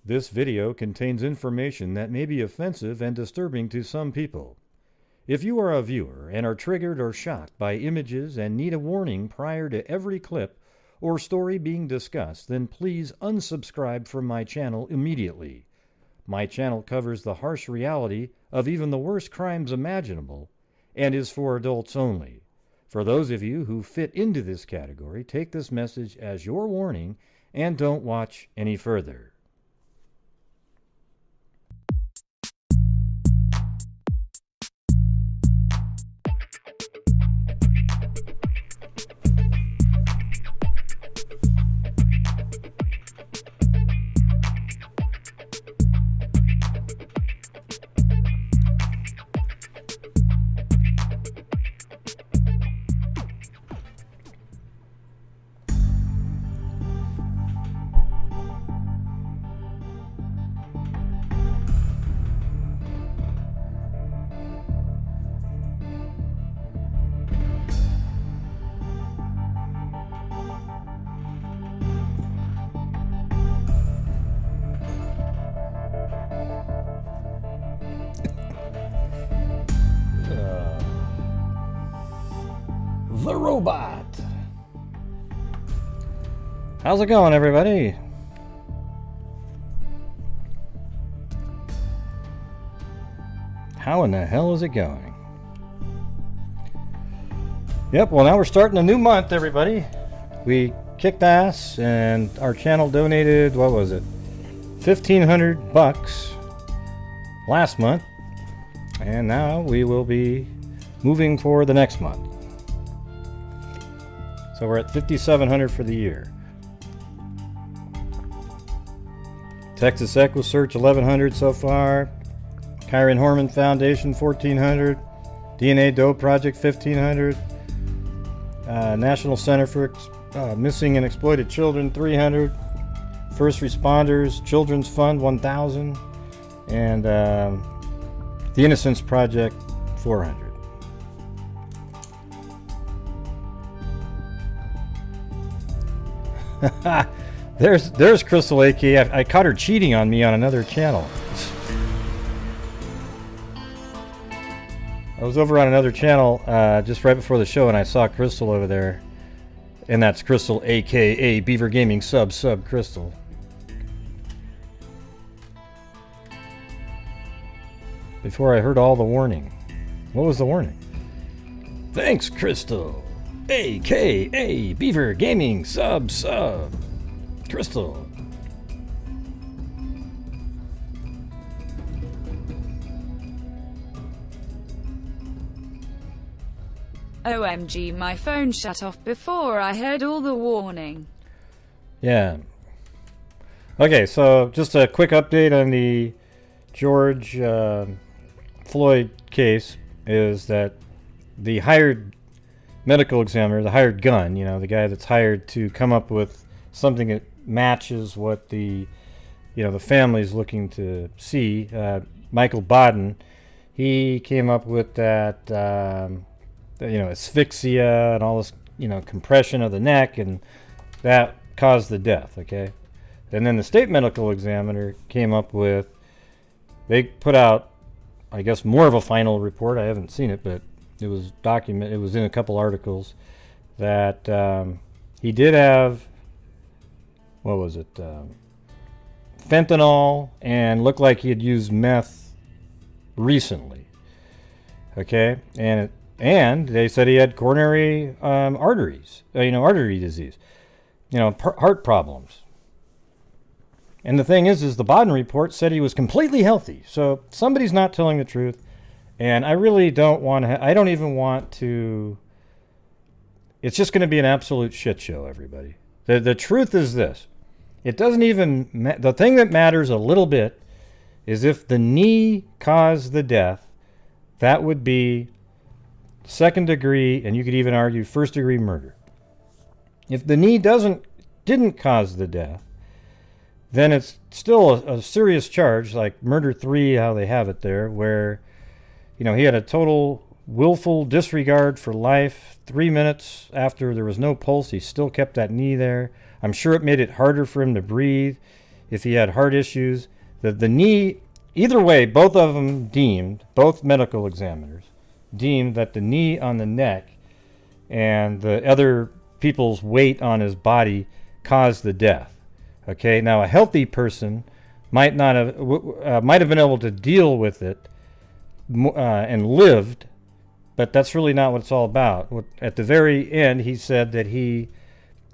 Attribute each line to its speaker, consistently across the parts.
Speaker 1: This video contains information that may be offensive and disturbing to some people. If you are a viewer and are triggered or shocked by images and need a warning prior to every clip or story being discussed, then please unsubscribe from my channel immediately. My channel covers the harsh reality of even the worst crimes imaginable and is for adults only. For those of you who fit into this category, take this message as your warning and don't watch any further. The robot. How's it going, everybody? How in the hell is it going? Yep, well now we're starting a new month, everybody. We kicked ass and our channel donated, what was it? $1,500 last month. And now we will be moving for the next month. So we're at $5,700 for the year. Texas Equisearch $1,100 so far. Kyron Horman Foundation $1,400. DNA Doe Project $1,500. National Center for Missing and Exploited Children $300. First Responders Children's Fund $1,000. And the Innocence Project $400. there's Crystal AK. I caught her cheating on me on another channel. I was over on another channel just right before the show and I saw Crystal over there. And that's Crystal aka Beaver Gaming sub Crystal. Before I heard all the warning. What was the warning? Thanks, Crystal. AKA Beaver Gaming sub Crystal.
Speaker 2: OMG, my phone shut off before I heard all the warning.
Speaker 1: Yeah. Okay, so just a quick update on the George Floyd case is that the hired medical examiner, the hired gun, you know, the guy that's hired to come up with something that matches what the, you know, the family's looking to see, Michael Baden, he came up with that, you know, asphyxia and all this, you know, compression of the neck, and that caused the death, okay? And then the state medical examiner came up with, they put out, I guess, more of a final report. I haven't seen it, but it was it was in a couple articles that he did have, what was it, fentanyl, and looked like he had used meth recently. Okay, and they said he had coronary arteries, you know, artery disease, you know, heart problems. And the thing is the Baden report said he was completely healthy. So somebody's not telling the truth. And I really don't want to, I don't even want to, it's just going to be an absolute shit show, everybody. The truth is this. It doesn't even, the thing that matters a little bit is if the knee caused the death, that would be second degree, and you could even argue first degree murder. If the knee didn't cause the death, then it's still a serious charge, like murder 3, how they have it there, where, you know, he had a total willful disregard for life. 3 minutes after there was no pulse, he still kept that knee there. I'm sure it made it harder for him to breathe. if he had heart issues. The knee, either way, both of them both medical examiners deemed that the knee on the neck and the other people's weight on his body caused the death. Okay, now a healthy person might not have might have been able to deal with it and lived, but that's really not what it's all about. At the very end, he said that he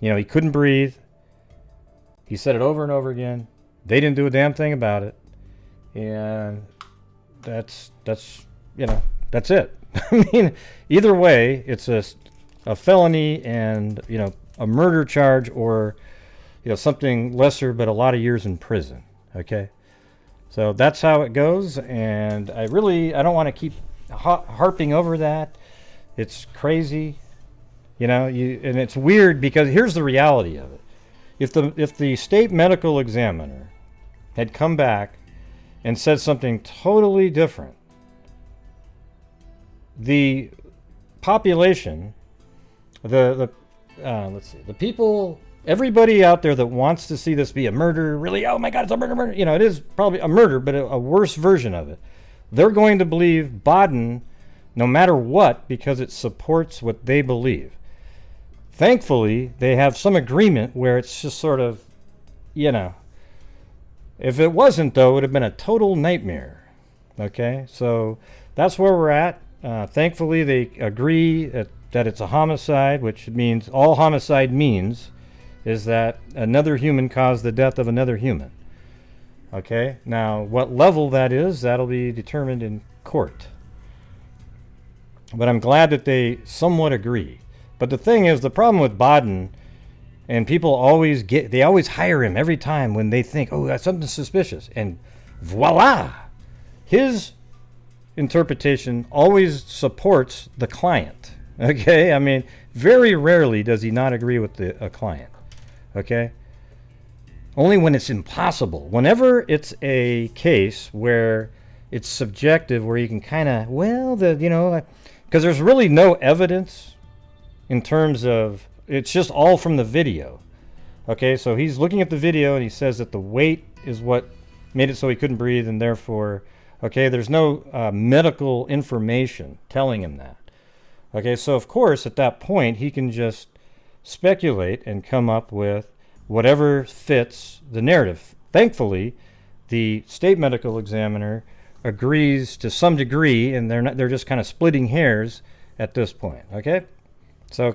Speaker 1: couldn't breathe. He said it over and over again. They didn't do a damn thing about it, and that's it. I mean, either way, it's a felony and a murder charge, or something lesser, but a lot of years in prison. Okay, so that's how it goes, and I don't want to keep harping over that. It's crazy, and it's weird because here's the reality of it. If the state medical examiner had come back and said something totally different, the population, let's see, the people, everybody out there that wants to see this be a murder, really, oh my God, it's a murder. It is probably a murder, but a worse version of it. They're going to believe Baden no matter what because it supports what they believe. Thankfully, they have some agreement where it's just sort of, if it wasn't, though, it would have been a total nightmare. Okay, so that's where we're at. Thankfully, they agree that it's a homicide, which means all homicide means is that another human caused the death of another human. Okay, now what level that is, that'll be determined in court. But I'm glad that they somewhat agree. But the thing is, the problem with Baden, and people always hire him every time when they think, oh, that's something suspicious. And voila! His interpretation always supports the client. Okay? I mean, very rarely does he not agree with a client. Okay? Only when it's impossible. Whenever it's a case where it's subjective, where you can kind of, because there's really no evidence in terms of, it's just all from the video. Okay, so he's looking at the video and he says that the weight is what made it so he couldn't breathe, and therefore, okay, there's no medical information telling him that. Okay, so of course at that point he can just speculate and come up with whatever fits the narrative. Thankfully, the state medical examiner agrees to some degree, and they're just kind of splitting hairs at this point. Okay, so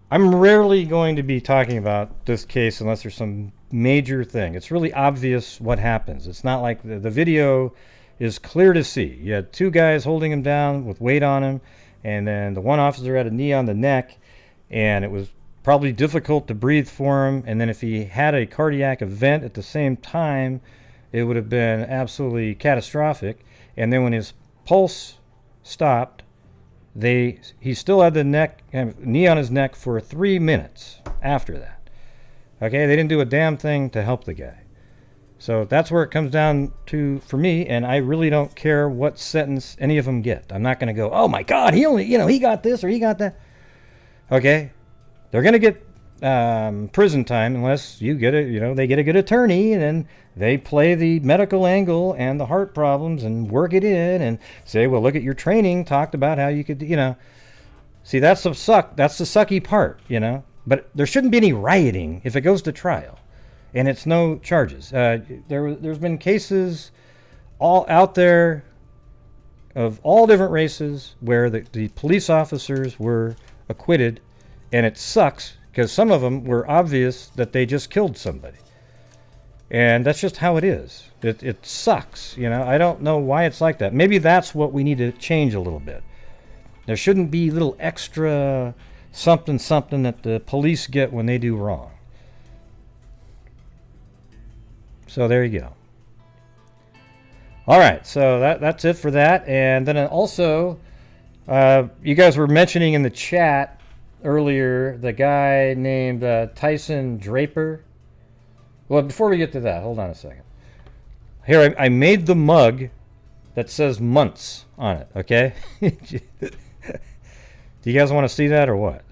Speaker 1: I'm rarely going to be talking about this case unless there's some major thing. It's really obvious what happens. It's not like the video is clear to see. You had two guys holding him down with weight on him, and then the one officer had a knee on the neck, and it was probably difficult to breathe for him. And then if he had a cardiac event at the same time, it would have been absolutely catastrophic. And then when his pulse stopped, he still had the knee on his neck for 3 minutes after that. Okay, they didn't do a damn thing to help the guy. So that's where it comes down to for me, and I really don't care what sentence any of them get. I'm not going to go, oh my God, he got this or he got that. Okay, they're going to get prison time unless they get a good attorney, and then they play the medical angle and the heart problems and work it in and say, well, look at your training talked about how you could, see, that's the sucky part, but there shouldn't be any rioting if it goes to trial and it's no charges. There's been cases all out there of all different races where the police officers were acquitted, and it sucks because some of them were obvious that they just killed somebody. And that's just how it is. It sucks. I don't know why it's like that. Maybe that's what we need to change a little bit. There shouldn't be little extra something that the police get when they do wrong. So there you go. All right, so that's it for that. And then also, you guys were mentioning in the chat earlier the guy named Tyson Draper. Well, before we get to that, hold on a second. Here, I made the mug that says months on it, okay? Do you guys want to see that or what?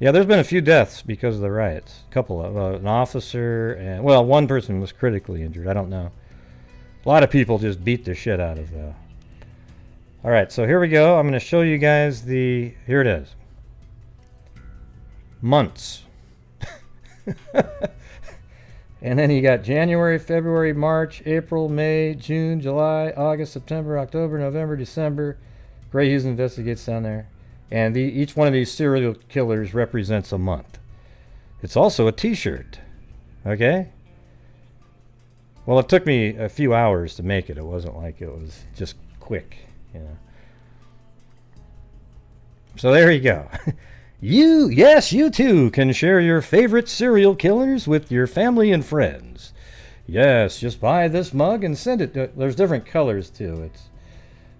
Speaker 1: Yeah, there's been a few deaths because of the riots. A couple of an officer and well, one person was critically injured. I don't know. A lot of people just beat the shit out of. All right, so here we go. I'm going to show you guys the. Here it is. Months. And then you got January, February, March, April, May, June, July, August, September, October, November, December. Gray Hughes Investigates down there. And each one of these serial killers represents a month. It's also a t-shirt. Okay? Well, it took me a few hours to make it. It wasn't like it was just quick, you know. So there you go. Yes, you too can share your favorite serial killers with your family and friends. Yes, just buy this mug and send it. There's different colors too.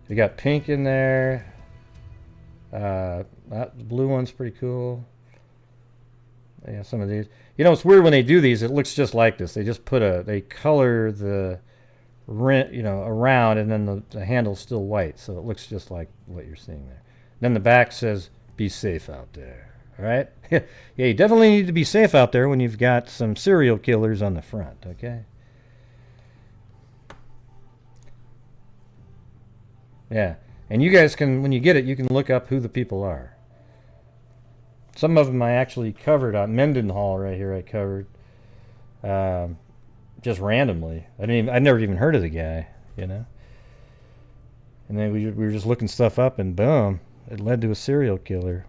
Speaker 1: You got pink in there. The blue one's pretty cool. Yeah, some of these. You know, it's weird when they do these. It looks just like this. They just they color the, around, and then the handle's still white, so it looks just like what you're seeing there. Then the back says, "Be safe out there." All right? Yeah, you definitely need to be safe out there when you've got some serial killers on the front, okay? Yeah. And you guys can, when you get it, you can look up who the people are. Some of them I actually covered on Mendenhall right here. I covered just randomly. I never even heard of the guy, you know? And then we were just looking stuff up, and boom. It led to a serial killer.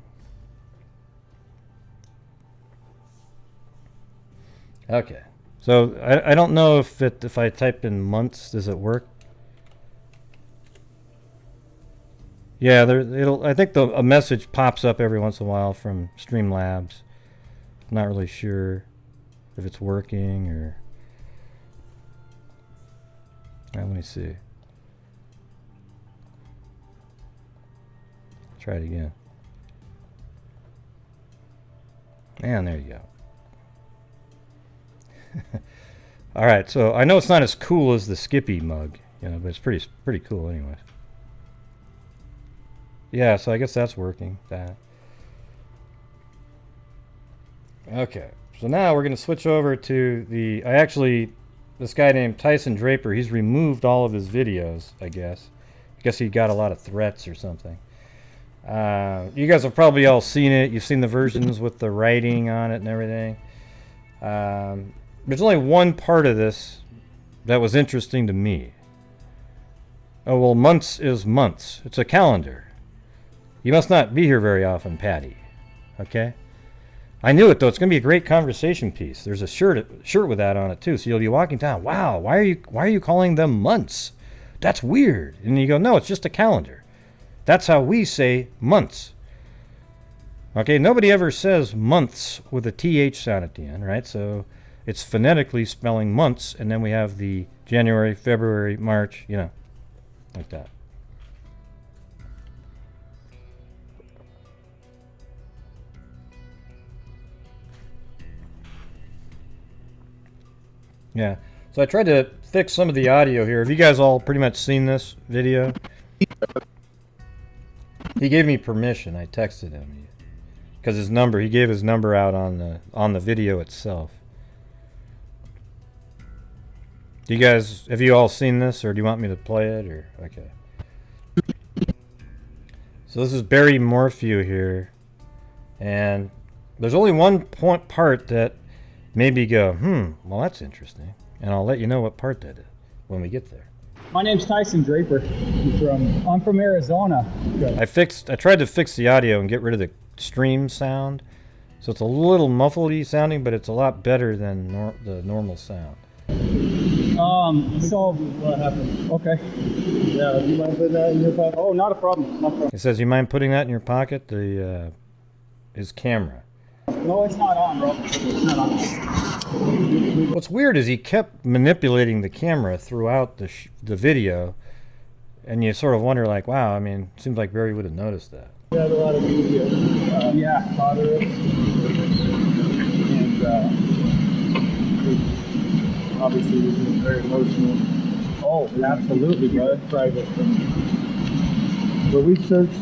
Speaker 1: Okay, so I don't know if I type in months, does it work? Yeah, I think a message pops up every once in a while from Streamlabs. I'm not really sure if it's working or. Let me see. Try it again. And there you go. All right, so I know it's not as cool as the Skippy mug, but it's pretty cool anyway. Yeah, so I guess that's working. Okay, so now we're going to switch over to this guy named Tyson Draper. He's removed all of his videos, I guess. I guess he got a lot of threats or something. You guys have probably all seen it. You've seen the versions with the writing on it and everything. There's only one part of this that was interesting to me. Oh, well, months is months. It's a calendar. You must not be here very often, Patty. Okay? I knew it, though. It's going to be a great conversation piece. There's a shirt with that on it, too. So you'll be walking down. Wow, why are you calling them months? That's weird. And you go, no, it's just a calendar. That's how we say months. Okay, nobody ever says months with a TH sound at the end, right? So it's phonetically spelling months, and then we have the January, February, March, like that. Yeah, so I tried to fix some of the audio here. Have you guys all pretty much seen this video? He gave me permission. I texted him because he gave his number out on the video itself. Have you all seen this, or do you want me to play it, or okay? So this is Barry Morphew here, and there's only one part that made me go, well, that's interesting, and I'll let you know what part that is when we get there.
Speaker 3: My name's Tyson Draper. I'm from Arizona.
Speaker 1: I tried to fix the audio and get rid of the stream sound, so it's a little muffledy sounding, but it's a lot better than the normal sound.
Speaker 3: So what happened? Okay.
Speaker 4: Yeah, do you mind putting that in your pocket?
Speaker 3: Oh, not a problem.
Speaker 1: It says, you mind putting that in your pocket? His camera.
Speaker 3: No, it's not on, bro. It's not on.
Speaker 1: What's weird is he kept manipulating the camera throughout the video, and you sort of wonder, like, wow, it seems like Barry would have noticed that.
Speaker 4: We had a lot of media.
Speaker 3: Yeah,
Speaker 4: Moderate. And obviously this is very emotional.
Speaker 3: Oh, absolutely, bro.
Speaker 4: Private. But we searched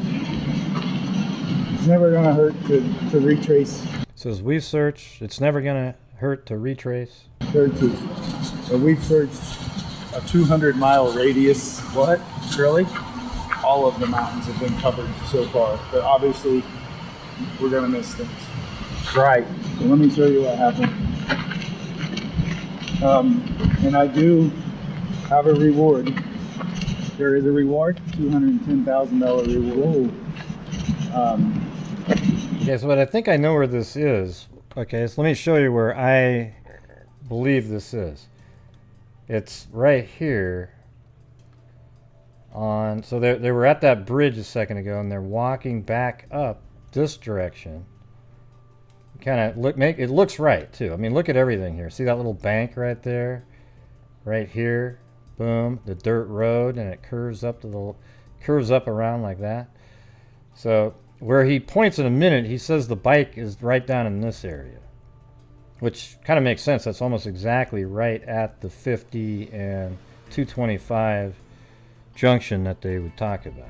Speaker 4: never gonna hurt to retrace.
Speaker 1: Says we've searched. It's never gonna hurt to retrace.
Speaker 4: Searches. So we've searched a 200-mile radius.
Speaker 3: What? Really?
Speaker 4: All of the mountains have been covered so far, but obviously we're gonna miss things.
Speaker 3: Right.
Speaker 4: So let me show you what happened. And I do have a reward.
Speaker 3: There is a reward?
Speaker 4: $210,000 reward.
Speaker 1: Okay, so but I think I know where this is. Okay, so let me show you where I believe this is. It's right here. So they were at that bridge a second ago, and they're walking back up this direction. Kind of it looks right too. I mean, look at everything here. See that little bank right there, right here. Boom, the dirt road, and it curves up around like that. So where he points in a minute, he says the bike is right down in this area, which kind of makes sense. That's almost exactly right at the 50 and 225 junction that they would talk about.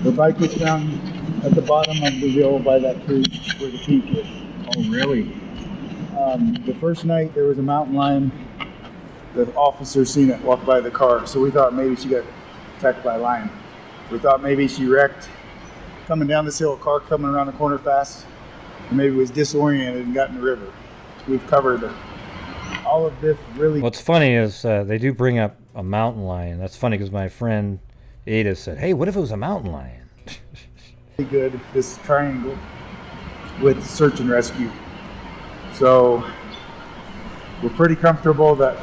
Speaker 4: The bike was found at the bottom of the hill by that tree where the peak is.
Speaker 3: Oh, really?
Speaker 4: The first night there was a mountain lion. The officer seen it walk by the car, so we thought maybe she got attacked by a lion. We thought maybe she wrecked coming down this hill, a car coming around the corner fast, and maybe was disoriented and got in the river. We've covered all of this really.
Speaker 1: What's funny is they do bring up a mountain lion. That's funny because my friend Ada said, "Hey, what if it was a mountain lion?"
Speaker 4: Good, this triangle with search and rescue. So we're pretty comfortable that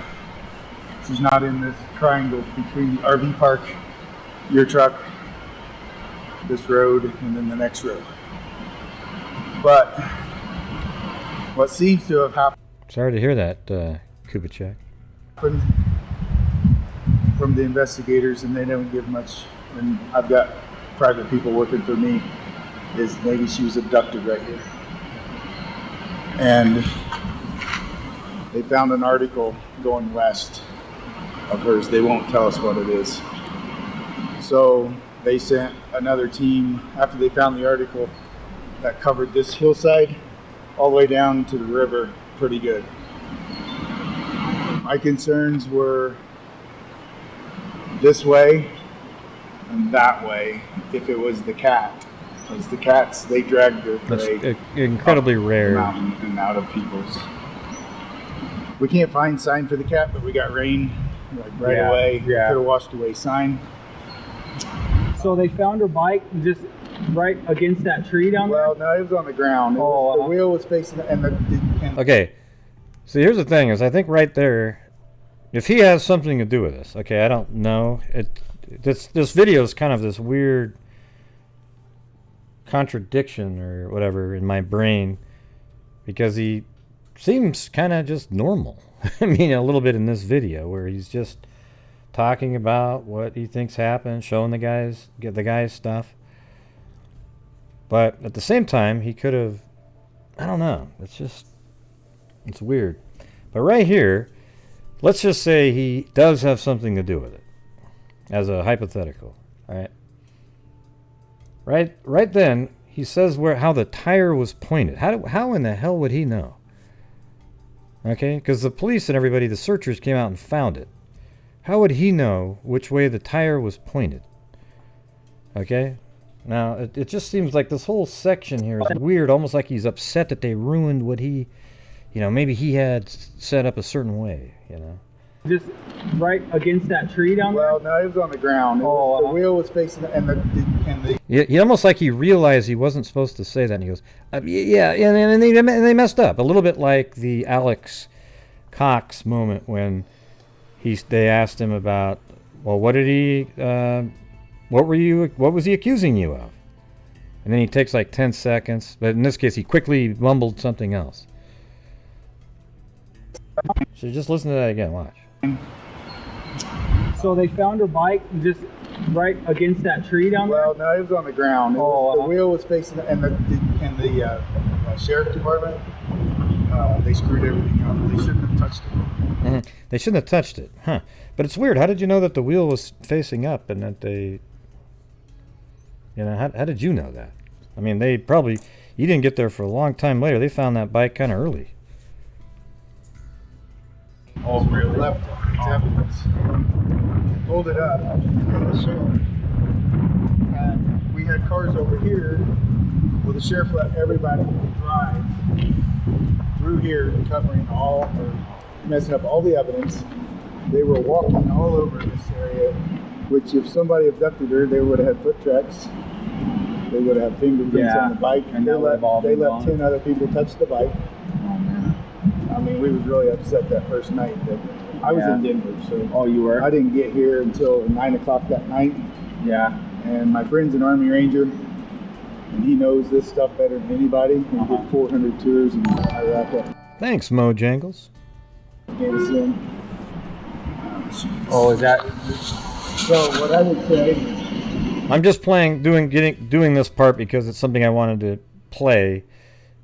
Speaker 4: she's not in this triangle between the RV park, your truck, this road, and then the next road. But what seems to have happened
Speaker 1: Sorry to hear that, Kubitschek.
Speaker 4: from the investigators, and they don't give much, and I've got private people working for me, is maybe she was abducted right here. And they found an article going west of hers. They won't tell us what it is. So they sent another team after they found the article that covered this hillside all the way down to the river pretty good. My concerns were this way and that way if it was the cat. Because the cats, they drag their prey.
Speaker 1: That's incredibly
Speaker 4: up the
Speaker 1: rare.
Speaker 4: mountain and out of people's. We can't find sign for the cat, but we got rain like right away.
Speaker 3: Yeah.
Speaker 4: Could have washed away sign.
Speaker 3: So they found her bike just right against that tree down there?
Speaker 4: Well, no, it was on the ground. The wheel was facing, and
Speaker 1: Okay, so here's the thing: is I think right there, if he has something to do with this, okay, I don't know. This video is kind of this weird contradiction or whatever in my brain, because he seems kind of just normal. I mean, a little bit in this video where he's just talking about what he thinks happened, showing the guys stuff. But at the same time, he could have, I don't know, it's weird. But right here, let's just say he does have something to do with it, as a hypothetical, all right? Right then, he says how the tire was pointed. How in the hell would he know? Okay, because the police and everybody, the searchers, came out and found it. How would he know which way the tire was pointed? Okay, now it just seems like this whole section here is weird, almost like he's upset that they ruined what he, maybe he had set up a certain way,
Speaker 3: Just right against that tree down there?
Speaker 4: well, no, it was on the ground. The wheel was facing, and the
Speaker 1: He almost like he realized he wasn't supposed to say that, and he goes, yeah, and they messed up. A little bit like the Alex Cox moment when they asked him about, well, what was he accusing you of? And then he takes like 10 seconds, but in this case he quickly mumbled something else. So just listen to that again, watch.
Speaker 3: So they found her bike just right against that tree down there?
Speaker 4: well, no, it was on the ground. The wheel was facing, and the sheriff department they screwed everything up. They shouldn't have touched it.
Speaker 1: Mhm. They shouldn't have touched it, huh? But it's weird. How did you know that the wheel was facing up and that they, how did you know that? I mean, they probably, you didn't get there for a long time later. They found that bike kind of early.
Speaker 4: Oh, really? Left evidence. Pulled it up. And we had cars over here. Well, the sheriff let everybody drive through here, covering all, or messing up all the evidence. They were walking all over this area, which if somebody abducted her, they would have had foot tracks. They would have fingerprints on the bike.
Speaker 3: And
Speaker 4: they let 10 other people touch the bike.
Speaker 3: Oh, man.
Speaker 4: I mean, we was really upset that first night. But I was in Denver, so
Speaker 3: Oh, you were?
Speaker 4: I didn't get here until 9 o'clock that night.
Speaker 3: Yeah.
Speaker 4: And my friend's an Army Ranger, and he knows this stuff better than anybody. He did 400 tours in Iraq,
Speaker 1: Thanks, Mojangles.
Speaker 4: Afghanistan.
Speaker 3: Oh, is that?
Speaker 4: So what I would say,
Speaker 1: I'm just doing this part because it's something I wanted to play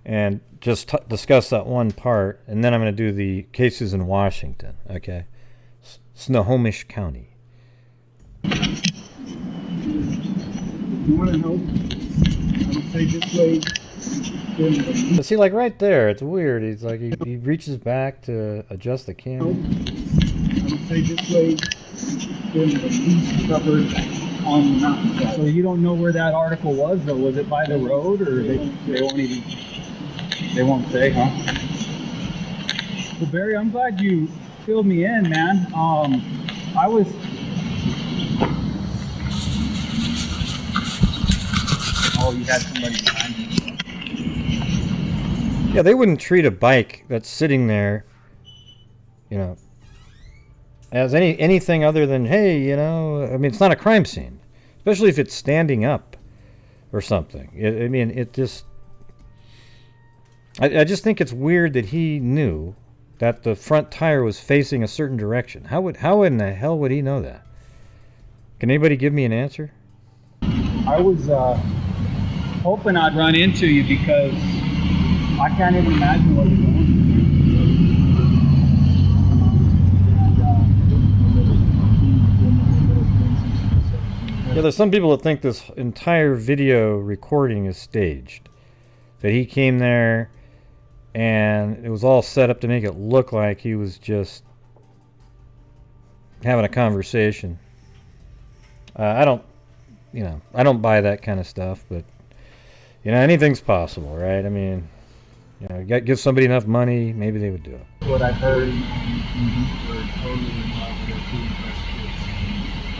Speaker 1: and just discuss that one part, and then I'm going to do the cases in Washington, okay? Snohomish County.
Speaker 4: if you want to help, I would say this way.
Speaker 1: But see, like right there, it's weird. He's like, he reaches back to adjust the camera.
Speaker 4: I would say this way, then the least covered on the mountainside.
Speaker 3: So you don't know where that article was, though? Was it by the road, or they won't even? They won't say, huh? Well, Barry, I'm glad you filled me in, man. I was. Oh, you had somebody behind you.
Speaker 1: Yeah, they wouldn't treat a bike that's sitting there, as anything other than, hey, I mean, it's not a crime scene, especially if it's standing up or something. It just, I just think it's weird that he knew that the front tire was facing a certain direction. How in the hell would he know that? Can anybody give me an answer?
Speaker 3: I was hoping I'd run into you because I can't even imagine what you're doing.
Speaker 1: Yeah, there's some people that think this entire video recording is staged. That he came there and it was all set up to make it look like he was just having a conversation. I don't buy that kind of stuff, but anything's possible, right? I mean, give somebody enough money, maybe they would do it.
Speaker 4: What I've heard, we're totally in love with our two investigators.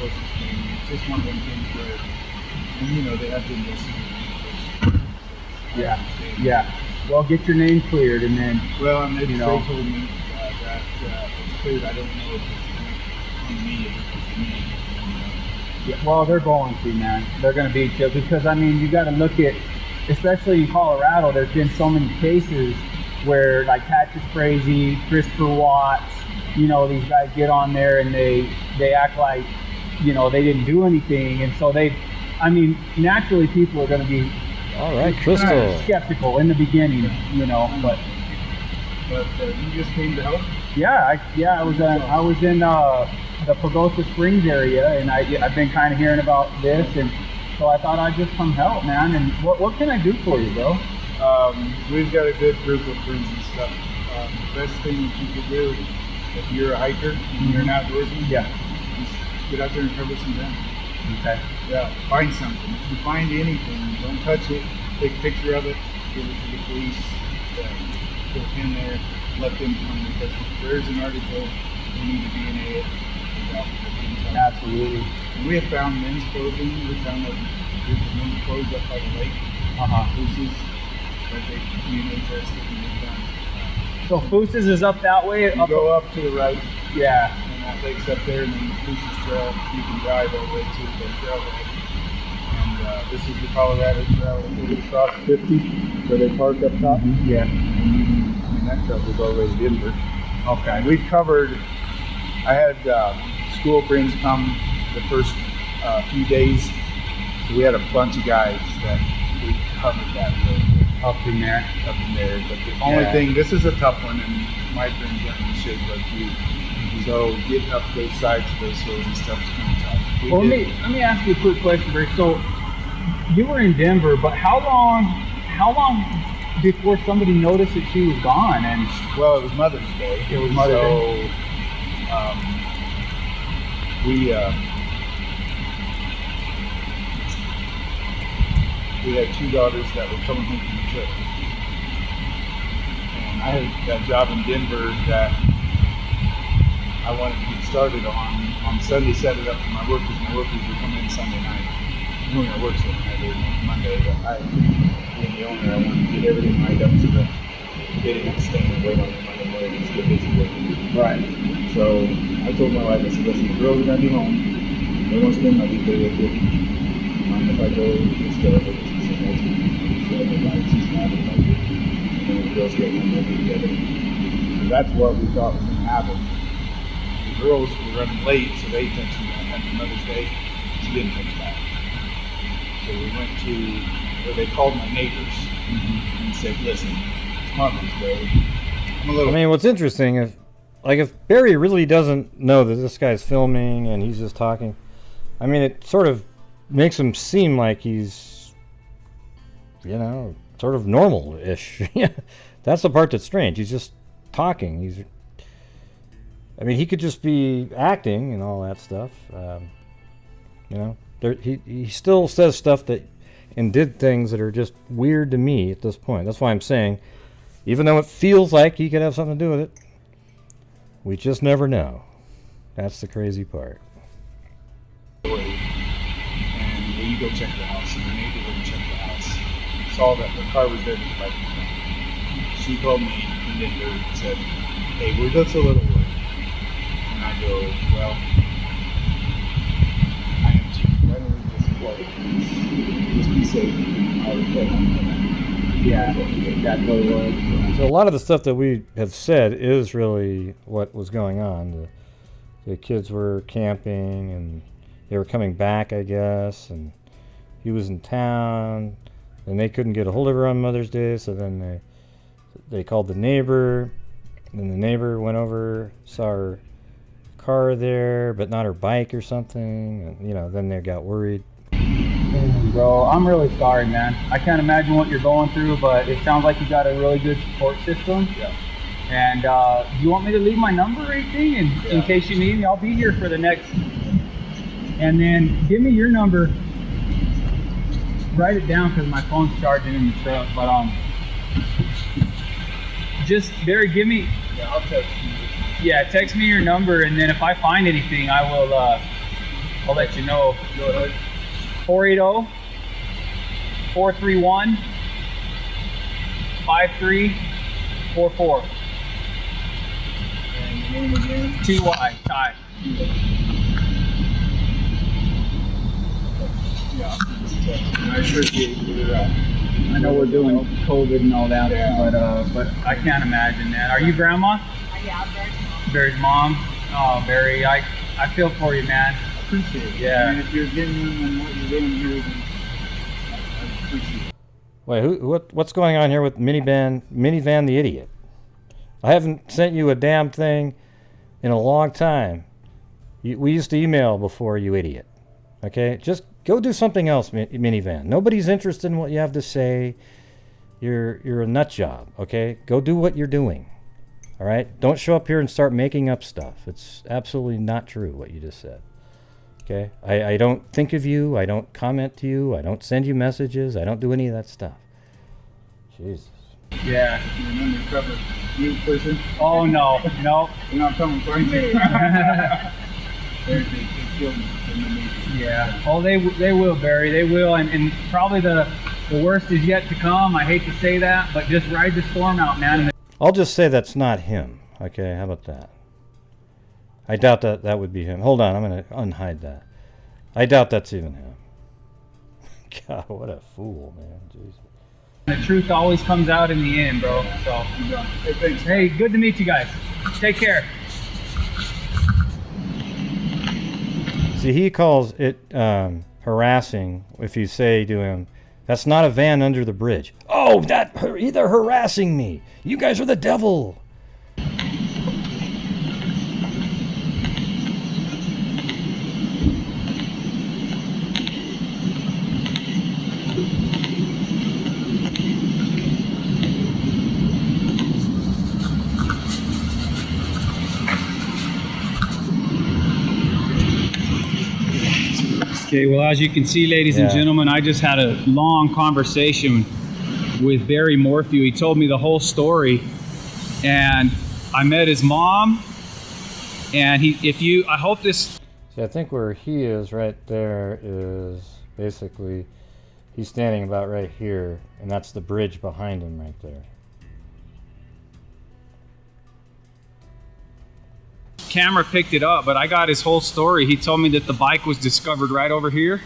Speaker 4: It's just one of them things where, and they have been listening.
Speaker 3: Yeah. Well, get your name cleared, and then.
Speaker 4: Well, and they told me that it's cleared. I don't know if it's on me, if it's me.
Speaker 3: Yeah, well, they're going to, man. They're going to beat you because, I mean, you got to look at, especially in Colorado, there's been so many cases where, like Patrick Frazee, Christopher Watts, these guys get on there and they act like, they didn't do anything. And so naturally people are going to be
Speaker 1: all right, Crystal.
Speaker 3: Skeptical in the beginning, but
Speaker 4: you just came to help?
Speaker 3: Yeah, I was in the Pagosa Springs area, and I've been kind of hearing about this, and so I thought I'd just come help, man. And what can I do for you, bro?
Speaker 4: We've got a good group of friends and stuff. The best thing that you could do if you're a hiker and you're an outdoorsman, just get out there and cover some ground.
Speaker 3: Okay.
Speaker 4: Yeah, find something. If you find anything, don't touch it. Take a picture of it. Give it to the police. Put a pin there. Let them come, because if there's an article, we need to DNA it.
Speaker 3: Absolutely.
Speaker 4: And we have found men's clothing. We found a group of men's clothes up by the lake. Fooses that they community tested and they found.
Speaker 3: So Fooses is up that way?
Speaker 4: You go up to the right.
Speaker 3: Yeah.
Speaker 4: And that lake's up there, and then the Fooses Trail, you can drive all the way to the trailhead. And this is the Colorado Trail. It's across 50, where they park up top.
Speaker 3: Yeah.
Speaker 4: That truck was already Denver.
Speaker 3: Okay.
Speaker 4: And we've covered, I had school friends come the first few days, so we had a bunch of guys that we covered that road with.
Speaker 3: up in there.
Speaker 4: Up in there. But the only thing, this is a tough one, and my friends aren't in shape like you. So getting up those sides of those hills and stuff is kind of tough.
Speaker 3: Well, let me ask you a quick question, Barry. So you were in Denver, but how long before somebody noticed that she was gone? And
Speaker 4: well, it was Mother's Day.
Speaker 3: It was Mother's Day.
Speaker 4: We had 2 daughters that were coming home from the trip. And I had that job in Denver that I wanted to get started on Sunday, set it up for my workers. My workers would come in Sunday night. Normally I work Sunday night or Monday, but being the owner, I wanted to get everything lined up so that they didn't have to stand and wait on them Monday morning and just get busy working.
Speaker 3: right.
Speaker 4: So I told my wife, I said, listen, the girls are going to be home. They won't spend my weekday with you. Mind if I go instead? She said, no, she had the lights, she's not in like it. And then the girls get home, they'll be together. And that's what we thought was going to happen. The girls were running late, so they texted me on Mother's Day. She didn't text back. So we went to, or they called my neighbors and said, listen, it's Mother's Day.
Speaker 1: I mean, what's interesting is, like, if Barry really doesn't know that this guy's filming and he's just talking, I mean, it sort of makes him seem like he's, you know, sort of normal-ish. That's the part that's strange. He's just talking. I mean, he could just be acting and all that stuff. You know, he still says stuff that and did things that are just weird to me at this point. That's why I'm saying, even though it feels like he could have something to do with it, we just never know. That's the crazy part.
Speaker 4: And we go check the house, and the neighbor went to check the house. Saw that the car was there to the bike. She called me in Denver and said, hey, we're just a little worried. And I go, well, I am too. Why don't we just be safe? I'll report on that.
Speaker 3: Yeah, that's what it was.
Speaker 1: So a lot of the stuff that we have said is really what was going on. The kids were camping and they were coming back, I guess, and he was in town and they couldn't get a hold of her on Mother's Day, so then they called the neighbor, and the neighbor went over, saw her car there, but not her bike or something, and, you know, then they got worried.
Speaker 3: Bro, I'm really sorry, man. I can't imagine what you're going through, but it sounds like you got a really good support system.
Speaker 4: Yeah.
Speaker 3: And you want me to leave my number or anything? And in case you need me, I'll be here for the next. And then give me your number. Write it down because my phone's charging in the truck. But just Barry, give me.
Speaker 4: Yeah, I'll text you.
Speaker 3: Yeah, text me your number, and then if I find anything, I will. I'll let you know.
Speaker 4: Go ahead.
Speaker 3: 480-431-5344.
Speaker 4: And your name again?
Speaker 3: Ty.
Speaker 4: Yeah. I appreciate it.
Speaker 3: I know we're doing COVID and all that, but I can't imagine that. Are you grandma?
Speaker 5: Yeah, I'm Barry's mom.
Speaker 3: Barry's mom? Oh, Barry, I feel for you, man.
Speaker 4: I appreciate it.
Speaker 3: Yeah.
Speaker 4: And if you're genuine in what you're doing here, then I appreciate it.
Speaker 1: Wait, what's going on here with Minivan the idiot? I haven't sent you a damn thing in a long time. We used to email before, you idiot. Okay, just go do something else, Minivan. Nobody's interested in what you have to say. You're a nut job. Okay, go do what you're doing. All right, don't show up here and start making up stuff. It's absolutely not true what you just said. Okay, I don't think of you. I don't comment to you. I don't send you messages. I don't do any of that stuff. Jesus.
Speaker 3: Yeah.
Speaker 4: You're an undercover new person.
Speaker 3: Oh, no.
Speaker 4: You're not coming for me. They killed me.
Speaker 3: Yeah. Oh, they will, Barry. They will. And probably the worst is yet to come. I hate to say that, but just ride the storm out, man.
Speaker 1: I'll just say that's not him. Okay, how about that? I doubt that would be him. Hold on, I'm going to unhide that. I doubt that's even him. God, what a fool, man. Jeez.
Speaker 3: The truth always comes out in the end, bro. So,
Speaker 4: Hey, thanks.
Speaker 3: hey, good to meet you guys. Take care.
Speaker 1: See, he calls it harassing if you say to him, that's not a van under the bridge. Oh, they're harassing me. You guys are the devil.
Speaker 3: Okay, well, as you can see, ladies and gentlemen, I just had a long conversation with Barry Morphew. He told me the whole story, and I met his mom, and I hope this...
Speaker 1: See, I think where he is right there is basically, he's standing about right here, and that's the bridge behind him right there.
Speaker 3: Camera picked it up, but I got his whole story. He told me that the bike was discovered right over here.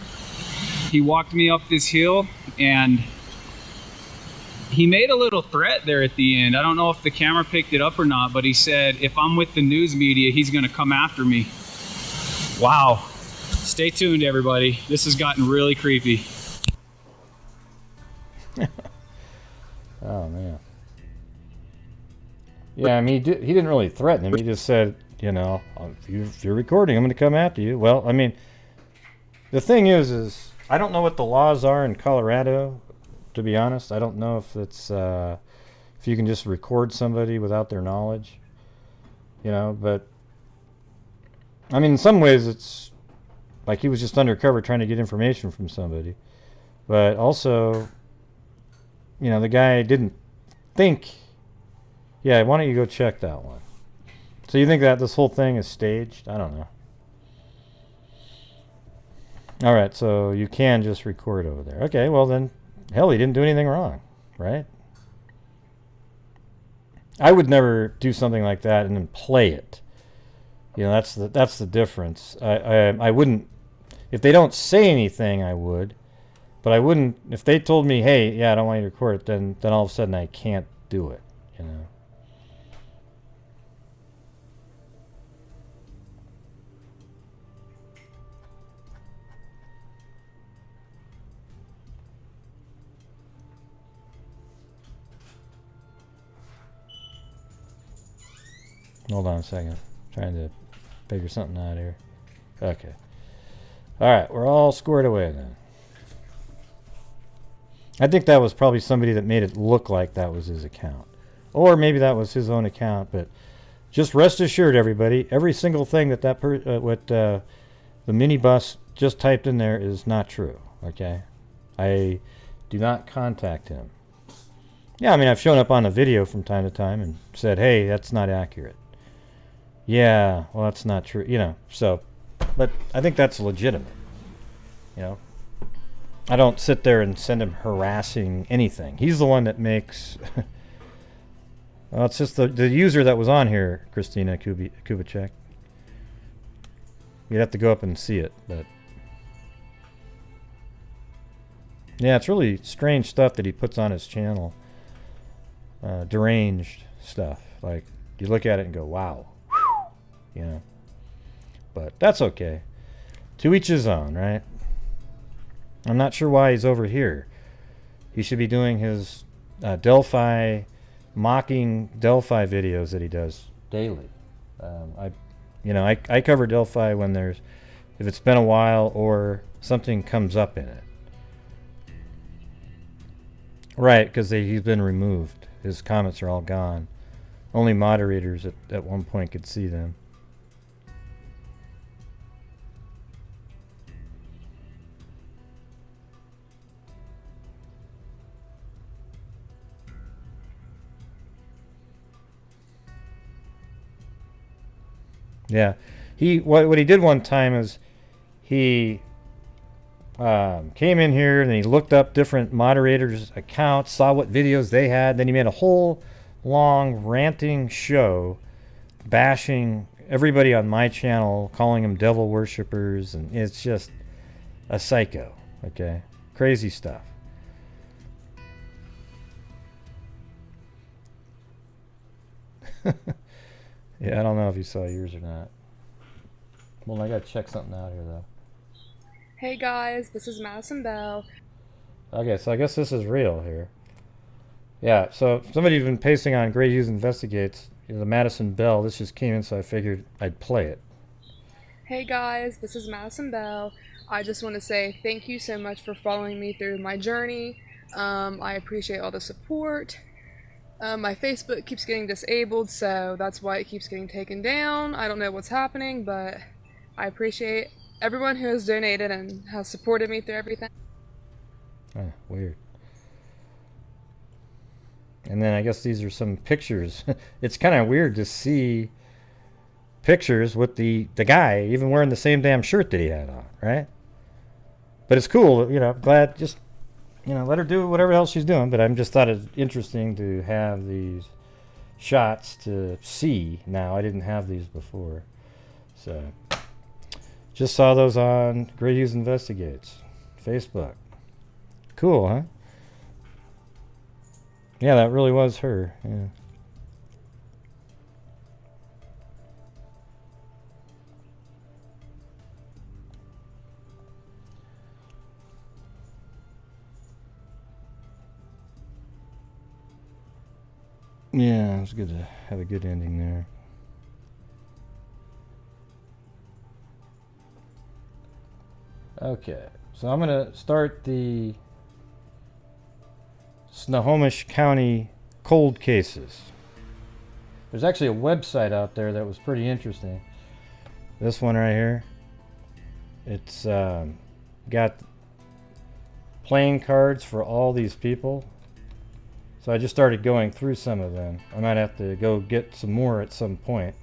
Speaker 3: He walked me up this hill, and he made a little threat there at the end. I don't know if the camera picked it up or not, but he said, if I'm with the news media, he's gonna come after me. Wow. Stay tuned, everybody. This has gotten really creepy.
Speaker 1: Oh, man. Yeah, I mean, he didn't really threaten him. He just said, you know, if you're recording, I'm going to come after you. Well, I mean, the thing is I don't know what the laws are in Colorado, to be honest. I don't know if it's, if you can just record somebody without their knowledge, you know, but, I mean, in some ways it's like he was just undercover trying to get information from somebody. But also, you know, the guy didn't think, yeah, why don't you go check that one? So you think that this whole thing is staged? I don't know. All right, so you can just record over there. Okay, well then, hell, he didn't do anything wrong, right? I would never do something like that and then play it. You know, that's the difference. I wouldn't, if they don't say anything, I would, but I wouldn't, if they told me, hey, yeah, I don't want you to record it, then all of a sudden I can't do it, you know. Hold on a second. Trying to figure something out here. Okay. Alright, we're all squared away then. I think that was probably somebody that made it look like that was his account. Or maybe that was his own account, but just rest assured, everybody, every single thing that the minibus just typed in there is not true, okay? I do not contact him. Yeah, I mean, I've shown up on a video from time to time and said, hey, that's not accurate. Yeah, well, that's not true, you know, so, but I think that's legitimate, you know. I don't sit there and send him harassing anything. He's the one that makes, well, it's just the user that was on here, Christina Kubicek. You'd have to go up and see it, but yeah, it's really strange stuff that he puts on his channel. Deranged stuff. Like, you look at it and go, wow. You know. But that's okay. To each his own, right? I'm not sure why he's over here. He should be doing his Delphi, mocking Delphi videos that he does daily. I cover Delphi when there's, if it's been a while or something comes up in it. Right, because he's been removed. His comments are all gone. Only moderators at one point could see them. Yeah, what he did one time is he came in here and he looked up different moderators' accounts, saw what videos they had, then he made a whole long ranting show bashing everybody on my channel, calling them devil worshippers, and it's just a psycho, okay? Crazy stuff. Yeah, I don't know if you saw yours or not. Well, I gotta check something out here, though.
Speaker 5: Hey guys, this is Madison Bell.
Speaker 1: Okay, so I guess this is real here. Yeah, so somebody's been pasting on Great Hughes Investigates, the Madison Bell. This just came in, so I figured I'd play it.
Speaker 5: Hey guys, this is Madison Bell. I just want to say thank you so much for following me through my journey. I appreciate all the support. My Facebook keeps getting disabled, so that's why it keeps getting taken down. I don't know what's happening, but I appreciate everyone who has donated and has supported me through everything.
Speaker 1: Weird. And then I guess these are some pictures. It's kind of weird to see pictures with the guy even wearing the same damn shirt that he had on, right? But it's cool, you know. Glad, just, you know, let her do whatever else she's doing. But I just thought it interesting to have these shots to see now. I didn't have these before, so just saw those on Great Hughes Investigates Facebook. Cool, huh? Yeah, that really was her. Yeah. Yeah, it was good to have a good ending there. Okay, so I'm going to start the Snohomish County cold cases. There's actually a website out there that was pretty interesting. This one right here. It's got playing cards for all these people. So I just started going through some of them. I might have to go get some more at some point.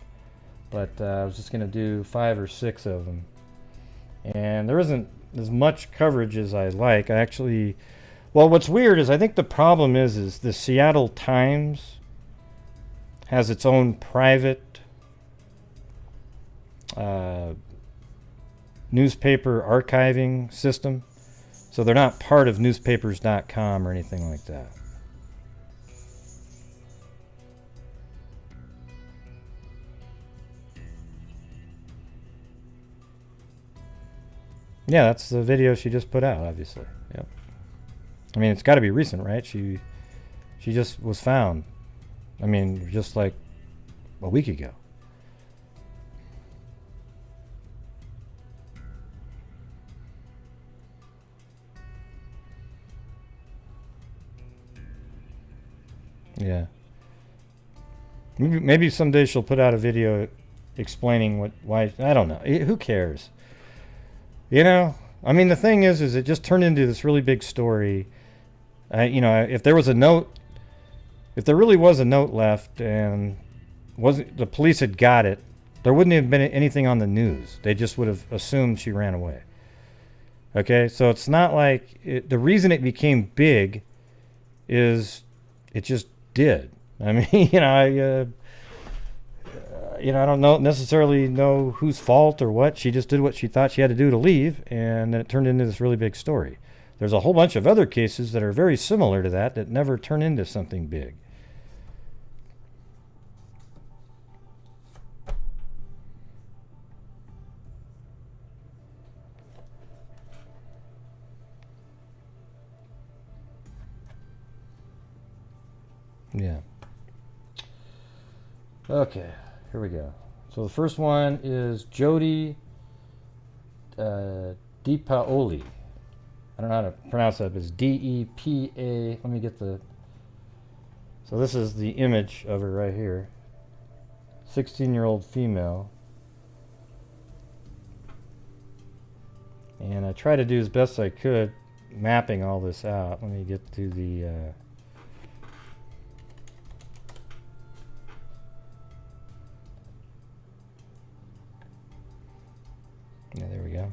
Speaker 1: But I was just going to do 5 or 6 of them. And there isn't as much coverage as I like. I actually... Well, what's weird is I think the problem is the Seattle Times has its own private newspaper archiving system. So they're not part of newspapers.com or anything like that. Yeah, that's the video she just put out, obviously. Yep. I mean, it's got to be recent, right? She just was found. I mean, just like a week ago. Yeah. Maybe someday she'll put out a video explaining why. I don't know. Who cares? You know, I mean, the thing is it just turned into this really big story. You know, if there was a note, if there really was a note left and the police had got it, there wouldn't have been anything on the news. They just would have assumed she ran away. Okay, so it's not like the reason it became big is it just did. I mean, you know, I don't necessarily know whose fault or what. She just did what she thought she had to do to leave, and then it turned into this really big story. There's a whole bunch of other cases that are very similar to that never turn into something big. Yeah. Okay, here we go. So the first one is Jodi DePaoli. I don't know how to pronounce that, but it's D-E-P-A. Let me get the... So this is the image of her right here. 16-year-old female. And I tried to do as best I could mapping all this out. Let me get to the... Yeah, there we go.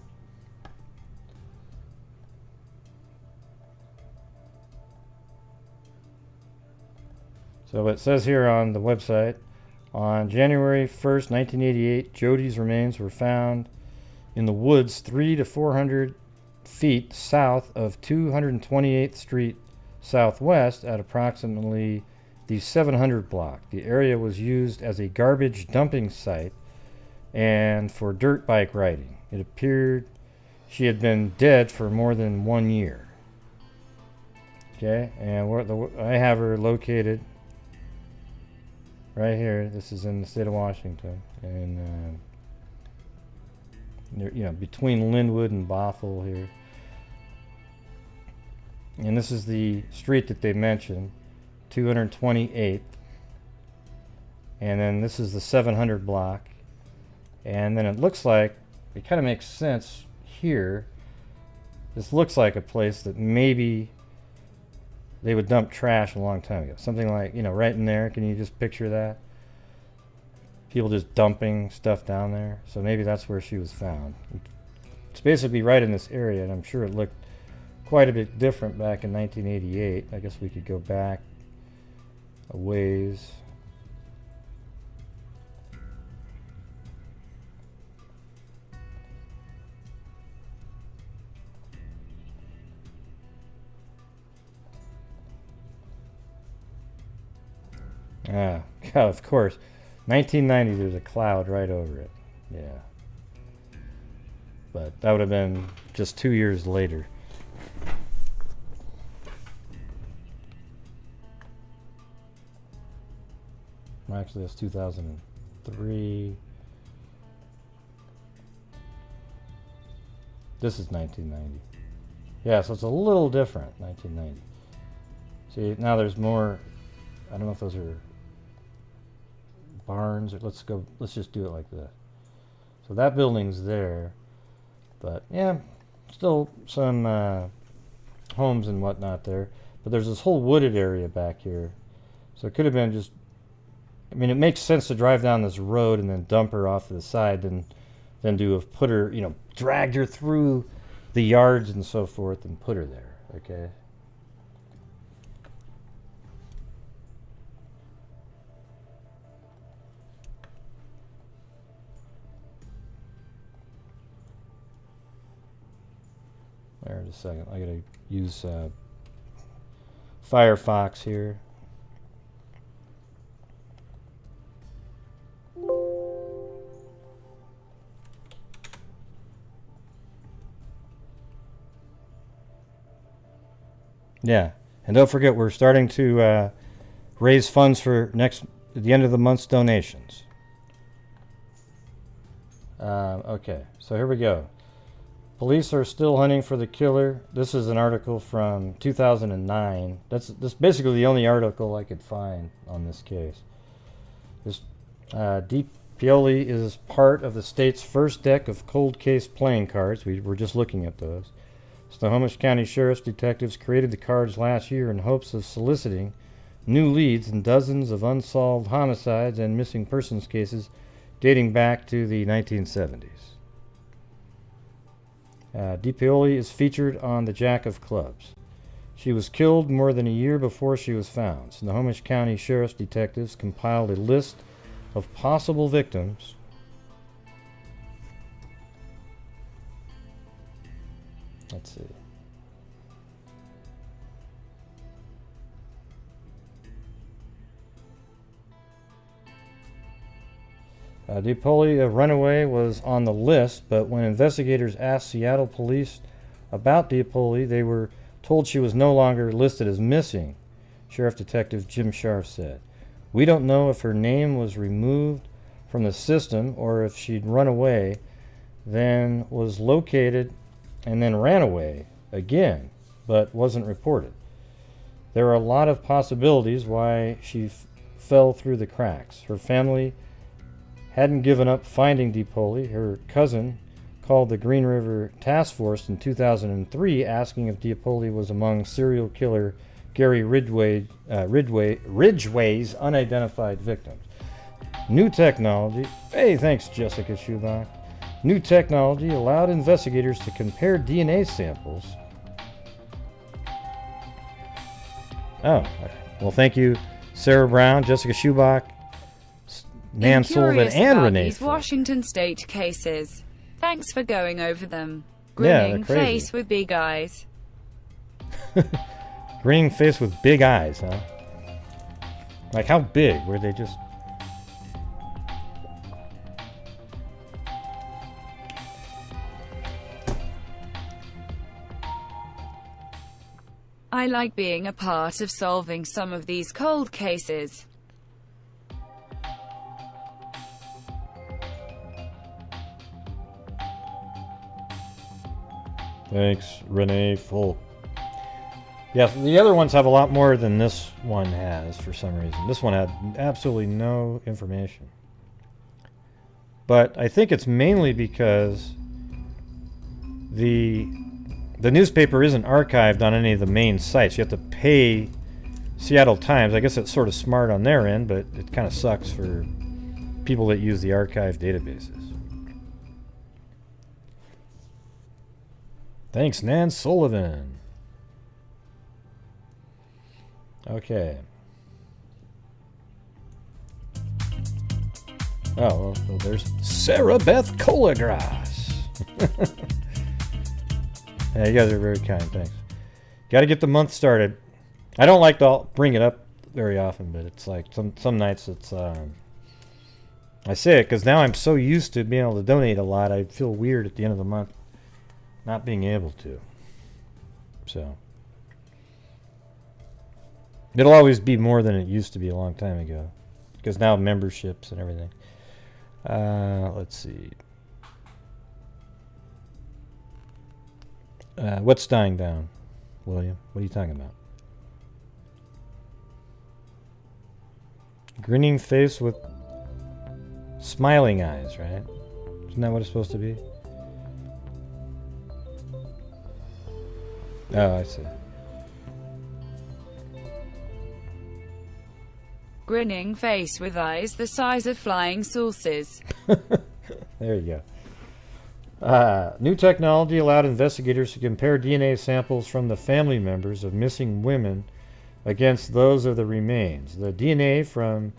Speaker 1: So it says here on the website, on January 1st, 1988, Jodi's remains were found in the woods 300 to 400 feet south of 228th Street Southwest at approximately the 700 block. The area was used as a garbage dumping site and for dirt bike riding. It appeared she had been dead for more than 1 year. Okay, and I have her located right here. This is in the state of Washington, and between Linwood and Bothell here. And this is the street that they mentioned, 228th. And then this is the 700 block. And then it looks like, it kind of makes sense here. This looks like a place that maybe they would dump trash a long time ago. Something like, right in there. Can you just picture that? People just dumping stuff down there. So maybe that's where she was found. It's basically right in this area, and I'm sure it looked quite a bit different back in 1988. I guess we could go back a ways. Ah, God, of course. 1990, there's a cloud right over it. Yeah. But that would have been just 2 years later. Actually, that's 2003. This is 1990. Yeah, so it's a little different, 1990. See, now there's more. I don't know if those are barns, or let's just do it like this. So that building's there, but yeah, still some homes and whatnot there. But there's this whole wooded area back here, so it could have been just. I mean, it makes sense to drive down this road and then dump her off to the side, than to have put her, dragged her through the yards and so forth and put her there. Okay. There, just a second. I gotta use Firefox here. Yeah, and don't forget, we're starting to raise funds for the end of the month's donations. Okay, so here we go. Police are still hunting for the killer. This is an article from 2009. That's basically the only article I could find on this case. This DePaoli is part of the state's first deck of cold case playing cards. We were just looking at those. Snohomish County Sheriff's detectives created the cards last year in hopes of soliciting new leads in dozens of unsolved homicides and missing persons cases dating back to the 1970s. DePaoli is featured on the Jack of Clubs. She was killed more than a year before she was found. Snohomish County Sheriff's detectives compiled a list of possible victims. Let's see. DePaoli, a runaway, was on the list, but when investigators asked Seattle police about DePaoli, they were told she was no longer listed as missing. Sheriff Detective Jim Scharf said, "We don't know if her name was removed from the system or if she'd run away, then was located and then ran away again, but wasn't reported. There are a lot of possibilities why she fell through the cracks. Her family hadn't given up finding DePaoli. Her cousin called the Green River Task Force in 2003 asking if DePaoli was among serial killer Gary Ridgway's unidentified victims. New technology, hey, thanks Jessica Schubach. New technology allowed investigators to compare DNA samples. Oh, well, thank you, Sarah Brown, Jessica Schubach, Nan Sullivan, and Renee.
Speaker 2: These Washington State cases. Thanks for going over them.
Speaker 1: Yeah,
Speaker 2: Grinning face with big eyes.
Speaker 1: Grinning face with big eyes, huh? Like how big? Were they just...
Speaker 2: I like being a part of solving some of these cold cases.
Speaker 1: Thanks, Renee Folk. Yeah, the other ones have a lot more than this one has for some reason. This one had absolutely no information. But I think it's mainly because the newspaper isn't archived on any of the main sites. You have to pay Seattle Times. I guess it's sort of smart on their end, but it kind of sucks for people that use the archive databases. Thanks, Nan Sullivan. Okay. Oh, well, there's Sarah Beth Colagrass. Yeah, you guys are very kind. Thanks. Got to get the month started. I don't like to bring it up very often, but it's like some nights it's... I say it because now I'm so used to being able to donate a lot, I feel weird at the end of the month not being able to. So... it'll always be more than it used to be a long time ago. Because now memberships and everything. Let's see. What's dying down, William? What are you talking about? Grinning face with smiling eyes, right? Isn't that what it's supposed to be? Oh, I see.
Speaker 2: Grinning face with eyes the size of flying saucers.
Speaker 1: There you go. New technology allowed investigators to compare DNA samples from the family members of missing women against those of the remains. The DNA from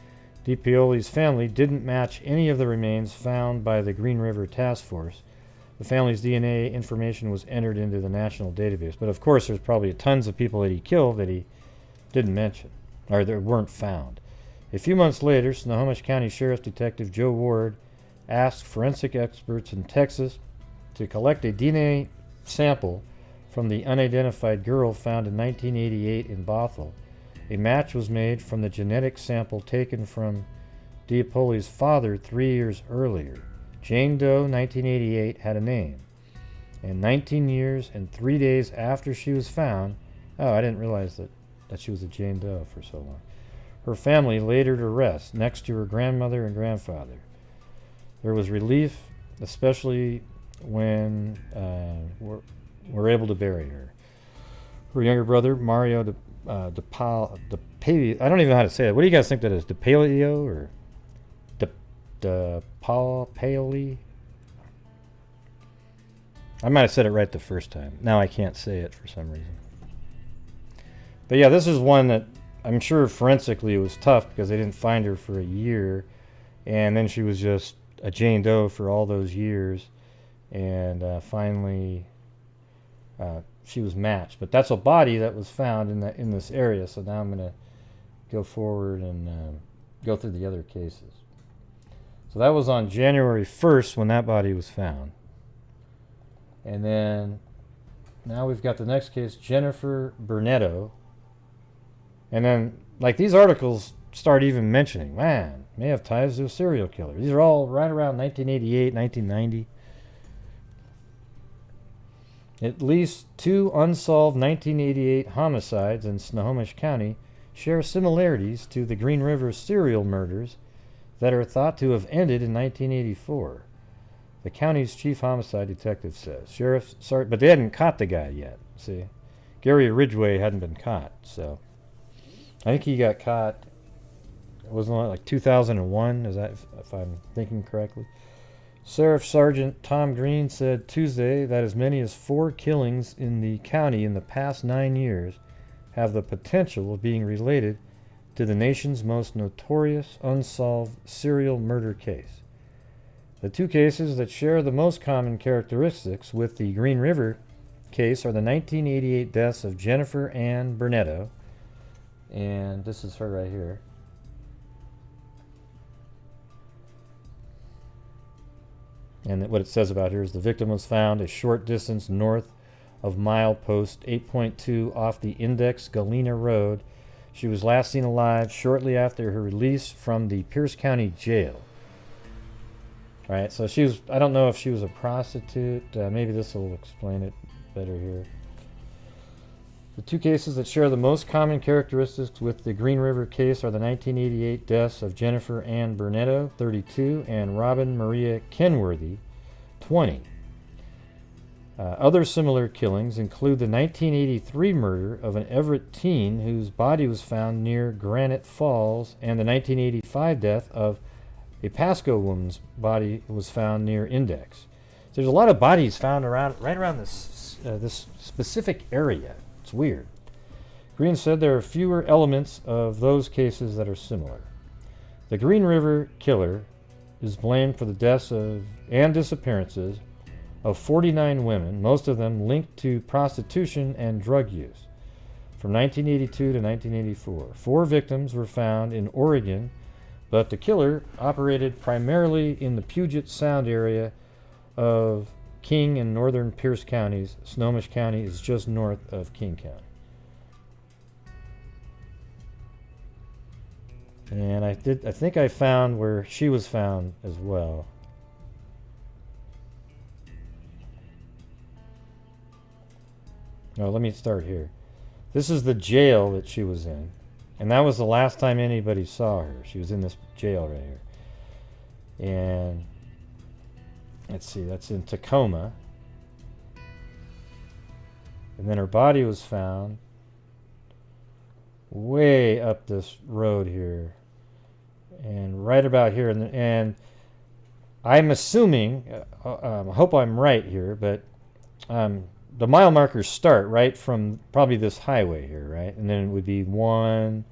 Speaker 1: DePaoli's family didn't match any of the remains found by the Green River Task Force. The family's DNA information was entered into the national database. But of course, there's probably tons of people that he killed that he didn't mention, or that weren't found. A few months later, Snohomish County Sheriff's Detective Joe Ward asked forensic experts in Texas to collect a DNA sample from the unidentified girl found in 1988 in Bothell. A match was made from the genetic sample taken from DePaoli's father 3 years earlier. Jane Doe, 1988, had a name. And 19 years and 3 days after she was found, oh, I didn't realize that she was a Jane Doe for so long. Her family laid her to rest next to her grandmother and grandfather. There was relief, especially when we're able to bury her. Her younger brother, Mario DePaoli, I don't even know how to say it. What do you guys think that is? DePaoli or DePaoli? I might have said it right the first time. Now I can't say it for some reason. But yeah, this is one that I'm sure forensically it was tough because they didn't find her for a year, and then she was just a Jane Doe for all those years, and finally she was matched. But that's a body that was found in this area, so now I'm going to go forward and go through the other cases. So that was on January 1st when that body was found. And then now we've got the next case, Jennifer Burnetto. And then, like, these articles start even mentioning, man, may have ties to a serial killer. These are all right around 1988, 1990. At least 2 unsolved 1988 homicides in Snohomish County share similarities to the Green River serial murders that are thought to have ended in 1984. The county's chief homicide detective says. But they hadn't caught the guy yet, see. Gary Ridgway hadn't been caught, so... I think he got caught, it was like 2001, is that if I'm thinking correctly? Sheriff Sergeant Tom Green said Tuesday that as many as 4 killings in the county in the past 9 years have the potential of being related to the nation's most notorious unsolved serial murder case. The 2 cases that share the most common characteristics with the Green River case are the 1988 deaths of Jennifer Ann Burnetto, and this is her right here. And what it says about her is the victim was found a short distance north of milepost 8.2 off the Index Galena Road. She was last seen alive shortly after her release from the Pierce County Jail. All right, so she was, I don't know if she was a prostitute. Maybe this will explain it better here. The two cases that share the most common characteristics with the Green River case are the 1988 deaths of Jennifer Ann Burnetto, 32, and Robin Maria Kenworthy, 20. Other similar killings include the 1983 murder of an Everett teen whose body was found near Granite Falls, and the 1985 death of a Pasco woman's body was found near Index. So there's a lot of bodies found right around this specific area. It's weird. Green said there are fewer elements of those cases that are similar. The Green River killer is blamed for the deaths and disappearances of 49 women, most of them linked to prostitution and drug use. From 1982 to 1984, 4 victims were found in Oregon, but the killer operated primarily in the Puget Sound area of King and northern Pierce counties. Snohomish County is just north of King County. And I think I found where she was found as well. No, let me start here. This is the jail that she was in. And that was the last time anybody saw her. She was in this jail right here. And let's see, that's in Tacoma. And then her body was found way up this road here. And right about here. And I'm assuming, I hope I'm right here, but the mile markers start right from probably this highway here, right? And then it would be 1,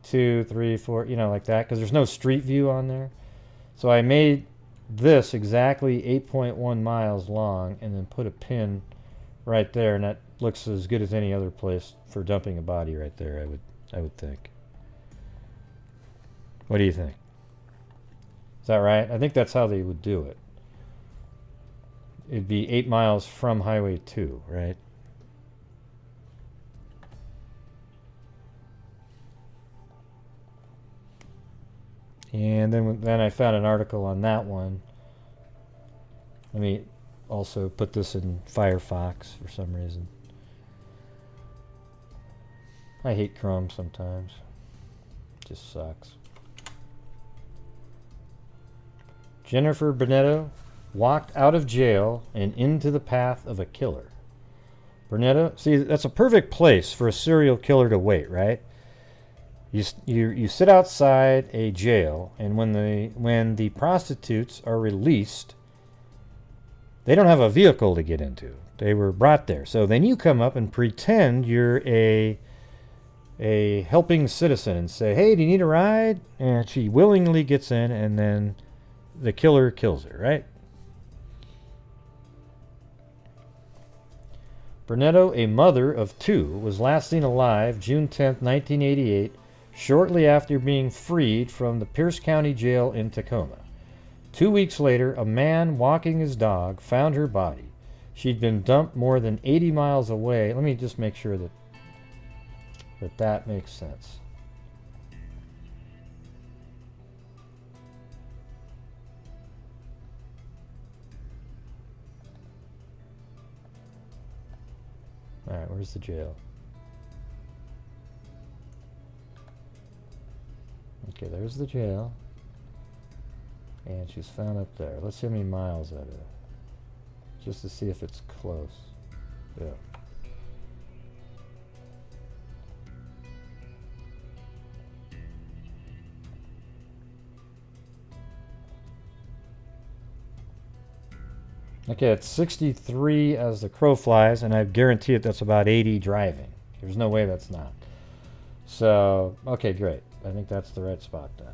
Speaker 1: 2, 3, 4, you know, like that, because there's no street view on there. So I made this exactly 8.1 miles long and then put a pin right there, and that looks as good as any other place for dumping a body right there, I would think. What do you think? Is that right? I think that's how they would do it. It'd be 8 miles from Highway 2, right? And then I found an article on that one. Let me also put this in Firefox for some reason. I hate Chrome sometimes. It just sucks. Jennifer Burnetto walked out of jail and into the path of a killer. Burnetto, see, that's a perfect place for a serial killer to wait, right? You sit outside a jail, and when the prostitutes are released, they don't have a vehicle to get into. They were brought there. So then you come up and pretend you're a helping citizen and say, "Hey, do you need a ride?" And she willingly gets in, and then the killer kills her, right? Burnetto, a mother of 2, was last seen alive June 10, 1988, shortly after being freed from the Pierce County Jail in Tacoma. 2 weeks later, a man walking his dog found her body. She'd been dumped more than 80 miles away. Let me just make sure that makes sense. All right, where's the jail? Okay, there's the jail. And she's found up there. Let's see how many miles that is. Just to see if it's close. Yeah. Okay, it's 63 as the crow flies, and I guarantee it that's about 80 driving. There's no way that's not. So, okay, great. I think that's the right spot then.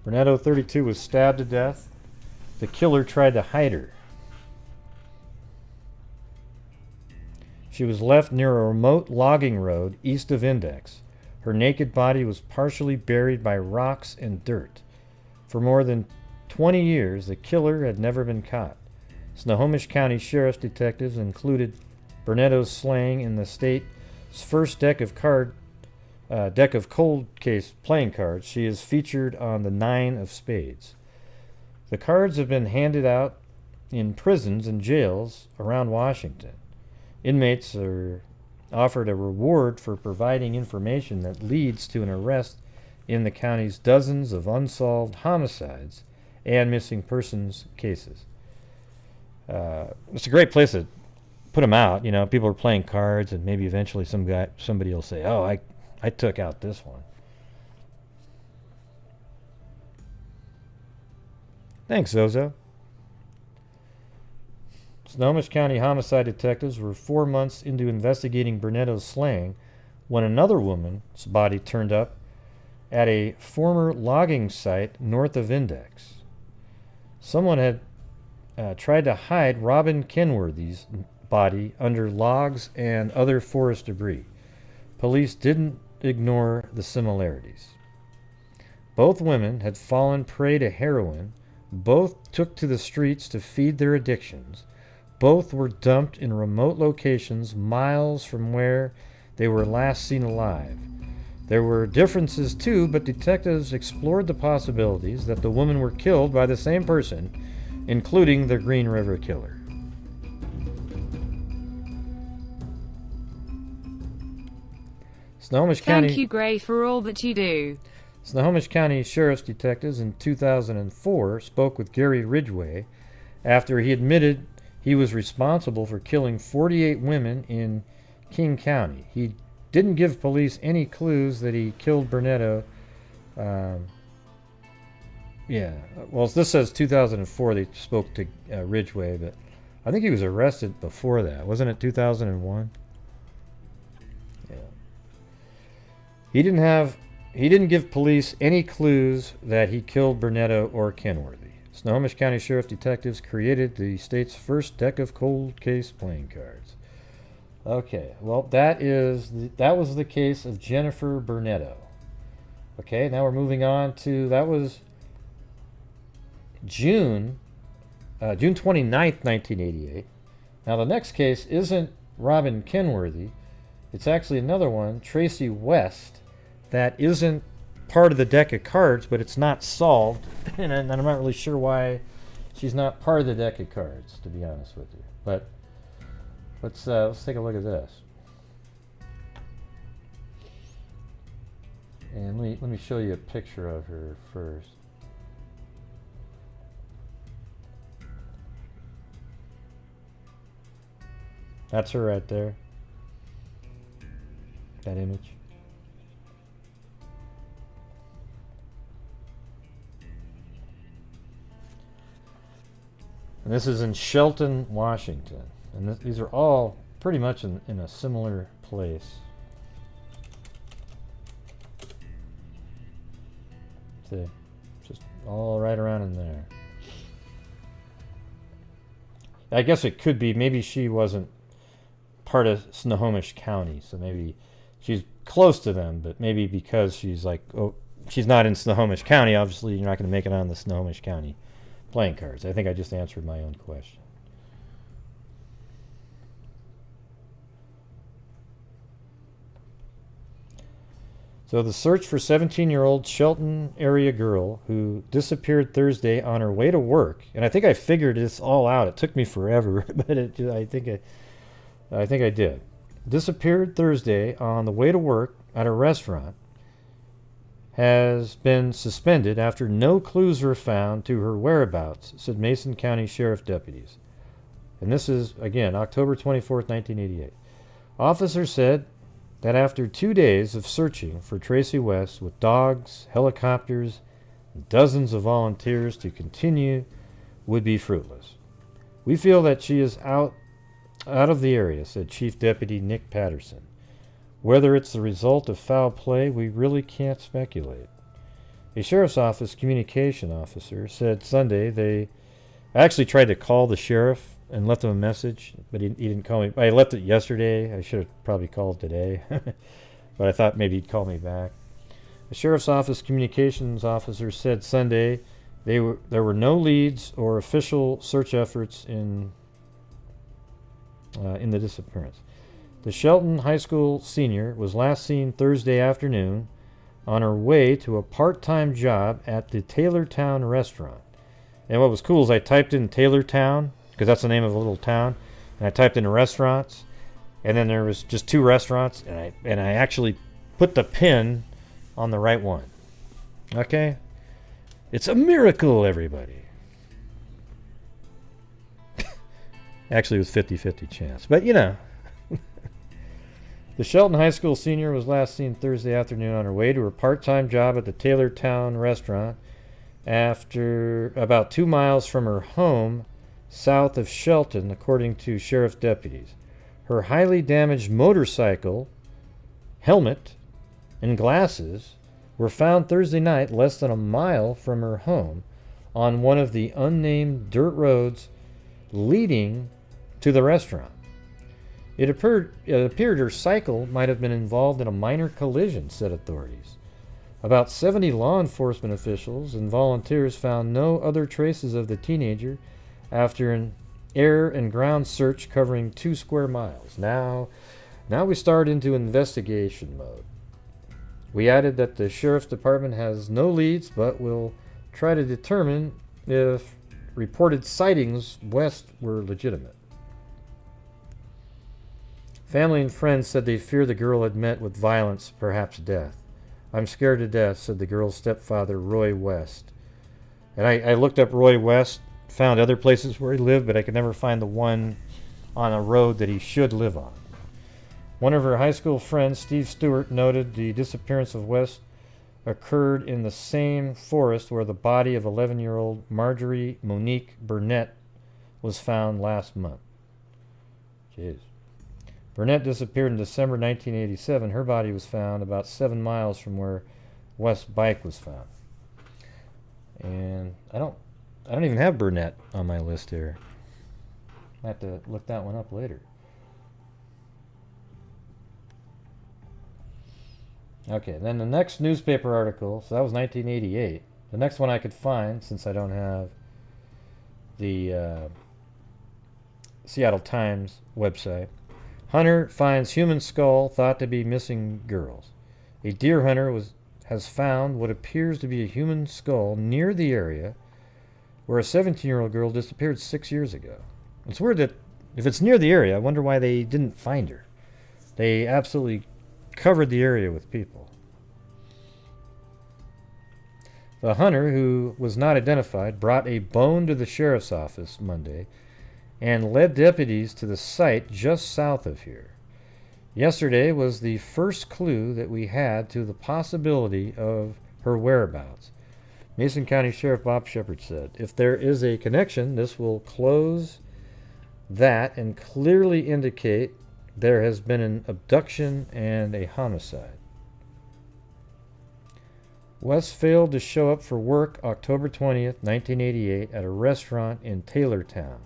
Speaker 1: Burnetto, 32, was stabbed to death. The killer tried to hide her. She was left near a remote logging road east of Index. Her naked body was partially buried by rocks and dirt. For more than 20 years, the killer had never been caught. Snohomish County Sheriff's detectives included Burnetto's slaying in the state's first deck of cold case playing cards. She is featured on the 9 of spades. The cards have been handed out in prisons and jails around Washington. Inmates are offered a reward for providing information that leads to an arrest in the county's dozens of unsolved homicides and missing persons cases. It's a great place to put them out. You know, people are playing cards, and maybe eventually somebody will say, "Oh, I took out this one." Thanks, Zozo. Snohomish County homicide detectives were 4 months into investigating Burnetto's slaying when another woman's body turned up at a former logging site north of Index. Someone had tried to hide Robin Kenworthy's body under logs and other forest debris. Police didn't ignore the similarities. Both women had fallen prey to heroin. Both took to the streets to feed their addictions. Both were dumped in remote locations miles from where they were last seen alive. There were differences too, but detectives explored the possibilities that the women were killed by the same person, including the Green River Killer. Snohomish County.
Speaker 2: Thank you, Gray, for all that you do.
Speaker 1: Snohomish County Sheriff's detectives in 2004 spoke with Gary Ridgway after he admitted he was responsible for killing 48 women in King County. He didn't give police any clues that he killed Burnetto. Well, this says 2004 they spoke to Ridgway, but I think he was arrested before that. Wasn't it 2001? Yeah. He didn't give police any clues that he killed Burnetto or Kenworthy. Snohomish County Sheriff detectives created the state's first deck of cold case playing cards. Okay, well, that was the case of Jennifer Burnetto. Okay, now we're moving on to, that was June 29th, 1988. Now the next case isn't Robin Kenworthy. It's actually another one, Tracy West, that isn't part of the deck of cards, but it's not solved, and I'm not really sure why she's not part of the deck of cards, to be honest with you. But let's take a look at this, and let me show you a picture of her first. That's her right there. That image. And this is in Shelton, Washington. And these are all pretty much in a similar place. See, just all right around in there. I guess it could be, maybe she wasn't part of Snohomish County, so maybe she's close to them, but maybe because she's like, oh, she's not in Snohomish County, obviously you're not going to make it on the Snohomish County playing cards. I think I just answered my own question. So the search for 17-year-old Shelton area girl who disappeared Thursday on her way to work, and I think I figured this all out. It took me forever, but I think I did. Disappeared Thursday on the way to work at a restaurant, has been suspended after no clues were found to her whereabouts, said Mason County Sheriff deputies. And this is, again, October 24th, 1988. Officers said that after 2 days of searching for Tracy West with dogs, helicopters, and dozens of volunteers to continue would be fruitless. We feel that she is out of the area, said Chief Deputy Nick Patterson. Whether it's the result of foul play, we really can't speculate. A sheriff's office communication officer said Sunday they actually tried to call the sheriff and left him a message, but he didn't call me. I left it yesterday. I should have probably called today, but I thought maybe he'd call me back. A sheriff's office communications officer said Sunday There were no leads or official search efforts in the disappearance. The Shelton High School senior was last seen Thursday afternoon on her way to a part-time job at the Taylortown restaurant. And what was cool is I typed in Taylortown, because that's the name of a little town, and I typed in restaurants, and then there was just 2 restaurants, and I actually put the pin on the right one. Okay? It's a miracle, everybody. Actually, it was 50-50 chance. But, you know. The Shelton High School senior was last seen Thursday afternoon on her way to her part-time job at the Taylortown restaurant after about 2 miles from her home south of Shelton, according to sheriff deputies. Her highly damaged motorcycle, helmet, and glasses were found Thursday night less than a mile from her home on one of the unnamed dirt roads leading to the restaurant. It appeared her cycle might have been involved in a minor collision, said authorities. About 70 law enforcement officials and volunteers found no other traces of the teenager after an air and ground search covering 2 square miles. Now we start into investigation mode. We added that the sheriff's department has no leads, but will try to determine if reported sightings west were legitimate. Family and friends said they fear the girl had met with violence, perhaps death. I'm scared to death, said the girl's stepfather, Roy West. And I looked up Roy West, found other places where he lived, but I could never find the one on a road that he should live on. One of her high school friends, Steve Stewart, noted the disappearance of West occurred in the same forest where the body of 11-year-old Marjorie Monique Burnett was found last month. Jeez. Burnett disappeared in December 1987. Her body was found about 7 miles from where West's bike was found. And I don't even have Burnett on my list here. I have to look that one up later. Okay, then the next newspaper article, so that was 1988. The next one I could find, since I don't have the Seattle Times website. Hunter finds human skull thought to be missing girls. A deer hunter has found what appears to be a human skull near the area where a 17-year-old girl disappeared 6 years ago. It's weird that if it's near the area, I wonder why they didn't find her. They absolutely covered the area with people. The hunter, who was not identified, brought a bone to the sheriff's office Monday and led deputies to the site just south of here. Yesterday was the first clue that we had to the possibility of her whereabouts. Mason County Sheriff Bob Shepard said, if there is a connection, this will close that and clearly indicate there has been an abduction and a homicide. West failed to show up for work October 20th, 1988 at a restaurant in Taylortown,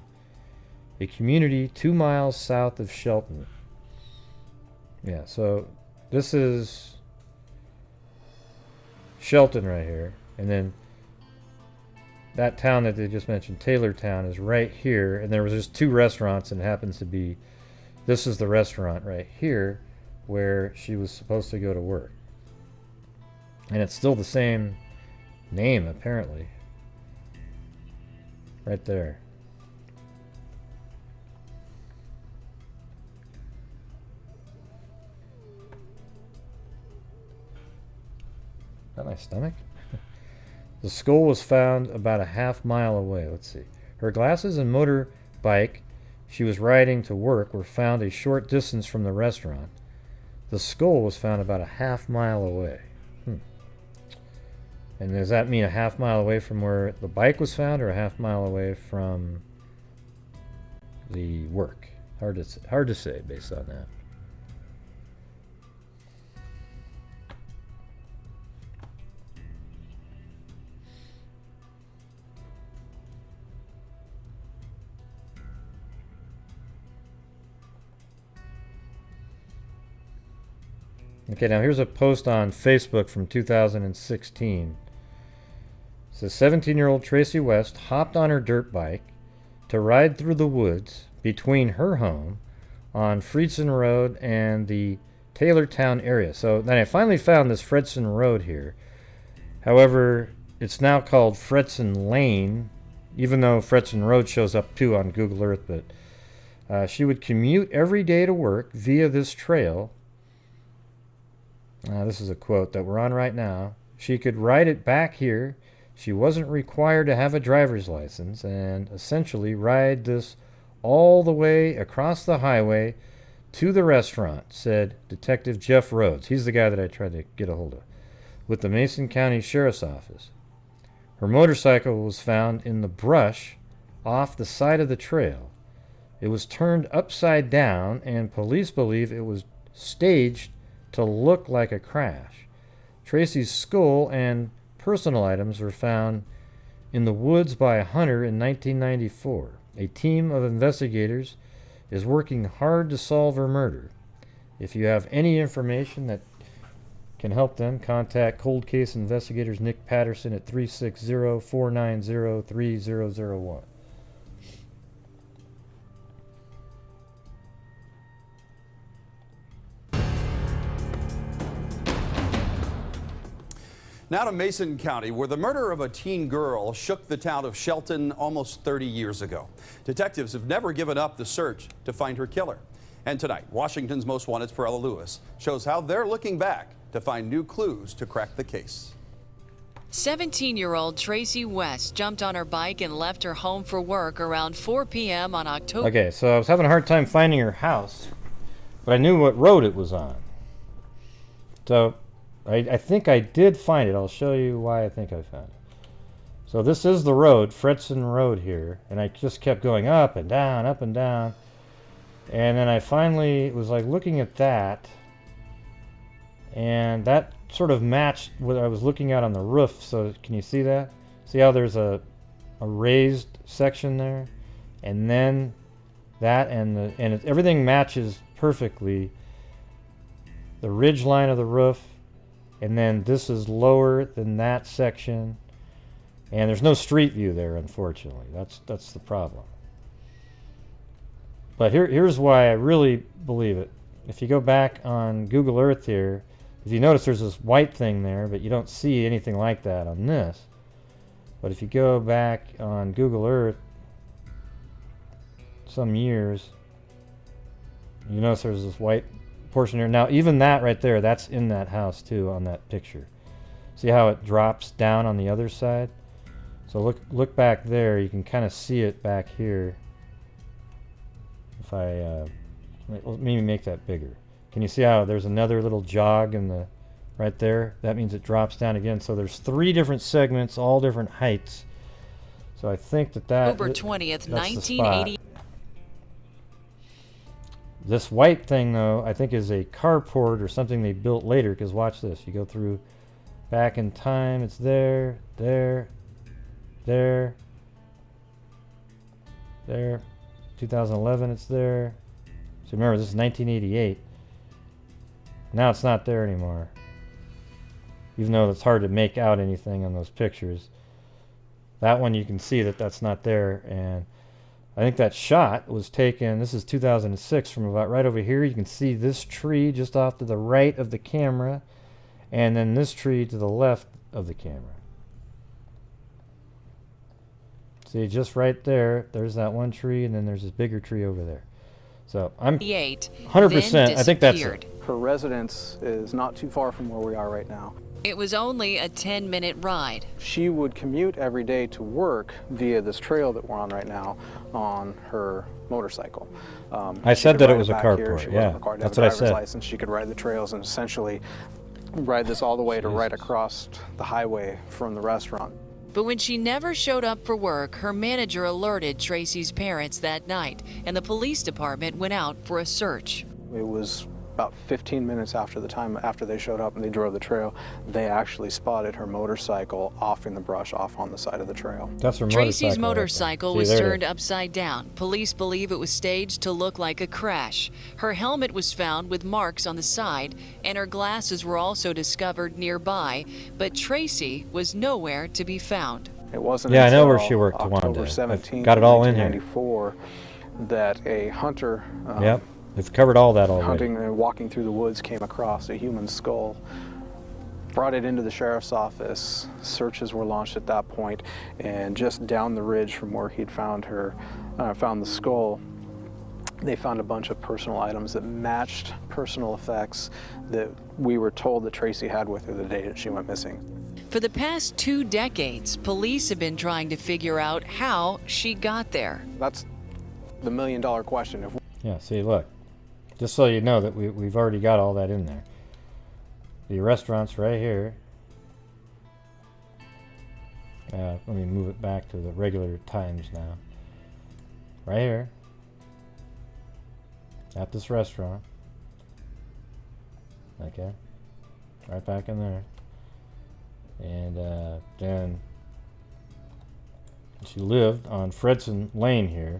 Speaker 1: a community 2 miles south of Shelton. Yeah, so this is Shelton right here. And then that town that they just mentioned, Taylortown, is right here. And there was just 2 restaurants, and it happens to be, this is the restaurant right here where she was supposed to go to work. And it's still the same name, apparently. Right there. Is that my stomach? The skull was found about a half mile away. Let's see. Her glasses and motorbike she was riding to work were found a short distance from the restaurant. The skull was found about a half mile away. And does that mean a half mile away from where the bike was found, or a half mile away from the work? Hard to say based on that. Okay, now here's a post on Facebook from 2016. So 17-year-old Tracy West hopped on her dirt bike to ride through the woods between her home on Fredson Road and the Taylortown area. So then I finally found this Fredson Road here. However, it's now called Fredson Lane, even though Fredson Road shows up too on Google Earth. But she would commute every day to work via this trail. This is a quote that we're on right now. She could ride it back here. She wasn't required to have a driver's license, and essentially ride this all the way across the highway to the restaurant, said Detective Jeff Rhodes. He's the guy that I tried to get a hold of, with the Mason County Sheriff's Office. Her motorcycle was found in the brush off the side of the trail. It was turned upside down, and police believe it was staged to look like a crash. Tracy's skull and personal items were found in the woods by a hunter in 1994. A team of investigators is working hard to solve her murder. If you have any information that can help them, contact Cold Case Investigators Nick Patterson at 360-490-3001.
Speaker 6: Now to Mason County, where the murder of a teen girl shook the town of Shelton almost 30 years ago. Detectives have never given up the search to find her killer. And tonight, Washington's Most Wanted's Perella Lewis shows how they're looking back to find new clues to crack the case.
Speaker 7: 17-year-old Tracy West jumped on her bike and left her home for work around 4 p.m. on October.
Speaker 1: Okay, so I was having a hard time finding her house, but I knew what road it was on. So I think I did find it. I'll show you why I think I found it. So this is the road, Fredson Road here, and I just kept going up and down, and then I finally was like looking at that, and that sort of matched what I was looking at on the roof. So can you see that? See how there's a raised section there, and then that, and everything matches perfectly. The ridge line of the roof. And then this is lower than that section, and there's no street view there, unfortunately. That's the problem. But here's why I really believe it. If you go back on Google Earth here, if you notice there's this white thing there, but you don't see anything like that on this. But if you go back on Google Earth some years, you notice there's this white portion here. Now even that right there, that's in that house too on that picture. See how it drops down on the other side? So look back there, you can kind of see it back here. If I maybe make that bigger. Can you see how there's another little jog in the right there? That means it drops down again. So there's 3 different segments, all different heights. So I think that
Speaker 7: October 20th, 1980.
Speaker 1: This white thing, though, I think is a carport or something they built later, because watch this. You go through back in time, it's there, 2011, it's there. So remember, this is 1988. Now it's not there anymore. Even though it's hard to make out anything on those pictures. That one you can see that that's not there, and I think that shot was taken, this is 2006, from about right over here. You can see this tree just off to the right of the camera, and then this tree to the left of the camera. See, just right there, there's that one tree, and then there's this bigger tree over there. So I'm 100%, I think that's it.
Speaker 8: Her residence is not too far from where we are right now.
Speaker 7: It was only a 10-minute ride.
Speaker 8: She would commute every day to work via this trail that we're on right now on her motorcycle.
Speaker 1: I said that it was a carport, yeah, that's what I said.
Speaker 8: License. She could ride the trails and essentially ride this all the way to right across the highway from the restaurant.
Speaker 7: But when she never showed up for work, her manager alerted Tracy's parents that night, and the police department went out for a search.
Speaker 8: It was about 15 minutes after they showed up and they drove the trail, they actually spotted her motorcycle off in the brush, off on the side of the trail.
Speaker 1: That's her
Speaker 7: Tracy's
Speaker 1: motorcycle.
Speaker 7: motorcycle was turned upside down. Police believe it was staged to look like a crash. Her helmet was found with marks on the side, and her glasses were also discovered nearby, but Tracy was nowhere to be found.
Speaker 8: It wasn't
Speaker 1: Yeah, I know
Speaker 8: until
Speaker 1: where she worked,
Speaker 8: October
Speaker 1: Tawanda.
Speaker 8: 17th,
Speaker 1: Got it all in here.
Speaker 8: 1994, that a hunter
Speaker 1: Yep, they've covered all that already.
Speaker 8: hunting and walking through the woods came across a human skull, brought it into the sheriff's office. Searches were launched at that point, and just down the ridge from where he'd found the skull, they found a bunch of personal items that matched personal effects that we were told that Tracy had with her the day that she went missing.
Speaker 7: For the past 2 decades, police have been trying to figure out how she got there.
Speaker 8: That's the million-dollar question.
Speaker 1: Yeah, see, look. Just so you know that we've already got all that in there. The restaurant's right here. Let me move it back to the regular times now. Right here. At this restaurant. Okay. Right back in there. And then she lived on Fredson Lane here.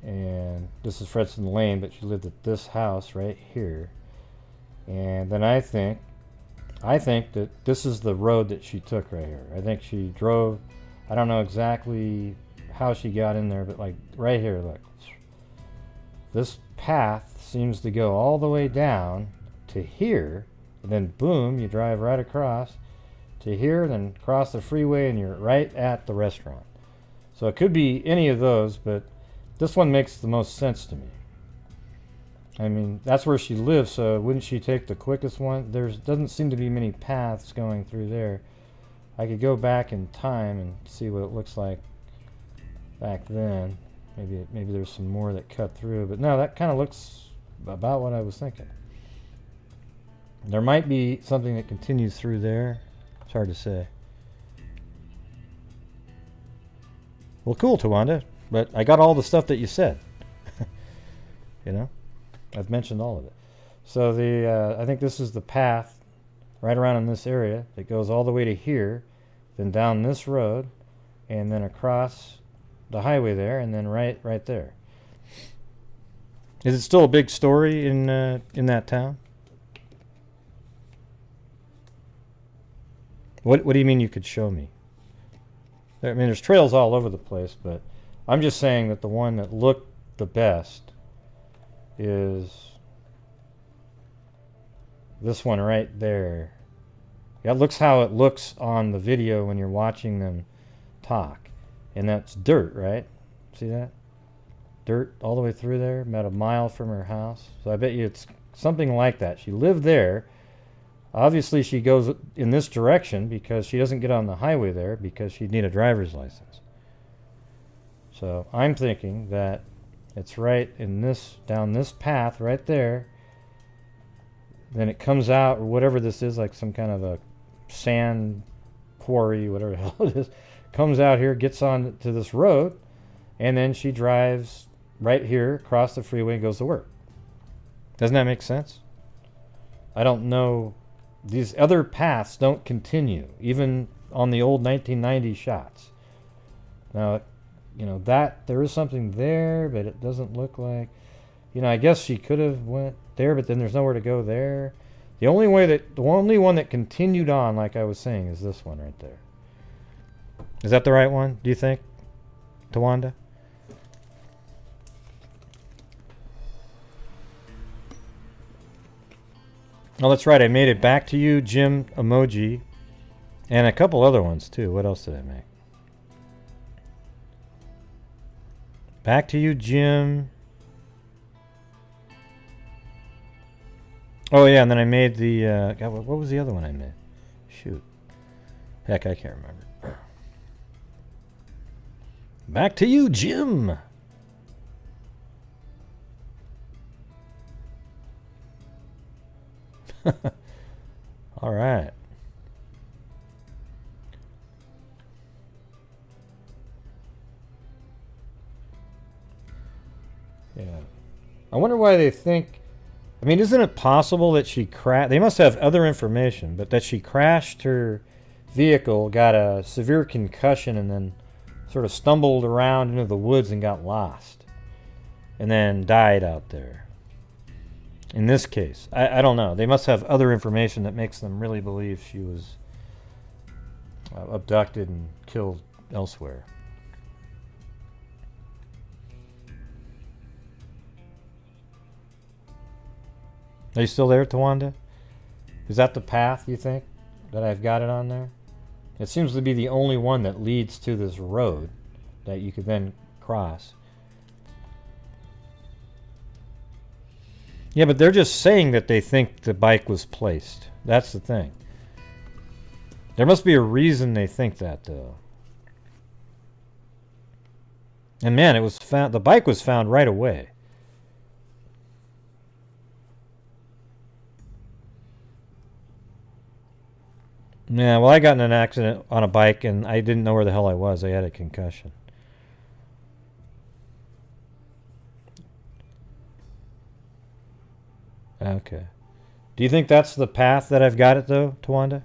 Speaker 1: And this is Fredson Lane, but she lived at this house right here. And then I think that this is the road that she took right here. I think she drove, I don't know exactly how she got in there, but like right here, look. This path seems to go all the way down to here, and then boom, you drive right across to here, then cross the freeway, and you're right at the restaurant. So it could be any of those, but this one makes the most sense to me. I mean, that's where she lives, so wouldn't she take the quickest one? There doesn't seem to be many paths going through there. I could go back in time and see what it looks like back then. Maybe there's some more that cut through, but no, that kind of looks about what I was thinking. There might be something that continues through there. It's hard to say. Well, cool, Tawanda, but I got all the stuff that you said. You know, I've mentioned all of it. So I think this is the path right around in this area that goes all the way to here, then down this road, and then across the highway there, and then right there. Is it still a big story in that town? What do you mean you could show me? I mean, there's trails all over the place, but I'm just saying that the one that looked the best is this one right there. That looks how it looks on the video when you're watching them talk. And that's dirt, right? See that? Dirt all the way through there, about a mile from her house. So I bet you it's something like that. She lived there. Obviously, she goes in this direction because she doesn't get on the highway there because she'd need a driver's license. So I'm thinking that it's right in this, down this path right there. Then it comes out, or whatever this is, like some kind of a sand quarry, whatever the hell it is. Comes out here, gets on to this road, and then she drives right here across the freeway and goes to work. Doesn't that make sense? I don't know. These other paths don't continue, even on the old 1990 shots. Now, you know, that there is something there, but it doesn't look like, you know, I guess she could have went there, but then there's nowhere to go there. The only one that continued on, like I was saying, is this one right there. Is that the right one, do you think, Tawanda? Oh, that's right. I made it back to you, Jim emoji, and a couple other ones too. What else did I make? Back to you, Jim. Oh yeah, and then I made the. God, what was the other one I made? Shoot. Heck, I can't remember. Back to you, Jim. All right. Yeah. I wonder why they think I mean, isn't it possible that she crashed? They must have other information, but that she crashed her vehicle, got a severe concussion, and then sort of stumbled around into the woods and got lost, and then died out there. In this case, I don't know. They must have other information that makes them really believe she was abducted and killed elsewhere. Are you still there, Tawanda? Is that the path, you think, that I've got it on there? It seems to be the only one that leads to this road that you could then cross. Yeah, but they're just saying that they think the bike was placed. That's the thing. There must be a reason they think that, though. And man, it was found. The bike was found right away. Yeah, well, I got in an accident on a bike, and I didn't know where the hell I was. I had a concussion. Okay. Do you think that's the path that I've got it, though, Tawanda?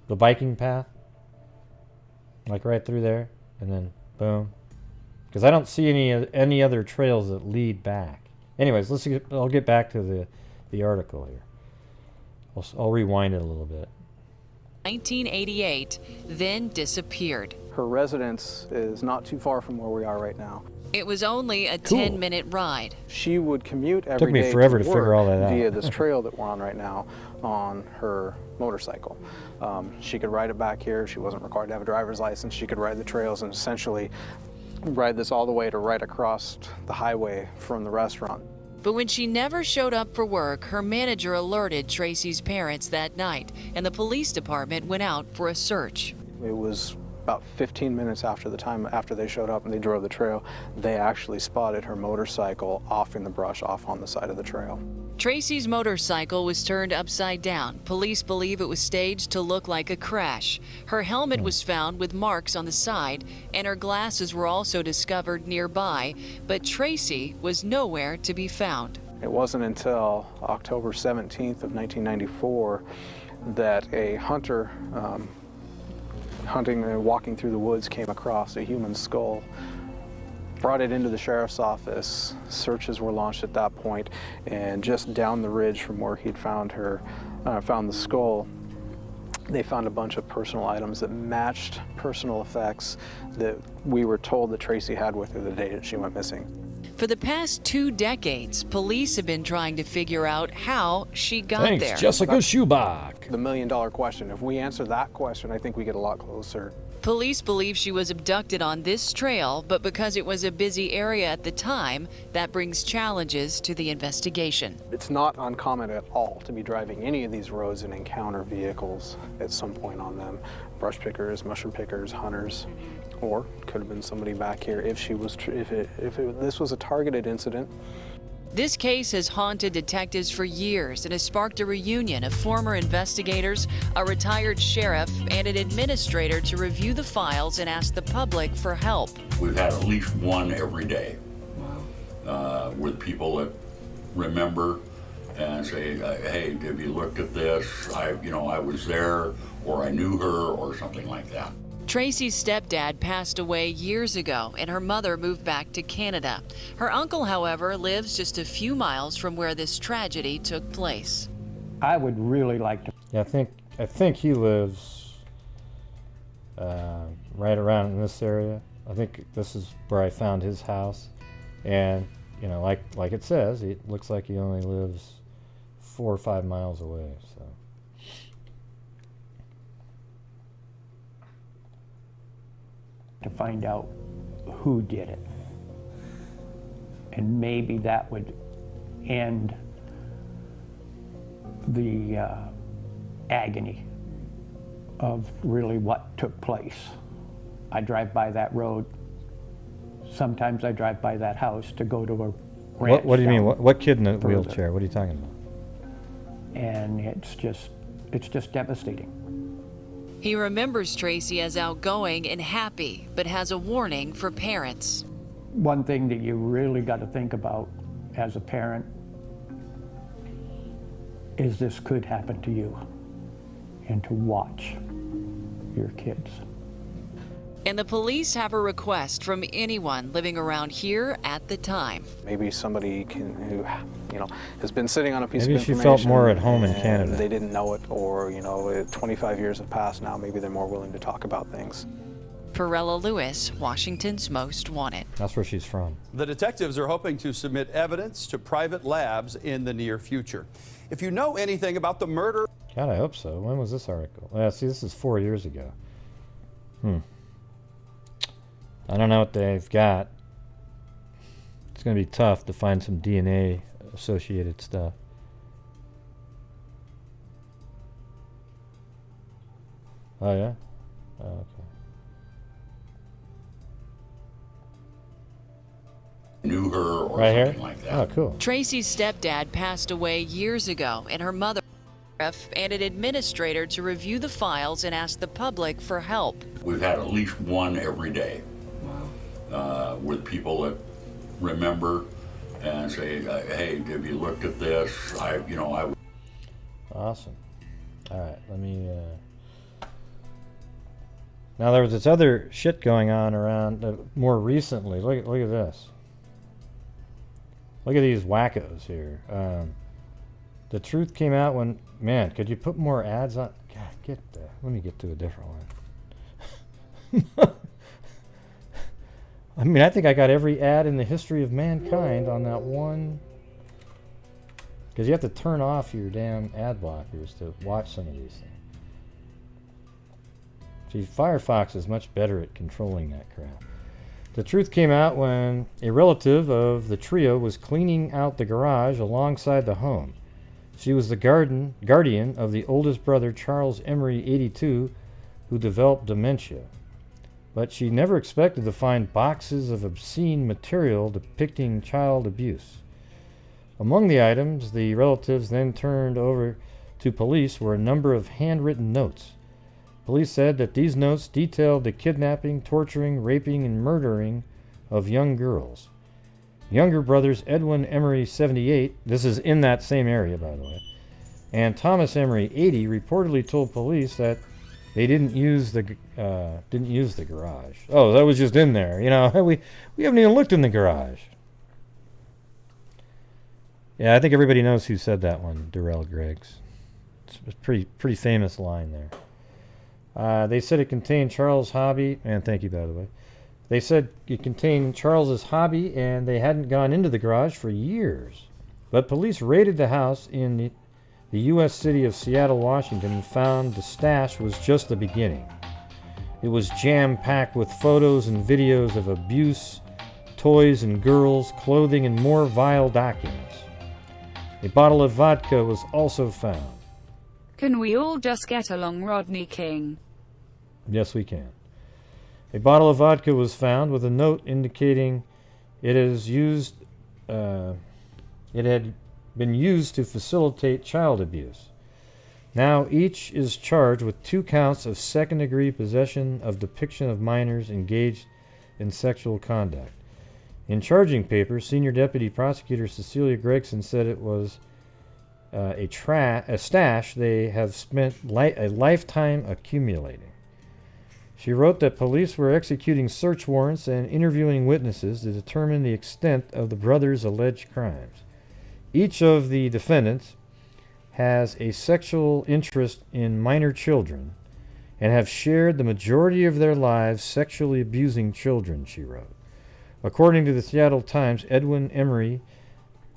Speaker 1: The biking path? Like right through there, and then boom. Because I don't see any other trails that lead back. Anyways, I'll get back to the article here. I'll rewind it a little bit.
Speaker 7: 1988, then disappeared.
Speaker 8: Her residence is not too far from where we are right now.
Speaker 7: It was only a
Speaker 1: Cool.
Speaker 7: 10-minute ride.
Speaker 8: She would commute every
Speaker 1: Took me
Speaker 8: day
Speaker 1: forever
Speaker 8: to
Speaker 1: to figure
Speaker 8: work
Speaker 1: all that out.
Speaker 8: via this trail that we're on right now on her motorcycle. She could ride it back here. She wasn't required to have a driver's license. She could ride the trails and essentially ride this all the way to right across the highway from the restaurant.
Speaker 7: But when she never showed up for work, her manager alerted Tracy's parents that night, and the police department went out for a search.
Speaker 8: It was about 15 minutes after the time after they showed up and they drove the trail, they actually spotted her motorcycle off in the brush, off on the side of the trail.
Speaker 7: Tracy's motorcycle was turned upside down. Police believe it was staged to look like a crash. Her helmet was found with marks on the side, and her glasses were also discovered nearby, but Tracy was nowhere to be found.
Speaker 8: It wasn't until October 17th of 1994 that a hunter hunting and walking through the woods came across a human skull, brought it into the sheriff's office. Searches were launched at that point, and just down the ridge from where he'd found her, found the skull, they found a bunch of personal items that matched personal effects that we were told that Tracy had with her the day that she went missing.
Speaker 7: For the past 2 decades, police have been trying to figure out how she got
Speaker 1: Thanks,
Speaker 7: there.
Speaker 1: Jessica Schubach.
Speaker 8: The million-dollar question. If we answer that question, I think we get a lot closer.
Speaker 7: Police believe she was abducted on this trail, but because it was a busy area at the time, that brings challenges to the investigation.
Speaker 8: It's not uncommon at all to be driving any of these roads and encounter vehicles at some point on them. Brush pickers, mushroom pickers, hunters, or could have been somebody back here if she was this was a targeted incident.
Speaker 7: This case has haunted detectives for years and has sparked a reunion of former investigators, a retired sheriff, and an administrator to review the files and ask the public for help.
Speaker 9: We've had at least one every day with people that remember and say, hey, have you looked at this? I was there, or I knew her, or something like that.
Speaker 7: Tracy's stepdad passed away years ago, and her mother moved back to Canada. Her uncle, however, lives just a few miles from where this tragedy took place.
Speaker 10: I would really like to.
Speaker 1: Yeah, I think he lives right around in this area. I think this is where I found his house, and like it says, it looks like he only lives 4 or 5 miles away. So.
Speaker 10: To find out who did it. And maybe that would end the agony of really what took place. I drive by that road. Sometimes I drive by that house to go to a ranch.
Speaker 1: What do you mean?
Speaker 10: down
Speaker 1: What kid in a
Speaker 10: further.
Speaker 1: wheelchair? What are you talking about?
Speaker 10: And it's just devastating.
Speaker 7: He remembers Tracy as outgoing and happy, but has a warning for parents.
Speaker 10: One thing that you really got to think about as a parent is this could happen to you, and to watch your kids.
Speaker 7: And the police have a request from anyone living around here at the time.
Speaker 8: Maybe somebody who, has been sitting on a piece
Speaker 1: Maybe
Speaker 8: of
Speaker 1: she
Speaker 8: information.
Speaker 1: felt more at home in
Speaker 8: and
Speaker 1: Canada.
Speaker 8: They didn't know it, or 25 years have passed now. Maybe they're more willing to talk about things.
Speaker 7: Perella Lewis, Washington's Most Wanted.
Speaker 1: That's where she's from.
Speaker 6: The detectives are hoping to submit evidence to private labs in the near future. If you know anything about the murder...
Speaker 1: God, I hope so. When was this article? Yeah, see, this is 4 years ago. I don't know what they've got. It's going to be tough to find some DNA associated stuff. Oh, yeah? Oh, okay.
Speaker 9: Knew her or
Speaker 1: Right
Speaker 9: something
Speaker 1: here?
Speaker 9: like that.
Speaker 1: Oh, cool.
Speaker 7: Tracy's stepdad passed away years ago, and her mother and an administrator to review the files and ask the public for help.
Speaker 9: We've had at least one every day with people that remember and say, hey, have you looked at this?
Speaker 1: Awesome. All right, let me... Now, there was this other shit going on around more recently. Look at this. Look at these wackos here. The truth came out when... Man, could you put more ads on? God, let me get to a different one. I mean, I think I got every ad in the history of mankind on that one. Because you have to turn off your damn ad blockers to watch some of these things. See, Firefox is much better at controlling that crap. The truth came out when a relative of the trio was cleaning out the garage alongside the home. She was the guardian of the oldest brother, Charles Emery, 82, who developed dementia. But she never expected to find boxes of obscene material depicting child abuse. Among the items the relatives then turned over to police were a number of handwritten notes. Police said that these notes detailed the kidnapping, torturing, raping, and murdering of young girls. Younger brothers Edwin Emery, 78, this is in that same area, by the way, and Thomas Emery, 80, reportedly told police that they didn't use the garage. Oh, that was just in there. We haven't even looked in the garage. Yeah, I think everybody knows who said that one, Darrell Griggs. It's a pretty famous line there. They said it contained Charles' hobby, and thank you, by the way. They said it contained Charles's hobby, and they hadn't gone into the garage for years. But police raided the house in the U.S. city of Seattle, Washington, and found the stash was just the beginning. It was jam-packed with photos and videos of abuse, toys and girls, clothing, and more vile documents. A bottle of vodka was also found.
Speaker 2: Can we all just get along, Rodney King?
Speaker 1: Yes, we can. A bottle of vodka was found with a note indicating it had been used to facilitate child abuse. Now each is charged with 2 counts of second-degree possession of depiction of minors engaged in sexual conduct. In charging papers, Senior Deputy Prosecutor Cecilia Gregson said it was a stash they have spent a lifetime accumulating. She wrote that police were executing search warrants and interviewing witnesses to determine the extent of the brothers' alleged crimes. Each of the defendants has a sexual interest in minor children and have shared the majority of their lives sexually abusing children, she wrote. According to the Seattle Times, Edwin Emery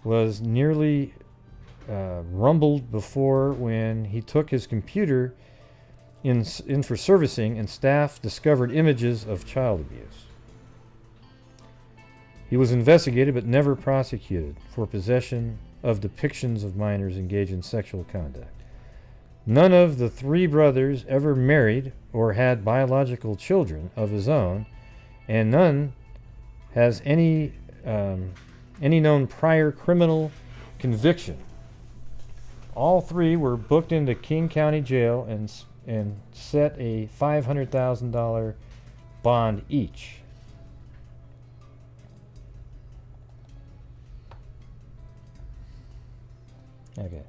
Speaker 1: was nearly rumbled before when he took his computer in for servicing and staff discovered images of child abuse. He was investigated but never prosecuted for possession of depictions of minors engaged in sexual conduct. None of the 3 brothers ever married or had biological children of his own, and none has any known prior criminal conviction. All 3 were booked into King County Jail and set a $500,000 bond each. Okay.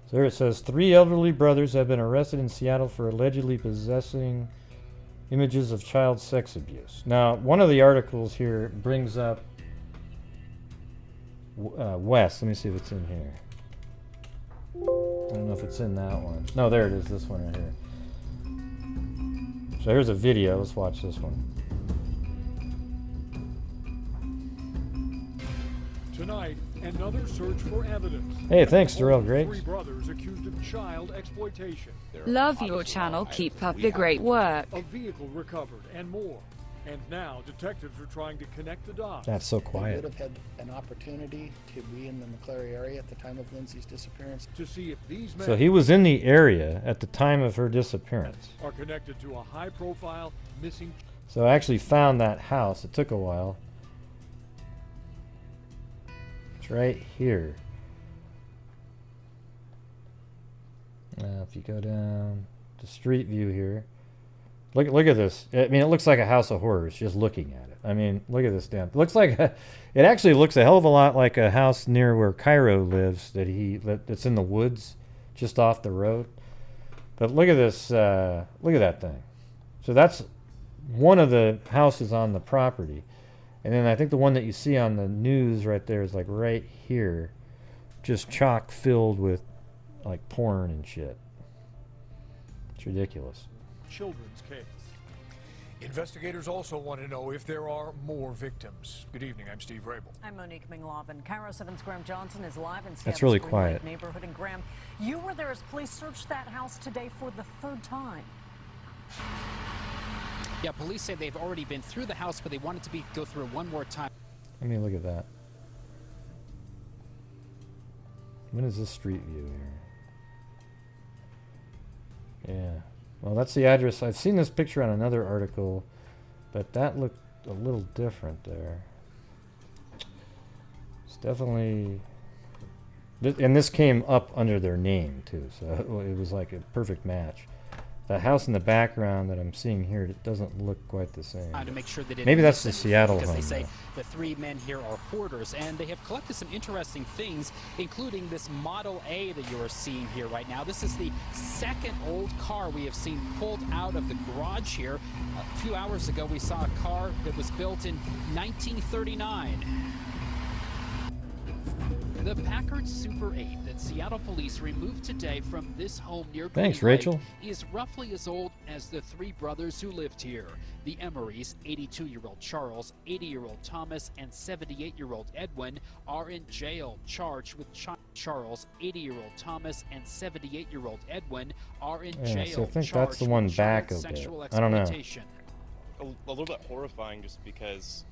Speaker 1: So here it says 3 elderly brothers have been arrested in Seattle for allegedly possessing images of child sex abuse. Now, one of the articles here brings up West. Let me see if it's in here. I don't know if it's in that one. No, there it is, this one right here. So here's a video. Let's watch this one.
Speaker 11: Tonight, another search for evidence.
Speaker 1: Hey, thanks, Darrell
Speaker 11: 3
Speaker 1: Griggs.
Speaker 11: brothers accused of child exploitation.
Speaker 2: Love your channel. Keep up the great work.
Speaker 11: A vehicle recovered and more. And now detectives are trying to connect the dots.
Speaker 1: That's so
Speaker 12: They
Speaker 1: quiet.
Speaker 12: would have had an opportunity to be in the McClary area at the time of Lindsay's disappearance.
Speaker 11: To see if these men
Speaker 1: So he was in the area at the time of her disappearance.
Speaker 11: are connected to a high-profile missing.
Speaker 1: So I actually found that house. It took a while. It's right here. Now, if you go down to Street View here, look at this. I mean, it looks like a house of horrors just looking at it. I mean, look at this damn. It looks like it actually looks a hell of a lot like a house near where Cairo lives that's in the woods, just off the road. But look at this. Look at that thing. So that's one of the houses on the property. And then I think the one that you see on the news right there is like right here, just chock filled with like porn and shit. It's ridiculous.
Speaker 11: Children's case. Investigators also want to know if there are more victims. Good evening, I'm Steve Rabel.
Speaker 13: I'm Monique Minglovin. Cairo 7's Graham Johnson is live in
Speaker 1: That's really
Speaker 13: Seattle's Green
Speaker 1: quiet.
Speaker 13: Lake neighborhood. And Graham, you were there as police searched that house today for the 3rd time.
Speaker 14: Yeah, police say they've already been through the house, but they wanted to go through it one more time.
Speaker 1: I mean, look at that. When is this Street View here? Yeah. Well, that's the address. I've seen this picture on another article, but that looked a little different there. It's definitely... And this came up under their name, too, so it was like a perfect match. The house in the background that I'm seeing here, it doesn't look quite the same.
Speaker 14: To make sure that
Speaker 1: Maybe that's the Seattle
Speaker 14: because
Speaker 1: home.
Speaker 14: they say
Speaker 1: though.
Speaker 14: the 3 men here are hoarders, and they have collected some interesting things, including this Model A that you are seeing here right now. This is the 2nd old car we have seen pulled out of the garage here. A few hours ago, we saw a car that was built in 1939. The Packard Super 8 that Seattle police removed today from this home near
Speaker 1: Thanks,
Speaker 14: Green Lake
Speaker 1: Rachel.
Speaker 14: is roughly as old as the 3 brothers who lived here. The Emerys, 82-year-old Charles, 80-year-old Thomas, and 78-year-old Edwin are in jail, charged with Charles, 80-year-old Thomas, and 78-year-old Edwin are in
Speaker 1: Yeah,
Speaker 14: jail.
Speaker 1: so I think that's
Speaker 14: charged
Speaker 1: the one
Speaker 14: with
Speaker 1: back
Speaker 14: child
Speaker 1: a bit.
Speaker 14: sexual
Speaker 1: I don't know.
Speaker 14: exploitation.
Speaker 15: A little bit horrifying just because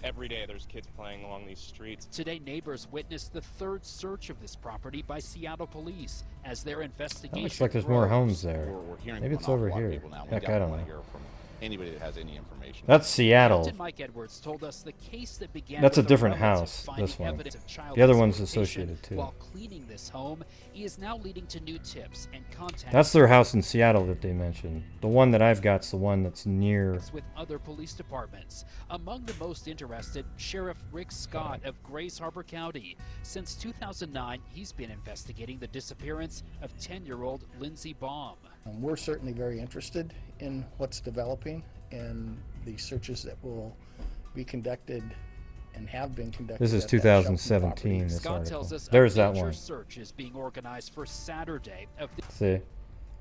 Speaker 15: every day there's kids playing along these streets.
Speaker 14: Today, neighbors witnessed the 3rd search of this property by Seattle police as their investigation
Speaker 1: It looks like there's more homes there.
Speaker 16: We're hearing
Speaker 1: Maybe
Speaker 16: from
Speaker 1: it's
Speaker 16: an
Speaker 1: over
Speaker 16: awful lot of
Speaker 1: here.
Speaker 16: people now. We
Speaker 1: Heck, I
Speaker 16: definitely
Speaker 1: don't
Speaker 16: want
Speaker 1: know.
Speaker 16: to hear from anybody that has any information.
Speaker 1: That's Seattle.
Speaker 14: Captain Mike Edwards told us the case that began
Speaker 1: That's a
Speaker 14: with
Speaker 1: different
Speaker 14: relatives
Speaker 1: house,
Speaker 14: finding
Speaker 1: this one.
Speaker 14: evidence of child
Speaker 1: The other one's
Speaker 14: exploitation
Speaker 1: associated, too.
Speaker 14: While cleaning this home is now leading to new tips and contacts.
Speaker 1: That's their house in Seattle that they mentioned. The one that I've got's the one that's near.
Speaker 14: With other police departments. Among the most interested, Sheriff Rick Scott of Grays Harbor County. Since 2009, he's been investigating the disappearance of 10-year-old Lindsay Baum.
Speaker 12: We're certainly very interested in what's developing and the searches that will be conducted and have been conducted.
Speaker 1: This is
Speaker 12: at that Shelton
Speaker 1: 2017.
Speaker 12: property.
Speaker 1: This
Speaker 14: Scott
Speaker 1: article.
Speaker 14: tells us
Speaker 1: There's
Speaker 14: a
Speaker 1: that
Speaker 14: major
Speaker 1: one.
Speaker 14: search is being organized for Saturday of
Speaker 1: See.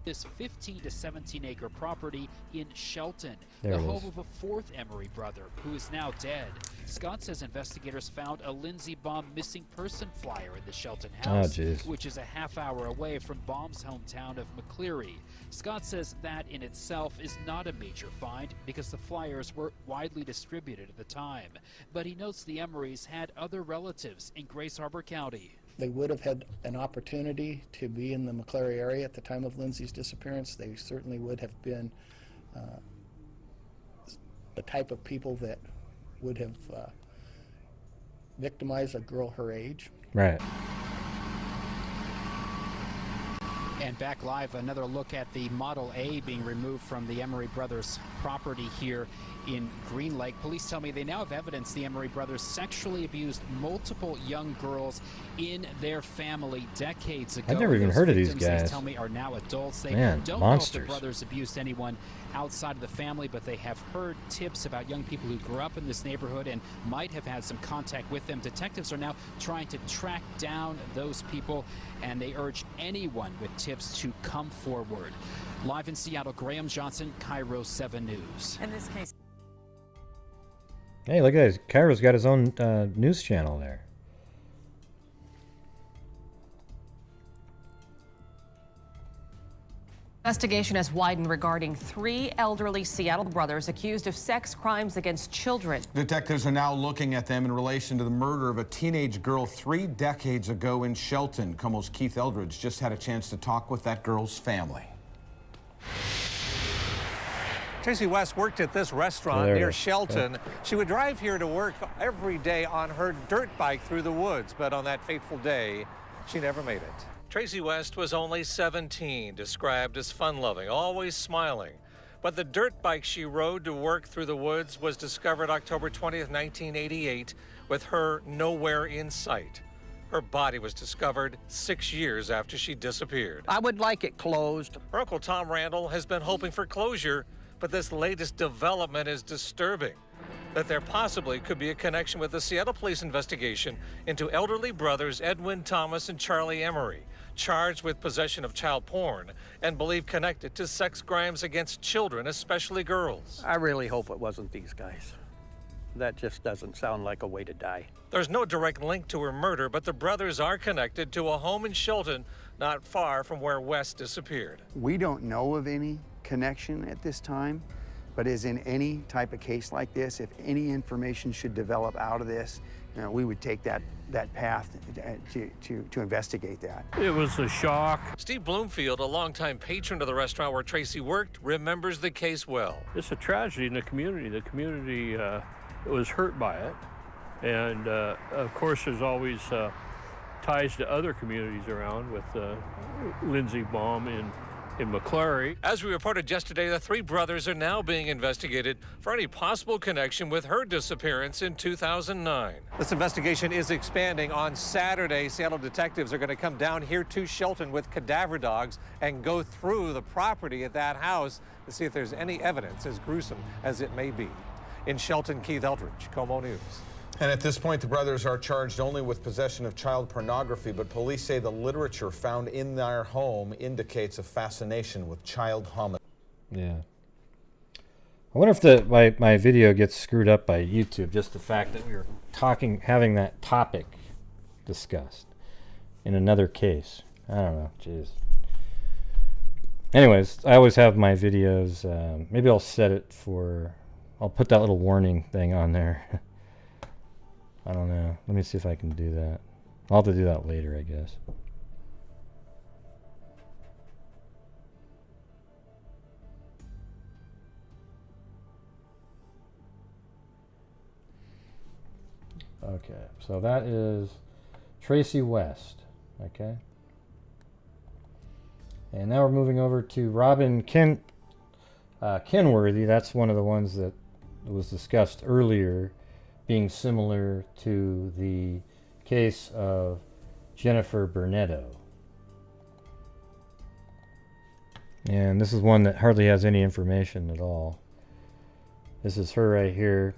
Speaker 14: this 15 to 17 acre property in Shelton,
Speaker 1: There
Speaker 14: the
Speaker 1: it
Speaker 14: home
Speaker 1: is.
Speaker 14: of a 4th Emery brother who is now dead. Scott says investigators found a Lindsay Baum missing person flyer in the Shelton house,
Speaker 1: jeez.
Speaker 14: which is a half-hour away from Baum's hometown of McCleary. Scott says that in itself is not a major find because the flyers were widely distributed at the time. But he notes the Emerys had other relatives in Grays Harbor County.
Speaker 12: They would have had an opportunity to be in the McClary area at the time of Lindsay's disappearance. They certainly would have been the type of people that would have victimized a girl her age.
Speaker 1: Right.
Speaker 14: And back live, another look at the Model A being removed from the Emery brothers' property here in Green Lake. Police tell me they now have evidence the Emery brothers sexually abused multiple young girls in their family decades ago.
Speaker 1: I've never even heard of these
Speaker 14: Victims,
Speaker 1: guys.
Speaker 14: they tell me, are now adults. They
Speaker 1: Man,
Speaker 14: don't
Speaker 1: monsters.
Speaker 14: know if the brothers abused anyone outside of the family, but they have heard tips about young people who grew up in this neighborhood and might have had some contact with them. Detectives are now trying to track down those people, and they urge anyone with tips to come forward. Live in Seattle, Graham Johnson, Cairo 7 News.
Speaker 13: In this case,
Speaker 1: Hey, look at this. Cairo's got his own news channel there.
Speaker 17: Investigation has widened regarding 3 elderly Seattle brothers accused of sex crimes against children.
Speaker 18: Detectives are now looking at them in relation to the murder of a teenage girl 3 decades ago in Shelton. Como's Keith Eldridge just had a chance to talk with that girl's family.
Speaker 19: Tracy West worked at this restaurant near Shelton. She would drive here to work every day on her dirt bike through the woods, but on that fateful day, she never made it. Tracy West was only 17, described as fun-loving, always smiling. But the dirt bike she rode to work through the woods was discovered October 20th, 1988, with her nowhere in sight. Her body was discovered 6 years after she disappeared.
Speaker 20: I would like it closed.
Speaker 19: Her Uncle Tom Randall has been hoping for closure, but this latest development is disturbing. That there possibly could be a connection with the Seattle police investigation into elderly brothers Edwin Thomas and Charlie Emery, charged with possession of child porn and believed connected to sex crimes against children, especially girls.
Speaker 20: I really hope it wasn't these guys. That just doesn't sound like a way to die.
Speaker 19: There's no direct link to her murder, but the brothers are connected to a home in Shelton, not far from where West disappeared.
Speaker 21: We don't know of any connection at this time, but as in any type of case like this, if any information should develop out of this, we would take that path to investigate that.
Speaker 19: It was a shock. Steve Bloomfield, a longtime patron of the restaurant where Tracy worked, remembers the case well.
Speaker 22: It's a tragedy in the community. The community was hurt by it. And of course, there's always ties to other communities around with Lindsay Baum in McClary.
Speaker 19: As we reported yesterday, the 3 brothers are now being investigated for any possible connection with her disappearance in 2009. This investigation is expanding. On Saturday, Seattle detectives are going to come down here to Shelton with cadaver dogs and go through the property at that house to see if there's any evidence, as gruesome as it may be. In Shelton, Keith Eldridge, Como News.
Speaker 18: And at this point, the brothers are charged only with possession of child pornography, but police say the literature found in their home indicates a fascination with child homicide.
Speaker 1: Yeah. I wonder if my video gets screwed up by YouTube, just the fact that we were having that topic discussed in another case. I don't know, jeez. Anyways, I always have my videos, maybe I'll set it for, I'll put that little warning thing on there. I don't know. Let me see if I can do that. I'll have to do that later, I guess. Okay, so that is Tracy West. Okay. And now we're moving over to Robin Kenworthy. That's one of the ones that was discussed earlier, being similar to the case of Jennifer Burnetto. And this is one that hardly has any information at all. This is her right here.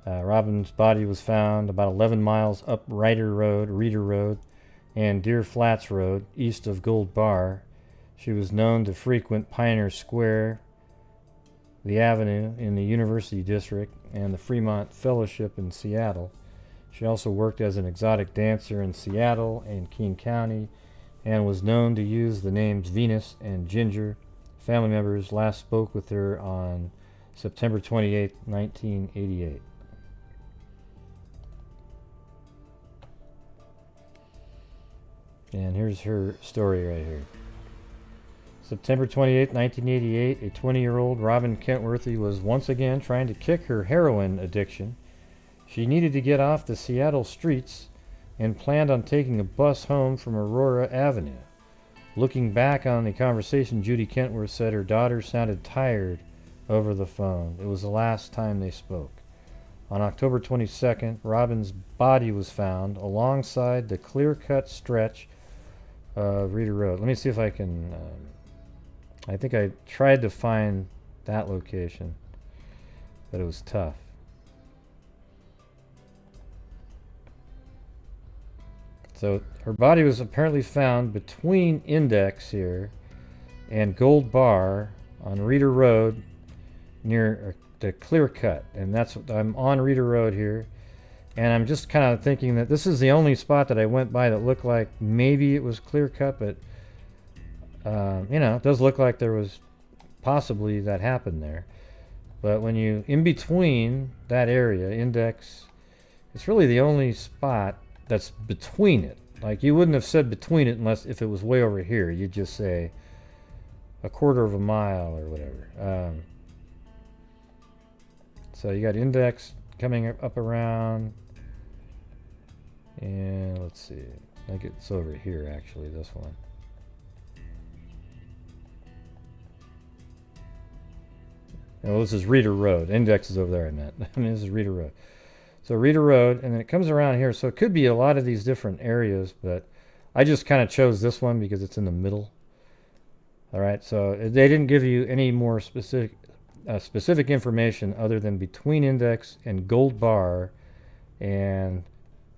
Speaker 1: Robin's body was found about 11 miles up Reeder Road, and Deer Flats Road, east of Gold Bar. She was known to frequent Pioneer Square, the Avenue in the University District, and the Fremont Fellowship in Seattle. She also worked as an exotic dancer in Seattle and King County, and was known to use the names Venus and Ginger. Family members last spoke with her on September 28, 1988. And here's her story right here. September 28, 1988, a 20-year-old Robin Kenworthy was once again trying to kick her heroin addiction. She needed to get off the Seattle streets and planned on taking a bus home from Aurora Avenue. Looking back on the conversation, Judy Kenworth said her daughter sounded tired over the phone. It was the last time they spoke. On October 22nd, Robin's body was found alongside the clear-cut stretch of Reeder Road. Let me see if I can... I think I tried to find that location, but it was tough. So her body was apparently found between Index here and Gold Bar on Reeder Road near the Clear Cut. And that's what I'm on Reeder Road here. And I'm just kind of thinking that this is the only spot that I went by that looked like maybe it was clear cut, but you know, it does look like there was possibly that happened there. But when you, in between that area, Index, it's really the only spot that's between it. Like, you wouldn't have said between it unless if it was way over here. You'd just say a quarter of a mile or whatever. So you got Index coming up around, and let's see, I think it's over here actually, this one. Well, this is Reeder Road. Index is over there, I meant. I mean, this is Reeder Road. So Reeder Road, and then it comes around here. So it could be a lot of these different areas, but I just kind of chose this one because it's in the middle. All right, so they didn't give you any more specific information other than between Index and Gold Bar, and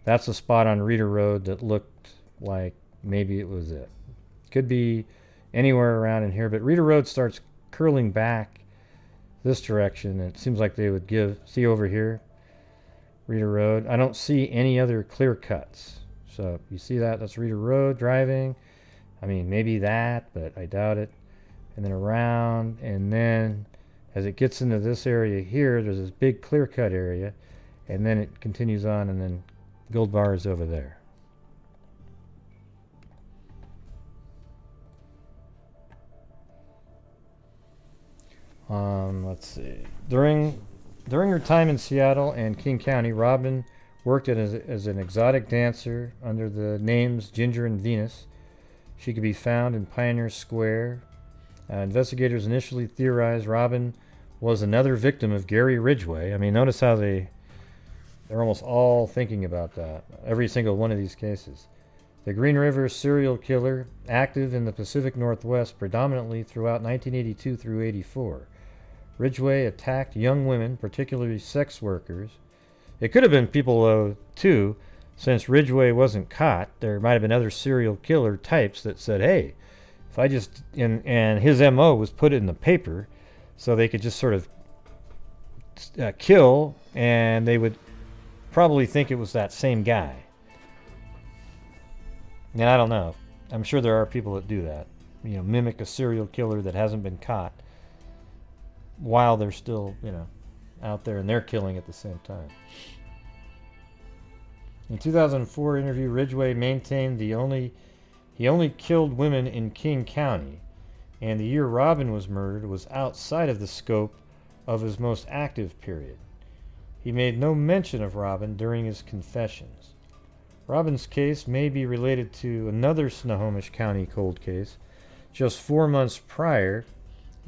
Speaker 1: that's a spot on Reeder Road that looked like maybe it was it. Could be anywhere around in here, but Reeder Road starts curling back this direction. It seems like they would see over here, Reeder Road. I don't see any other clear cuts. So you see that? That's Reeder Road driving. I mean, maybe that, but I doubt it. And then around, and then as it gets into this area here, there's this big clear cut area, and then it continues on, and then Gold Bar is over there. Let's see. During her time in Seattle and King County, Robin worked as an exotic dancer under the names Ginger and Venus. She could be found in Pioneer Square. Investigators initially theorized Robin was another victim of Gary Ridgway. I mean, notice how they're almost all thinking about that. Every single one of these cases. The Green River serial killer, active in the Pacific Northwest predominantly throughout 1982 through 84. Ridgway attacked young women, particularly sex workers. It could have been people, too, since Ridgway wasn't caught. There might have been other serial killer types that said, hey, if I just, and his MO was put in the paper so they could just sort of kill, and they would probably think it was that same guy. And I don't know. I'm sure there are people that do that. You know, mimic a serial killer that hasn't been caught while they're still, you know, out there and they're killing at the same time. In 2004 interview, Ridgway maintained he only killed women in King County, and the year Robin was murdered was outside of the scope of his most active period. He made no mention of Robin during his confessions. Robin's case may be related to another Snohomish County cold case just 4 months prior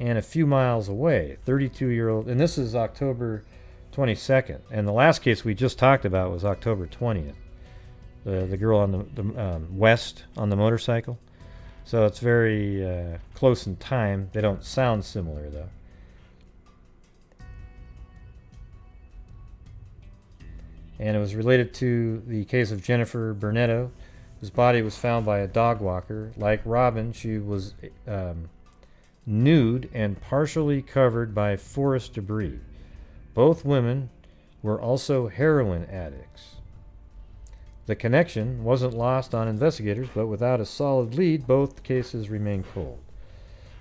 Speaker 1: and a few miles away. 32-year-old, and this is October 22nd, and the last case we just talked about was October 20th. The girl on the west on the motorcycle. So it's very close in time. They don't sound similar, though. And it was related to the case of Jennifer Burnetto, whose body was found by a dog walker. Like Robin, she was nude and partially covered by forest debris. Both women were also heroin addicts. The connection wasn't lost on investigators, but without a solid lead, both cases remain cold.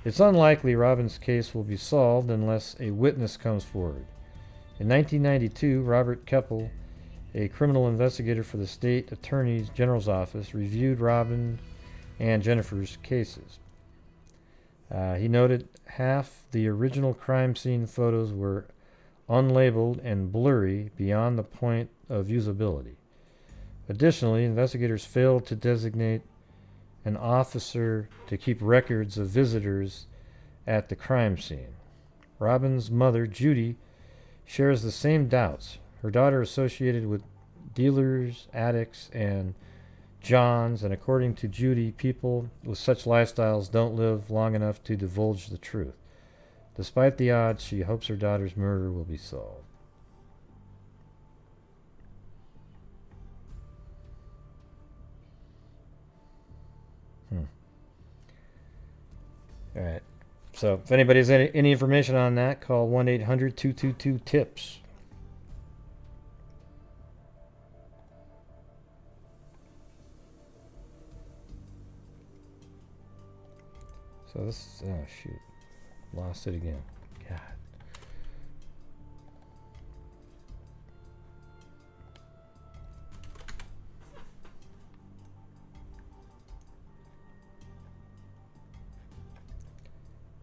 Speaker 1: It's unlikely Robin's case will be solved unless a witness comes forward. In 1992, Robert Keppel, a criminal investigator for the State Attorney General's Office, reviewed Robin and Jennifer's cases. He noted half the original crime scene photos were unlabeled and blurry beyond the point of usability. Additionally, investigators failed to designate an officer to keep records of visitors at the crime scene. Robin's mother, Judy, shares the same doubts. Her daughter associated with dealers, addicts, and Johns, and according to Judy, people with such lifestyles don't live long enough to divulge the truth. Despite the odds, she hopes her daughter's murder will be solved. All right. So if anybody has any information on that, call 1-800-222-TIPS. So this, oh shoot, lost it again. God.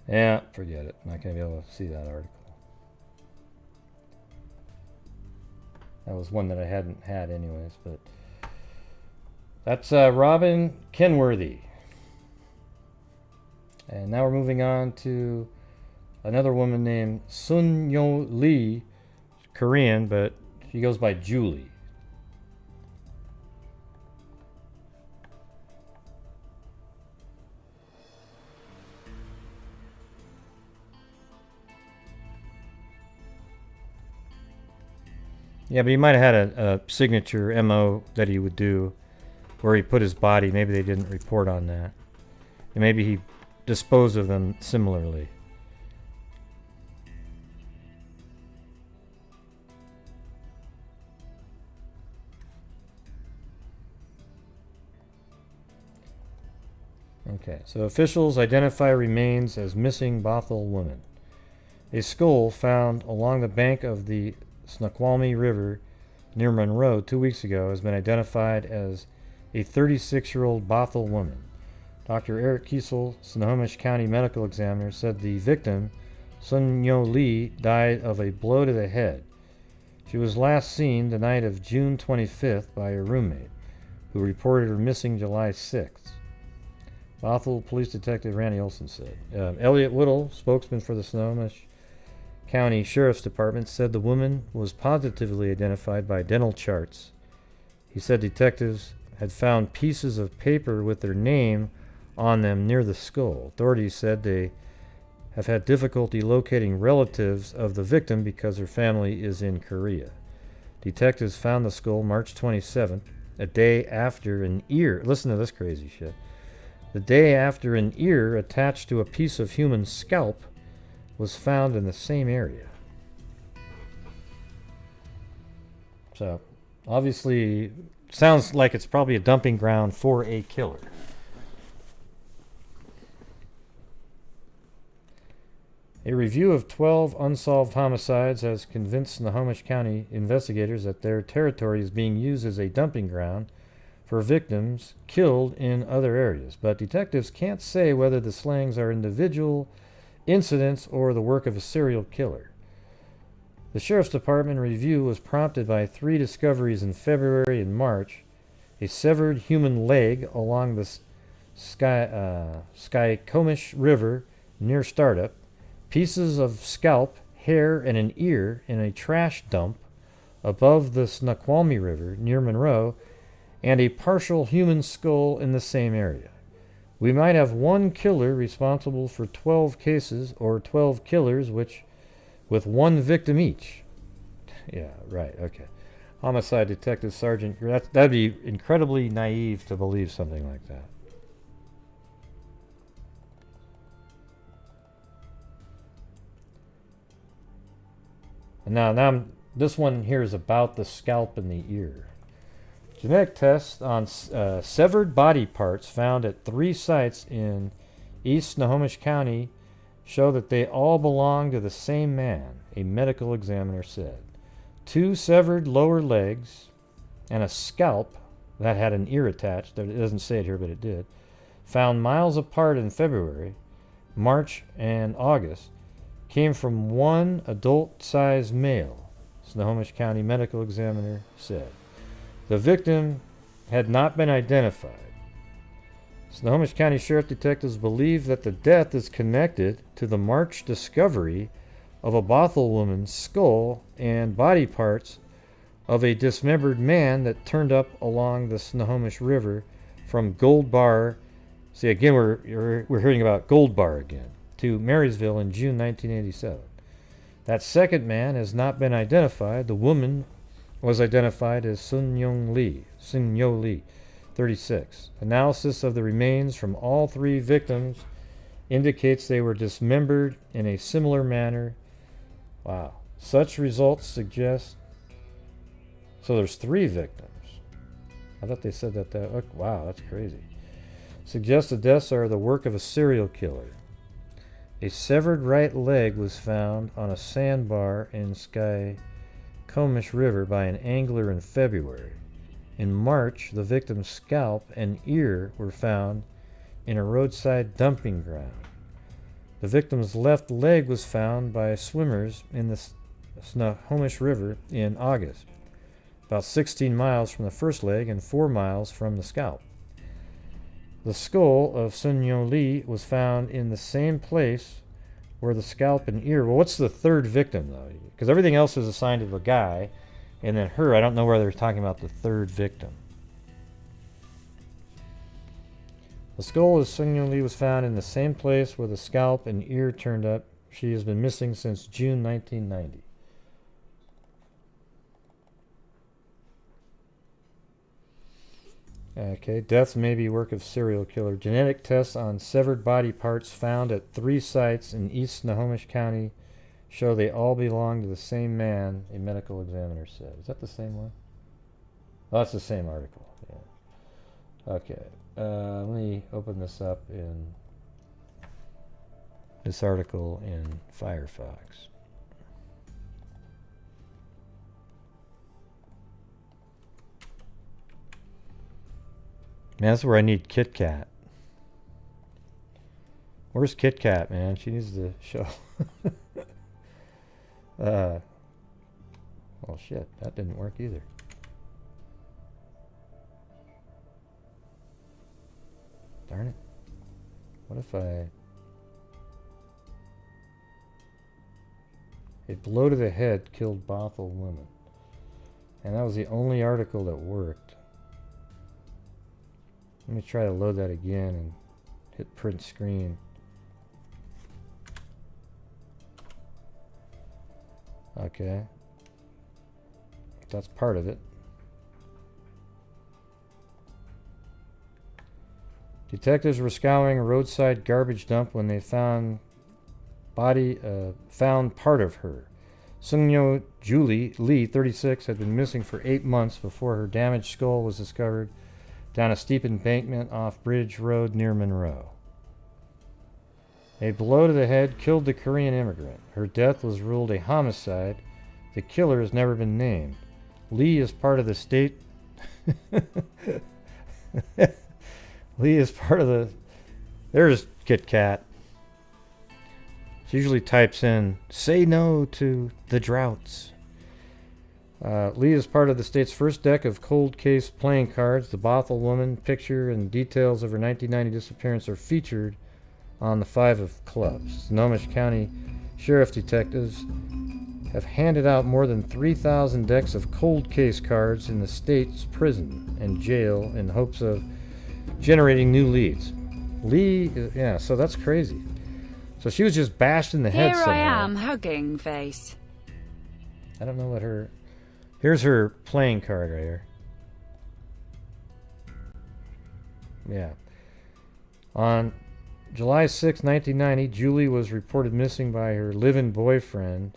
Speaker 1: Yeah, forget it. Not going to be able to see that article. That was one that I hadn't had anyways, but that's Robin Kenworthy. And now we're moving on to another woman named Nyo Lee, Korean, but she goes by Julie. Yeah, but he might have had a signature MO that he would do where he put his body. Maybe they didn't report on that. And maybe he disposed of them similarly. Okay, so officials identify remains as missing Bothell woman. A skull found along the bank of the Snoqualmie River near Monroe 2 weeks ago has been identified as a 36-year-old Bothell woman. Dr. Eric Kiesel, Snohomish County medical examiner, said the victim, Nyo Lee, died of a blow to the head. She was last seen the night of June 25th by her roommate, who reported her missing July 6th. Bothell Police Detective Randy Olson said. Elliot Whittle, spokesman for the Snohomish County Sheriff's Department, said the woman was positively identified by dental charts. He said detectives had found pieces of paper with their name on them near the skull. Authorities said they have had difficulty locating relatives of the victim because her family is in Korea. Detectives found the skull March 27th, a day after an ear. Listen to this crazy shit. The day after an ear attached to a piece of human scalp was found in the same area. So, obviously, sounds like it's probably a dumping ground for a killer. A review of 12 unsolved homicides has convinced Snohomish County investigators that their territory is being used as a dumping ground for victims killed in other areas. But detectives can't say whether the slayings are individual incidents or the work of a serial killer. The Sheriff's Department review was prompted by 3 discoveries in February and March: a severed human leg along the Snohomish River near Startup, pieces of scalp, hair, and an ear in a trash dump above the Snoqualmie River near Monroe, and a partial human skull in the same area. We might have one killer responsible for 12 cases, or 12 killers, which with one victim each. Yeah, right, okay. Homicide Detective Sergeant, that'd be incredibly naive to believe something like that. And now this one here is about the scalp and the ear. Genetic tests on severed body parts found at 3 sites in East Snohomish County show that they all belong to the same man, a medical examiner said. 2 severed lower legs and a scalp that had an ear attached, it doesn't say it here but it did, found miles apart in February, March, and August, came from one adult-sized male, Snohomish County medical examiner said. The victim had not been identified. Snohomish County Sheriff detectives believe that the death is connected to the March discovery of a Bothell woman's skull and body parts of a dismembered man that turned up along the Snohomish River from Gold Bar. See, again, we're hearing about Gold Bar again, to Marysville in June 1987. That second man has not been identified. The woman was identified as Nyo Lee, 36. Analysis of the remains from all three victims indicates they were dismembered in a similar manner. Wow. Such results suggest... So there's 3 victims. I thought they said that... wow, that's crazy. Suggests the deaths are the work of a serial killer. A severed right leg was found on a sandbar in Snohomish River by an angler in February. In March, the victim's scalp and ear were found in a roadside dumping ground. The victim's left leg was found by swimmers in the Snohomish River in August, about 16 miles from the first leg and 4 miles from the scalp. The skull of Nyo Lee was found in the same place where the scalp and ear... Well, what's the third victim, though? Because everything else is assigned to the guy, and then her, I don't know where they're talking about the third victim. The skull of Nyo Lee was found in the same place where the scalp and ear turned up. She has been missing since June 1990. Okay, deaths may be work of serial killer. Genetic tests on severed body parts found at 3 sites in East Snohomish County show they all belong to the same man, a medical examiner said. Is that the same one? Oh, that's the same article. Yeah. Okay, let me open this up in this article in Firefox. Man, that's where I need Kit Kat. Where's Kit Kat, man? She needs to show. Well, shit, that didn't work either. Darn it. What if I... A blow to the head killed Bothell woman. And that was the only article that worked. Let me try to load that again and hit print screen. Okay. That's part of it. Detectives were scouring a roadside garbage dump when they found part of her. Nyo Lee, 36, had been missing for 8 months before her damaged skull was discovered down a steep embankment off Bridge Road near Monroe. A blow to the head killed the Korean immigrant. Her death was ruled a homicide. The killer has never been named. Lee is part of the state... Lee is part of the... There's Kit Kat. She usually types in, "Say no to the droughts." Lee is part of the state's first deck of cold case playing cards. The Bothell woman picture and details of her 1990 disappearance are featured on the 5 of clubs. Snohomish County Sheriff detectives have handed out more than 3,000 decks of cold case cards in the state's prison and jail in hopes of generating new leads. Lee, yeah, so that's crazy. So she was just bashed in the head somehow.
Speaker 2: Here I am, hugging face.
Speaker 1: I don't know what her... Here's her playing card right here. Yeah. On July 6, 1990, Julie was reported missing by her live-in boyfriend.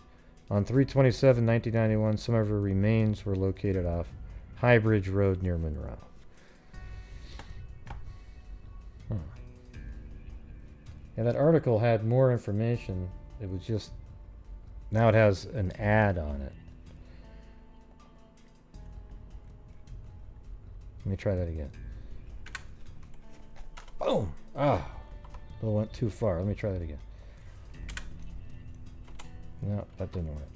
Speaker 1: On 3/27/1991, some of her remains were located off High Bridge Road near Monroe. Huh. Yeah, that article had more information. It was just... Now it has an ad on it. Let me try that again. Boom! Ah! That went too far. Let me try that again. No, that didn't work.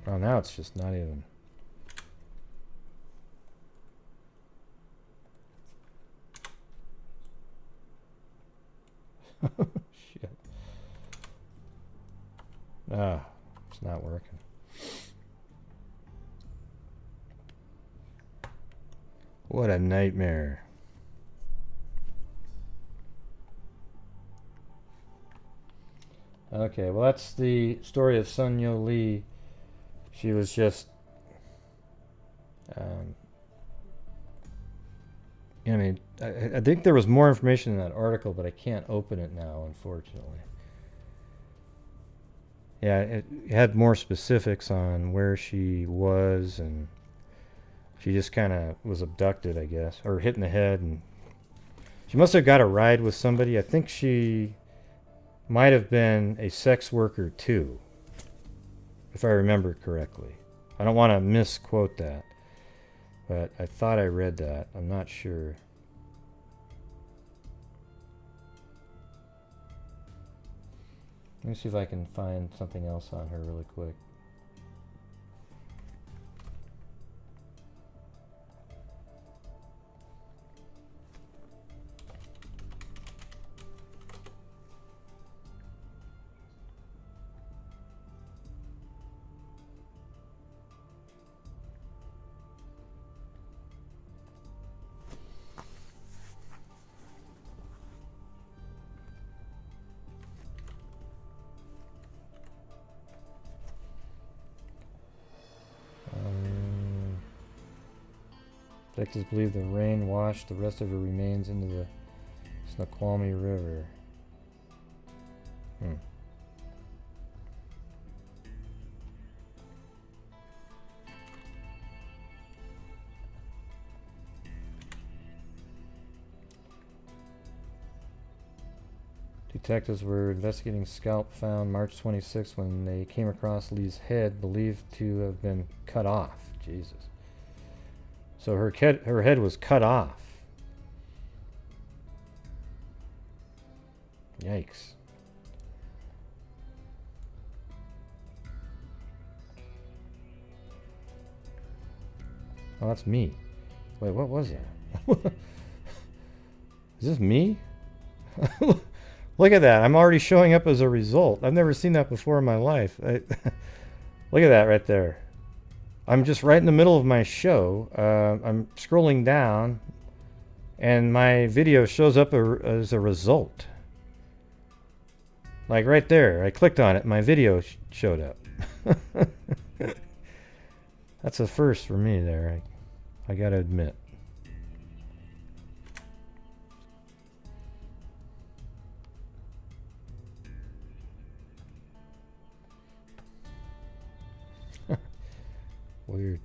Speaker 1: Oh, now it's just not even... Shit. Ah, it's not working. What a nightmare. Okay, well that's the story of Nyo Lee. She was just, I mean, I think there was more information in that article, but I can't open it now, unfortunately. Yeah, it had more specifics on where she was, and she just kind of was abducted, I guess, or hit in the head, and she must have got a ride with somebody. I think she might have been a sex worker too, if I remember correctly. I don't want to misquote that, but I thought I read that. I'm not sure. Let me see if I can find something else on her really quick. Detectives believe the rain washed the rest of her remains into the Snoqualmie River. Detectives were investigating scalp found March 26 when they came across Lee's head, believed to have been cut off. Jesus. So her head was cut off. Yikes. Oh, that's me. Wait, what was that? Is this me? Look at that. I'm already showing up as a result. I've never seen that before in my life. Look at that right there. I'm just right in the middle of my show. I'm scrolling down, and my video shows up as a result. Like right there. I clicked on it, my video showed up. That's a first for me there, I gotta admit. Weird.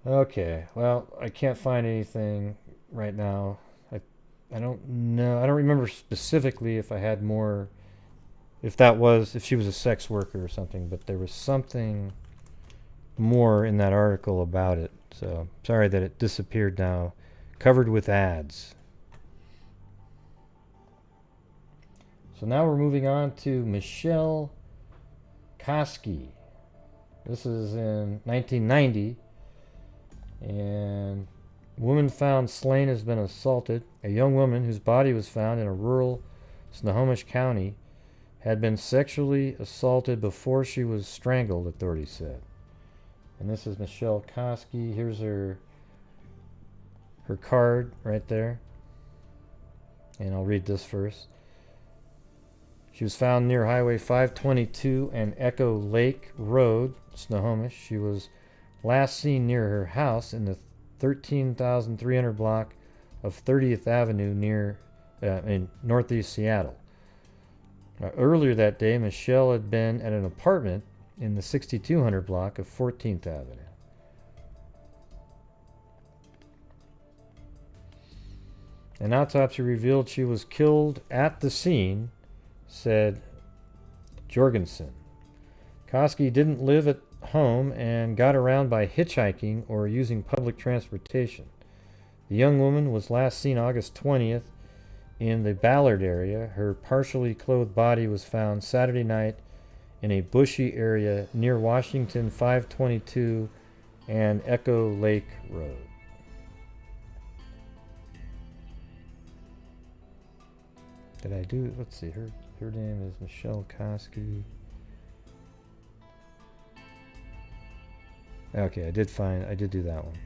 Speaker 1: Okay, well, I can't find anything right now. I don't know. I don't remember specifically if I had more, if she was a sex worker or something, but there was something more in that article about it. So, sorry that it disappeared now. Covered with ads. So now we're moving on to Michelle Koski. This is in 1990. And woman found slain has been assaulted. A young woman whose body was found in a rural Snohomish County had been sexually assaulted before she was strangled, authorities said. And this is Michelle Koski. Here's her card right there. And I'll read this first. She was found near Highway 522 and Echo Lake Road, Snohomish. She was last seen near her house in the 13,300 block of 30th Avenue in northeast Seattle. Earlier that day, Michelle had been at an apartment in the 6200 block of 14th Avenue. An autopsy revealed she was killed at the scene, said Jorgensen. Koski didn't live at home and got around by hitchhiking or using public transportation. The young woman was last seen August 20th in the Ballard area. Her partially clothed body was found Saturday night in a bushy area near Washington 522 and Echo Lake Road. Did I do, let's see, her name is Michelle Koski. Okay, I did do that one.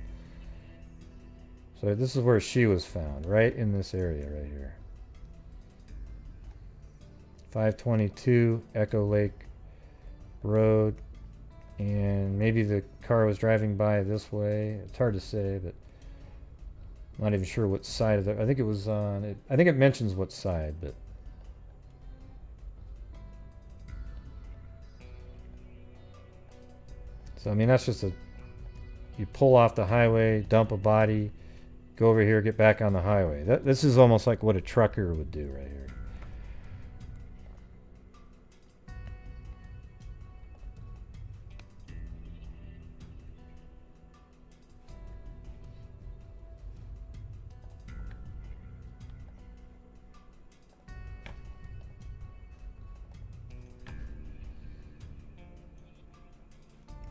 Speaker 1: So this is where she was found, right in this area right here. 522 Echo Lake Road, and maybe the car was driving by this way. It's hard to say, but I'm not even sure what side of the, I think it was on it. I think it mentions what side, but so I mean that's just you pull off the highway, dump a body, go over here, get back on the highway. This is almost like what a trucker would do right here.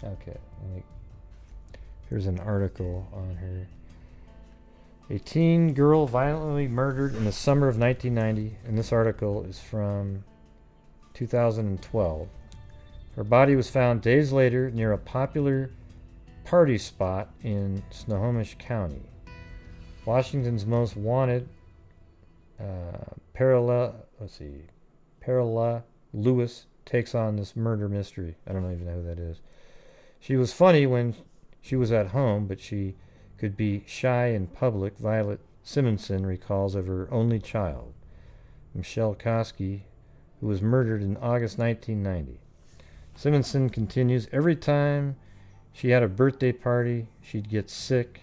Speaker 1: Okay, here's an article on her. A teen girl violently murdered in the summer of 1990, and this article is from 2012. Her body was found days later near a popular party spot in Snohomish County. Washington's most wanted, Perla Lewis takes on this murder mystery. I don't even know who that is. She was funny when she was at home, but she could be shy in public, Violet Simonson recalls of her only child, Michelle Koski, who was murdered in August 1990. Simonson continues, every time she had a birthday party, she'd get sick.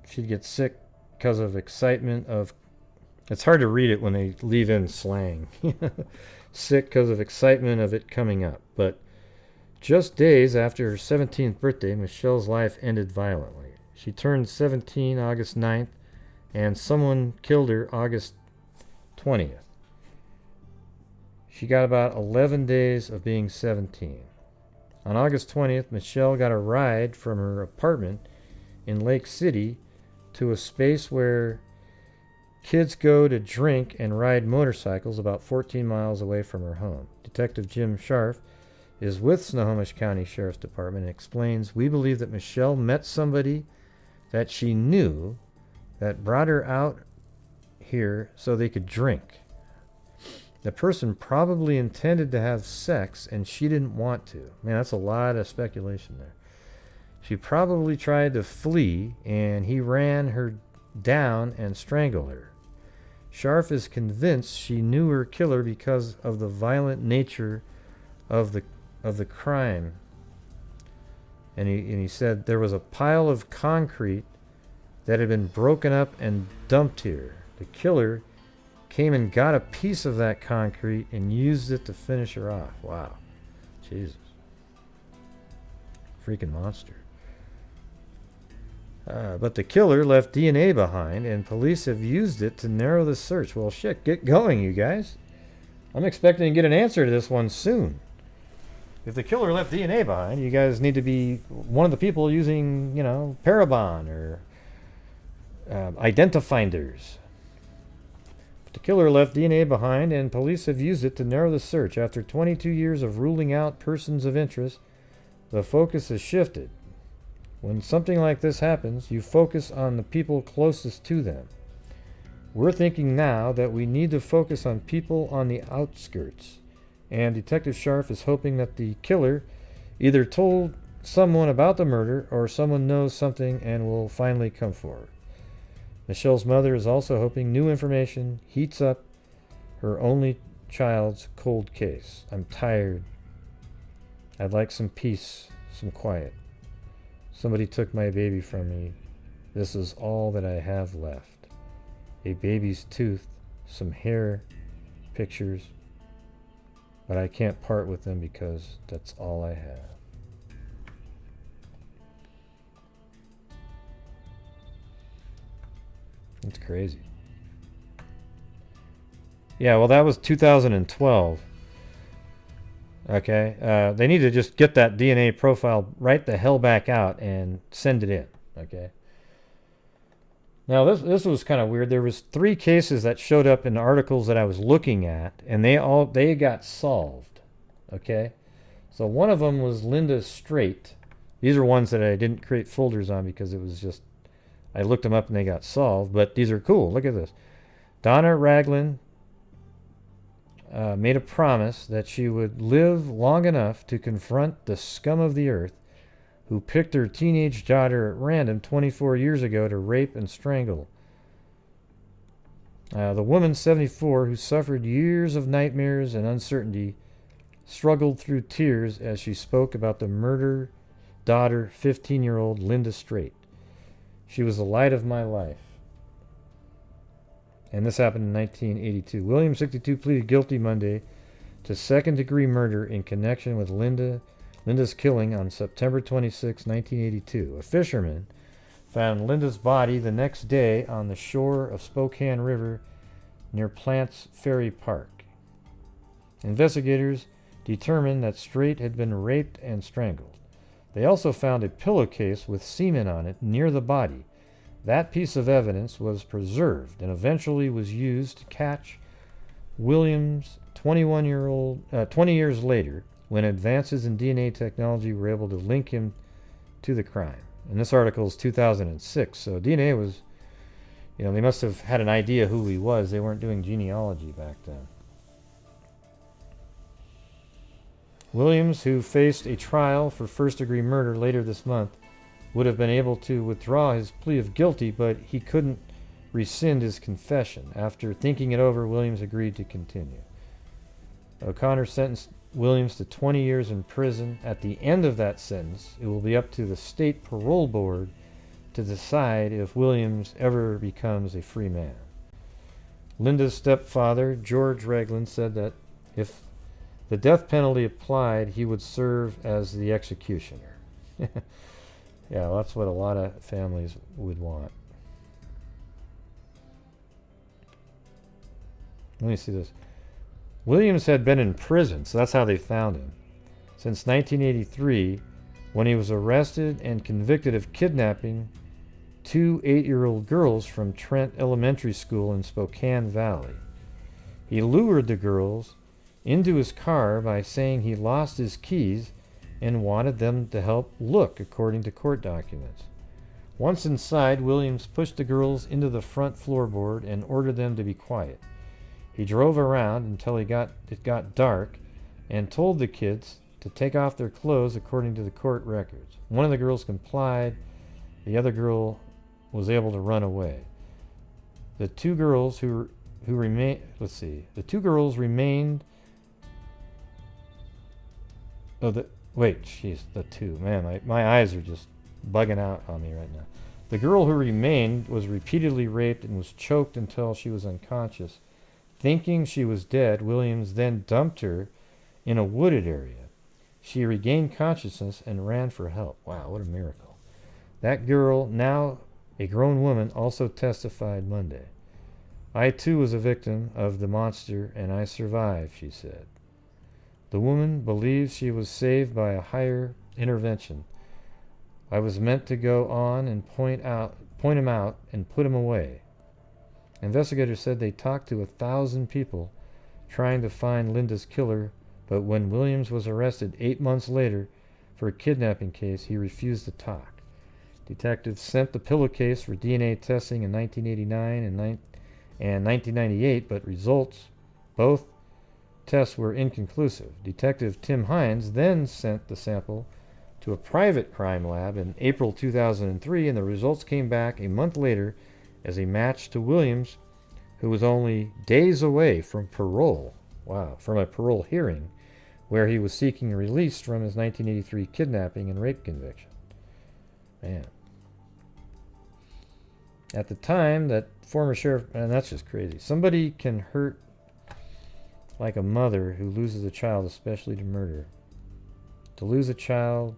Speaker 1: Because of excitement of... It's hard to read it when they leave in slang. Sick because of excitement of it coming up. But just days after her 17th birthday, Michelle's life ended violently. She turned 17 August 9th, and someone killed her August 20th. She got about 11 days of being 17. On August 20th, Michelle got a ride from her apartment in Lake City to a space where kids go to drink and ride motorcycles about 14 miles away from her home. Detective Jim Scharf is with Snohomish County Sheriff's Department and explains, we believe that Michelle met somebody that she knew that brought her out here so they could drink. The person probably intended to have sex and she didn't want to. Man, that's a lot of speculation there. She probably tried to flee and he ran her down and strangled her. Scharf is convinced she knew her killer because of the violent nature of the crime. And he said there was a pile of concrete that had been broken up and dumped here. The killer came and got a piece of that concrete and used it to finish her off. Wow. Jesus. Freaking monster. But the killer left DNA behind, and police have used it to narrow the search. Well, shit, get going, you guys. I'm expecting to get an answer to this one soon. If the killer left DNA behind, you guys need to be one of the people using, you know, Parabon or Identifinders. But the killer left DNA behind, and police have used it to narrow the search. After 22 years of ruling out persons of interest, the focus has shifted. When something like this happens, you focus on the people closest to them. We're thinking now that we need to focus on people on the outskirts. And Detective Scharf is hoping that the killer either told someone about the murder or someone knows something and will finally come forward. Michelle's mother is also hoping new information heats up her only child's cold case. I'm tired. I'd like some peace, some quiet. Somebody took my baby from me. This is all that I have left. A baby's tooth, some hair, pictures, but I can't part with them because that's all I have. It's crazy. Yeah, well, that was 2012. Okay, they need to just get that DNA profile right the hell back out and send it in. Okay. Now this was kind of weird. There was 3 cases that showed up in the articles that I was looking at, and they got solved. Okay, so one of them was Linda Straight. These are ones that I didn't create folders on because it was just I looked them up and they got solved. But these are cool. Look at this. Donna Ragland made a promise that she would live long enough to confront the scum of the earth who picked her teenage daughter at random 24 years ago to rape and strangle. The woman, 74, who suffered years of nightmares and uncertainty, struggled through tears as she spoke about the murdered daughter, 15-year-old Linda Straight. She was the light of my life. And this happened in 1982. William, 62, pleaded guilty Monday to second-degree murder in connection with Linda's killing on September 26, 1982. A fisherman found Linda's body the next day on the shore of Spokane River near Plants Ferry Park. Investigators determined that Straight had been raped and strangled. They also found a pillowcase with semen on it near the body. That piece of evidence was preserved and eventually was used to catch Williams 20 years later, when advances in DNA technology were able to link him to the crime. And this article is 2006, so DNA was, they must have had an idea who he was. They weren't doing genealogy back then. Williams, who faced a trial for first-degree murder later this month, would have been able to withdraw his plea of guilty, but he couldn't rescind his confession. After thinking it over, Williams agreed to continue. O'Connor sentenced Williams to 20 years in prison. At the end of that sentence, it will be up to the state parole board to decide if Williams ever becomes a free man. Linda's stepfather, George Ragland, said that if the death penalty applied, he would serve as the executioner. Yeah, well, that's what a lot of families would want. Let me see this. Williams had been in prison, so that's how they found him, since 1983, when he was arrested and convicted of kidnapping 2 8-year-old girls from Trent Elementary School in Spokane Valley. He lured the girls into his car by saying he lost his keys and wanted them to help look, according to court documents. Once inside, Williams pushed the girls into the front floorboard and ordered them to be quiet. He drove around until it got dark and told the kids to take off their clothes, according to the court records. One of the girls complied. The other girl was able to run away. The 2 girls who remained, the 2 girls remained. The 2. Man, my eyes are just bugging out on me right now. The girl who remained was repeatedly raped and was choked until she was unconscious. Thinking she was dead, Williams then dumped her in a wooded area. She regained consciousness and ran for help. Wow, what a miracle. That girl, now a grown woman, also testified Monday. I too was a victim of the monster and I survived, she said. The woman believes she was saved by a higher intervention. I was meant to go on and point him out and put him away. Investigators said they talked to 1,000 people trying to find Linda's killer, but when Williams was arrested 8 months later for a kidnapping case, he refused to talk. Detectives sent the pillowcase for DNA testing in 1989 and 1998, but both tests were inconclusive. Detective Tim Hines then sent the sample to a private crime lab in April 2003, and the results came back a month later as a match to Williams, who was only days away from parole. Wow, from a parole hearing where he was seeking release from his 1983 kidnapping and rape conviction. Man. At the time, that former sheriff, and that's just crazy. Somebody can hurt like a mother who loses a child, especially to murder. To lose a child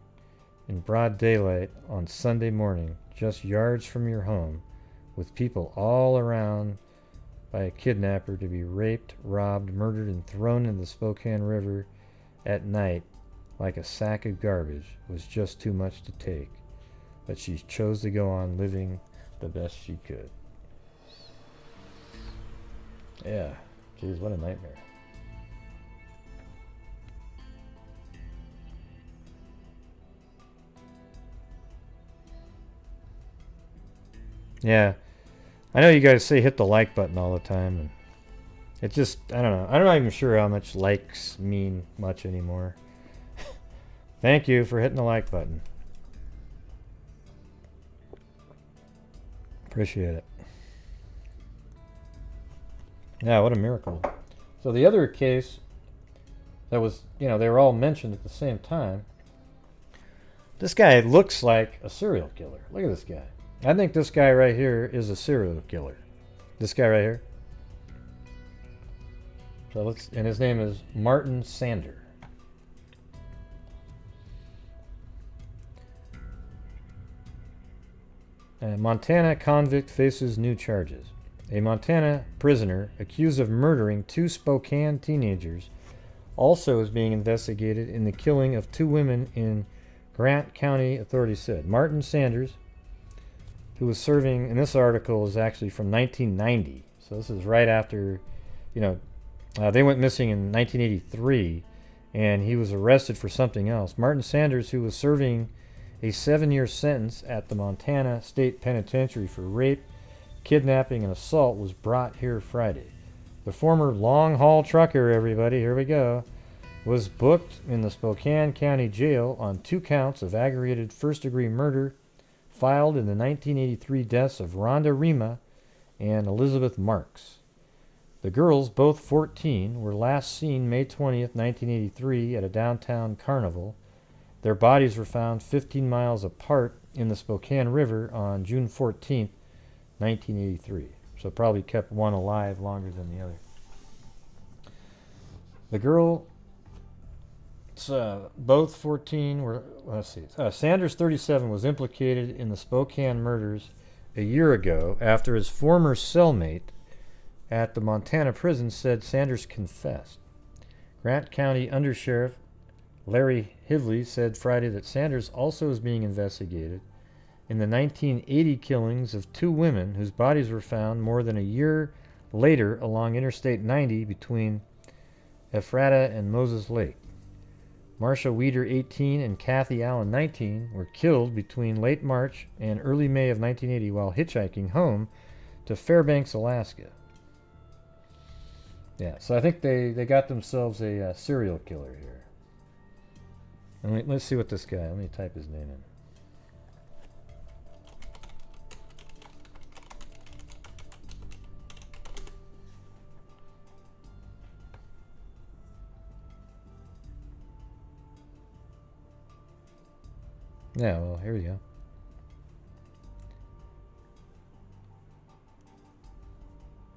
Speaker 1: in broad daylight on Sunday morning, just yards from your home, with people all around by a kidnapper to be raped, robbed, murdered, and thrown in the Spokane River at night like a sack of garbage was just too much to take. But she chose to go on living the best she could. Yeah, geez, what a nightmare. Yeah, I know you guys say hit the like button all the time, and it just, I don't know. I'm not even sure how much likes mean much anymore. Thank you for hitting the like button. Appreciate it. Yeah, what a miracle. So the other case that was, you know, they were all mentioned at the same time. This guy looks like a serial killer. Look at this guy. I think this guy right here is a serial killer. This guy right here. So let's, and his name is Martin Sander. A Montana convict faces new charges. A Montana prisoner accused of murdering 2 Spokane teenagers also is being investigated in the killing of 2 women in Grant County, authorities said. Martin Sanders, who was serving, and this article is actually from 1990, so this is right after, you know, they went missing in 1983, and he was arrested for something else. Martin Sanders, who was serving a 7-year sentence at the Montana State Penitentiary for rape, kidnapping, and assault, was brought here Friday. The former long-haul trucker, everybody, here we go, was booked in the Spokane County Jail on 2 counts of aggravated first-degree murder filed in the 1983 deaths of Rhonda Rima and Elizabeth Marks. The girls, both 14, were last seen May 20th, 1983 at a downtown carnival. Their bodies were found 15 miles apart in the Spokane River on June 14th, 1983. So probably kept one alive longer than the other. The girl, both 14 were, let's see, Sanders, 37, was implicated in the Spokane murders a year ago after his former cellmate at the Montana prison said Sanders confessed. Grant County Undersheriff Larry Hivley said Friday that Sanders also is being investigated in the 1980 killings of 2 women whose bodies were found more than a year later along Interstate 90 between Ephrata and Moses Lake. Marsha Weeder, 18, and Kathy Allen, 19, were killed between late March and early May of 1980 while hitchhiking home to Fairbanks, Alaska. Yeah, so I think they got themselves a serial killer here. And let's see what this guy, let me type his name in. Yeah, well, here we go.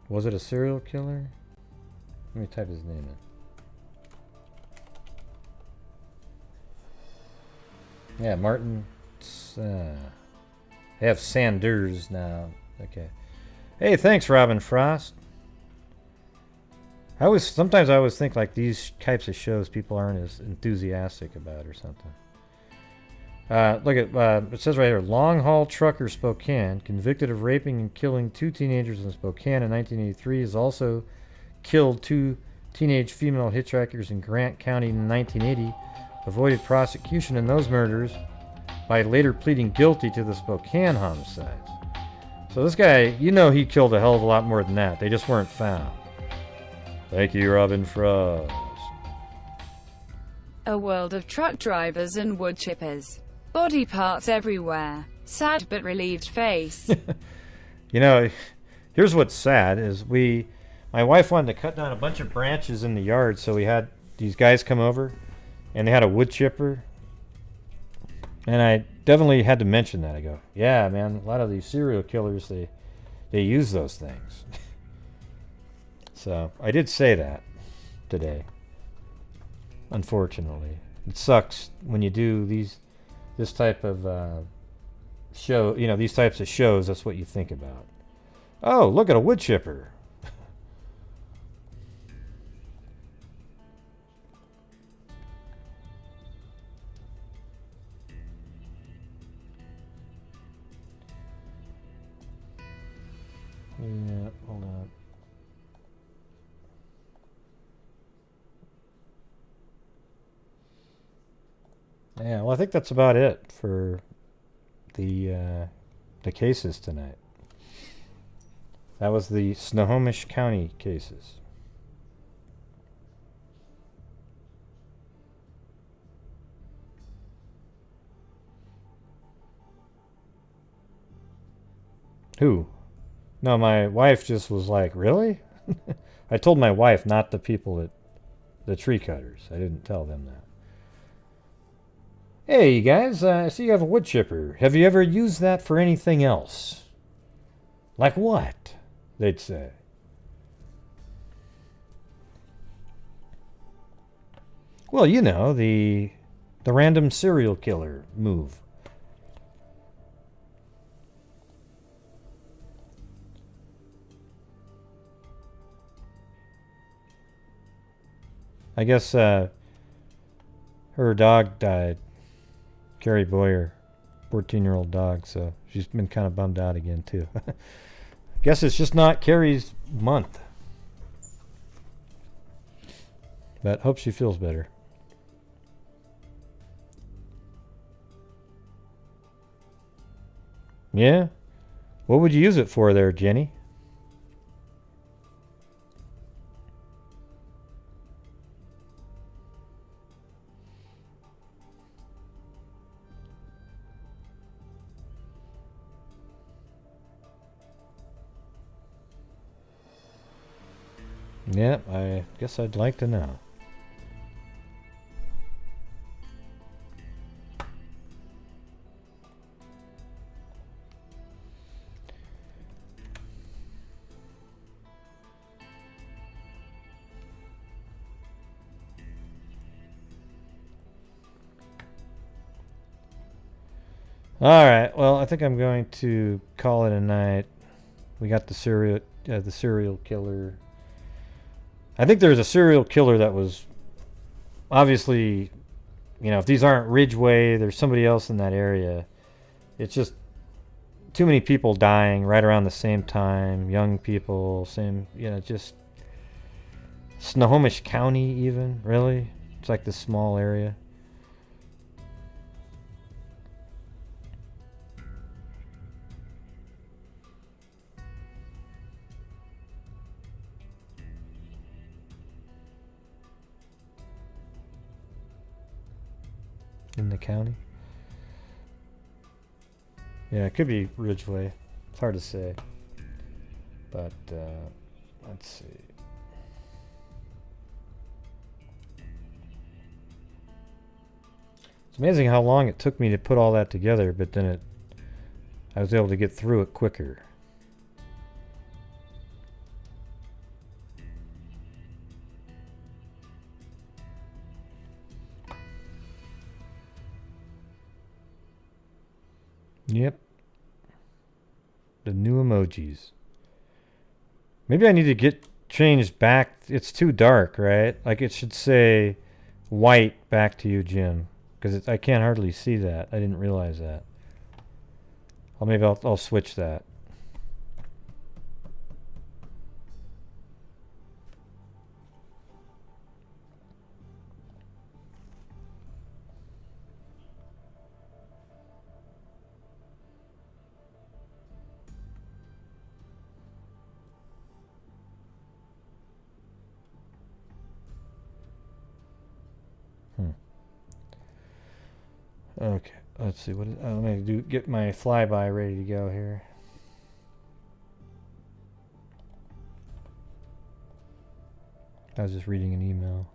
Speaker 1: Was it a serial killer? Let me type his name in. Yeah, Martin. They have Sanders now. Okay. Hey, thanks, Robin Frost. Sometimes I always think like these types of shows people aren't as enthusiastic about or something. Look at, it says right here, long-haul trucker Spokane, convicted of raping and killing 2 teenagers in Spokane in 1983, has also killed 2 teenage female hitchhikers in Grant County in 1980, avoided prosecution in those murders by later pleading guilty to the Spokane homicides. So this guy, you know he killed a hell of a lot more than that. They just weren't found. Thank you, Robin Frost.
Speaker 2: A world of truck drivers and wood chippers. Body parts everywhere. Sad but relieved face.
Speaker 1: You know, here's what's sad is my wife wanted to cut down a bunch of branches in the yard, so we had these guys come over and they had a wood chipper. And I definitely had to mention that. I go, yeah, man, a lot of these serial killers, they use those things. So I did say that today. Unfortunately. It sucks when you do this type of show, you know, these types of shows, that's what you think about. Oh, look at a wood chipper. Yeah, well, I think that's about it for the cases tonight. That was the Snohomish County cases. Who? No, my wife just was like, really? I told my wife, not the people at the tree cutters. I didn't tell them that. Hey, you guys, I see you have a wood chipper. Have you ever used that for anything else? Like what? They'd say. Well, you know, the random serial killer move. I guess her dog died. Carrie Boyer, 14-year-old dog, so she's been kind of bummed out again too. Guess it's just not Carrie's month. But hope she feels better. Yeah? What would you use it for there, Jenny? Yeah, I guess I'd like to know. All right. Well, I think I'm going to call it a night. We got the serial killer. I think there's a serial killer that was obviously, you know, if these aren't Ridgeway, there's somebody else in that area. It's just too many people dying right around the same time. Young people, same, you know, just Snohomish County even, really? It's like this small area. In the county? Yeah, it could be Ridgeway. It's hard to say. But, let's see. It's amazing how long it took me to put all that together, but then I was able to get through it quicker. Yep. The new emojis. Maybe I need to get changed back. It's too dark, right? Like it should say white back to you, Jim. Because I can't hardly see that. I didn't realize that. Well, maybe I'll switch that. Okay, let's see. Let me get my flyby ready to go here. I was just reading an email.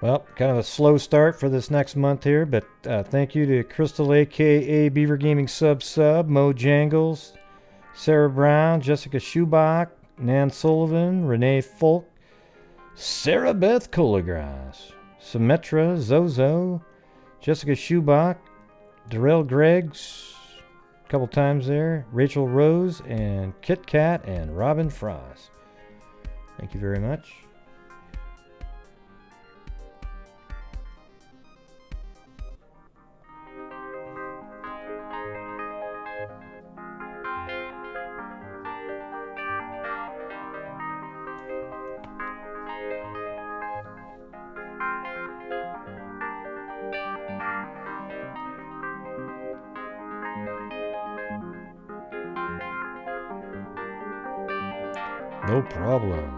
Speaker 1: Well, kind of a slow start for this next month here, but thank you to Crystal a.k.a. Beaver Gaming Sub, Mo Jangles, Sarah Brown, Jessica Schubach, Nan Sullivan, Renee Folk, Sarah Beth Colagras, Symmetra, Zozo, Jessica Schubach, Darrell Greggs, a couple times there, Rachel Rose, and Kit Kat, and Robin Frost. Thank you very much. No problem.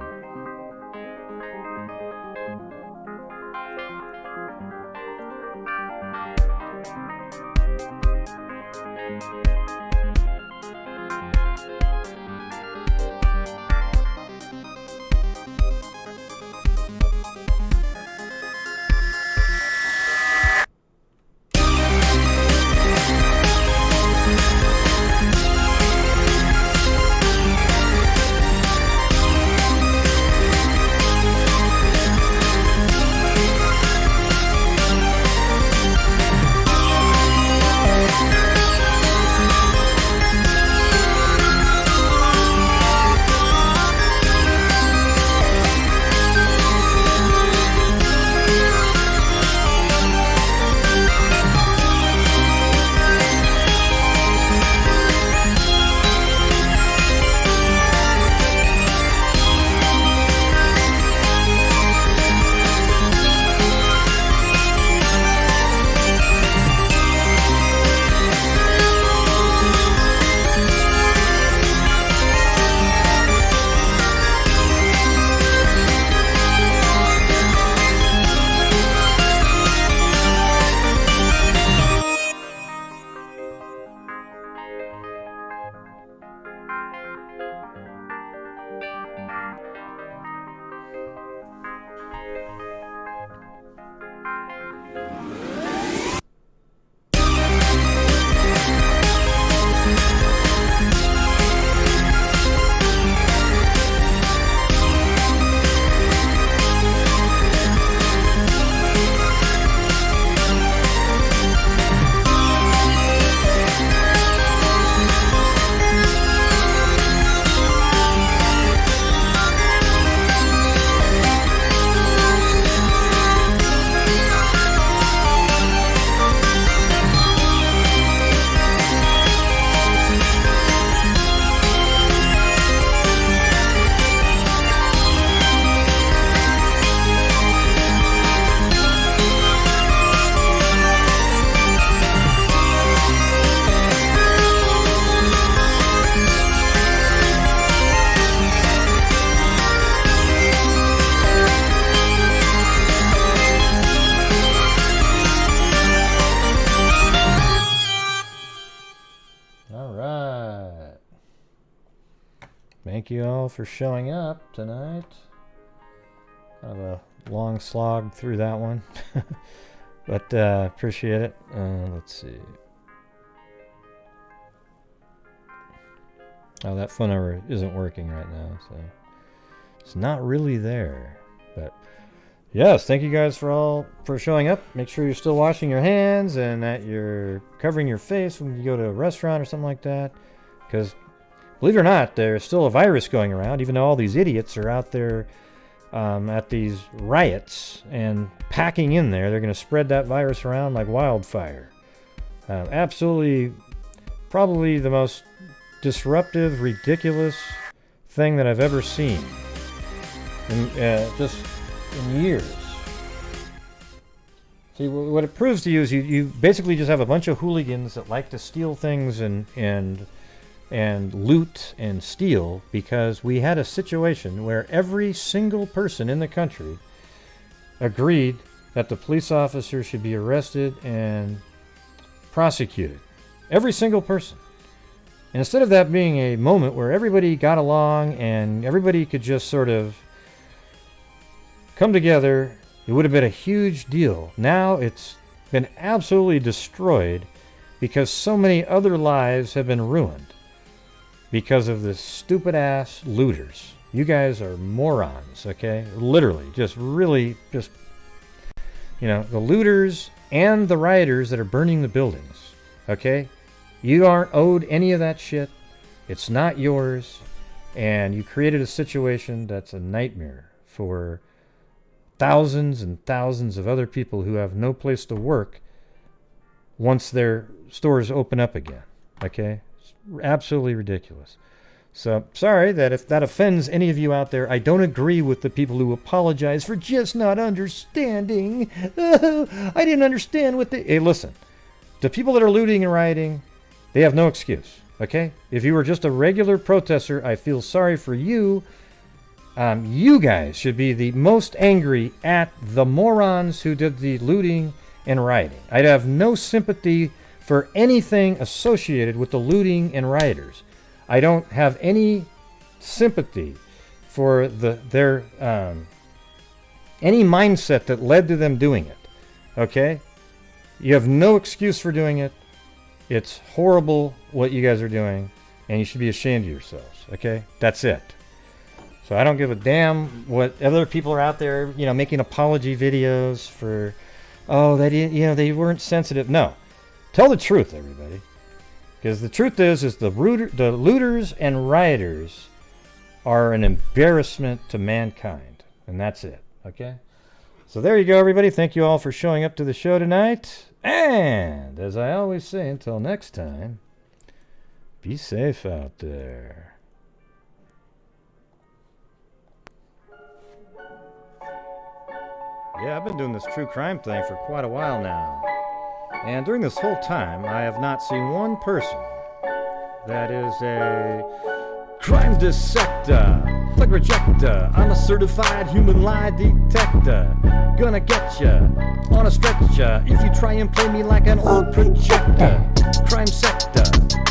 Speaker 1: Thank you all for showing up tonight. Kind of a long slog through that one, but appreciate it. Let's see. Oh, that phone number isn't working right now, so it's not really there. But yes, thank you guys for showing up. Make sure you're still washing your hands and that you're covering your face when you go to a restaurant or something like that, because believe it or not, there's still a virus going around, even though all these idiots are out there at these riots and packing in there. They're going to spread that virus around like wildfire. Absolutely, probably the most disruptive, ridiculous thing that I've ever seen just in years. See, what it proves to you is you basically just have a bunch of hooligans that like to steal things and loot and steal, because we had a situation where every single person in the country agreed that the police officer should be arrested and prosecuted. Every single person. And instead of that being a moment where everybody got along and everybody could just sort of come together it would have been a huge deal. Now it's been absolutely destroyed because so many other lives have been ruined because of the stupid ass looters. You guys are morons, okay? Literally, just really, just, you know, the looters and the rioters that are burning the buildings, okay? You aren't owed any of that shit. It's not yours. And you created a situation that's a nightmare for thousands and thousands of other people who have no place to work once their stores open up again, okay? It's absolutely ridiculous. So, sorry that if that offends any of you out there, I don't agree with the people who apologize for just not understanding. I didn't understand what they... Hey, listen. The people that are looting and rioting, they have no excuse, okay? If you were just a regular protester, I feel sorry for you. You guys should be the most angry at the morons who did the looting and rioting. I'd have no sympathy for anything associated with the looting and rioters. I don't have any sympathy for their any mindset that led to them doing it. Okay? You have no excuse for doing it. It's horrible what you guys are doing, and you should be ashamed of yourselves. Okay? That's it. So I don't give a damn what other people are out there, you know, making apology videos for, oh, they didn't, you know, they weren't sensitive. No. Tell the truth, everybody. Because the truth is the looters and rioters are an embarrassment to mankind. And that's it. Okay? So there you go, everybody. Thank you all for showing up to the show tonight. And, as I always say, until next time, be safe out there. Yeah, I've been doing this true crime thing for quite a while now. And during this whole time, I have not seen one person that is a crime dissector, plug rejector. I'm a certified human lie detector. Gonna get ya on a stretcher if you try and play me like an old projector. Crime sector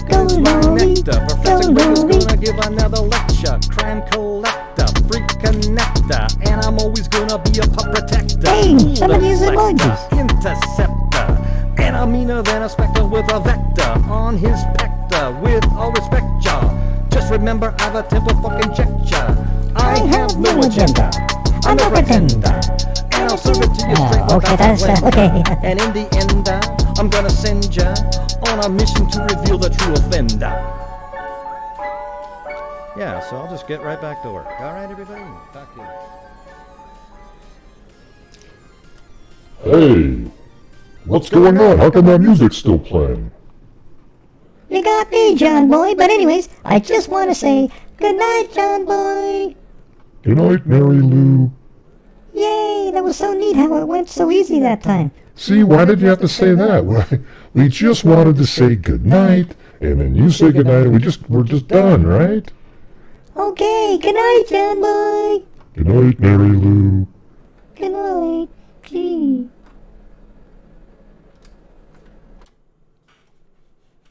Speaker 1: goes my nectar. Professor Greg is gonna give another lecture. Crime collector, freak connector, and I'm always gonna be a pup protector.
Speaker 3: Hey, somebody use emojis.
Speaker 1: Interceptor. And I'm meaner than a spectre with a vector on his pector. With all respect, y'all, just remember I've a temple fucking checked ya. I have no agenda. I'm no pretender. And I'll serve it to you straight
Speaker 3: okay, that's okay.
Speaker 1: And in the end, I'm gonna send ya on a mission to reveal the true offender. Yeah, so I'll just get right back to work. All right, everybody? Talk to you.
Speaker 4: Hey! What's going on? How come that music's still playing?
Speaker 3: You got me, John Boy. But anyways, I just want to say good night, John Boy.
Speaker 4: Good night, Mary Lou.
Speaker 3: Yay, that was so neat how it went so easy that time.
Speaker 4: See, why did you have to say that? We just wanted to say good night, and then you say good night, and we're just done, right?
Speaker 3: Okay, good night, John Boy.
Speaker 4: Good night, Mary Lou.
Speaker 3: Good night.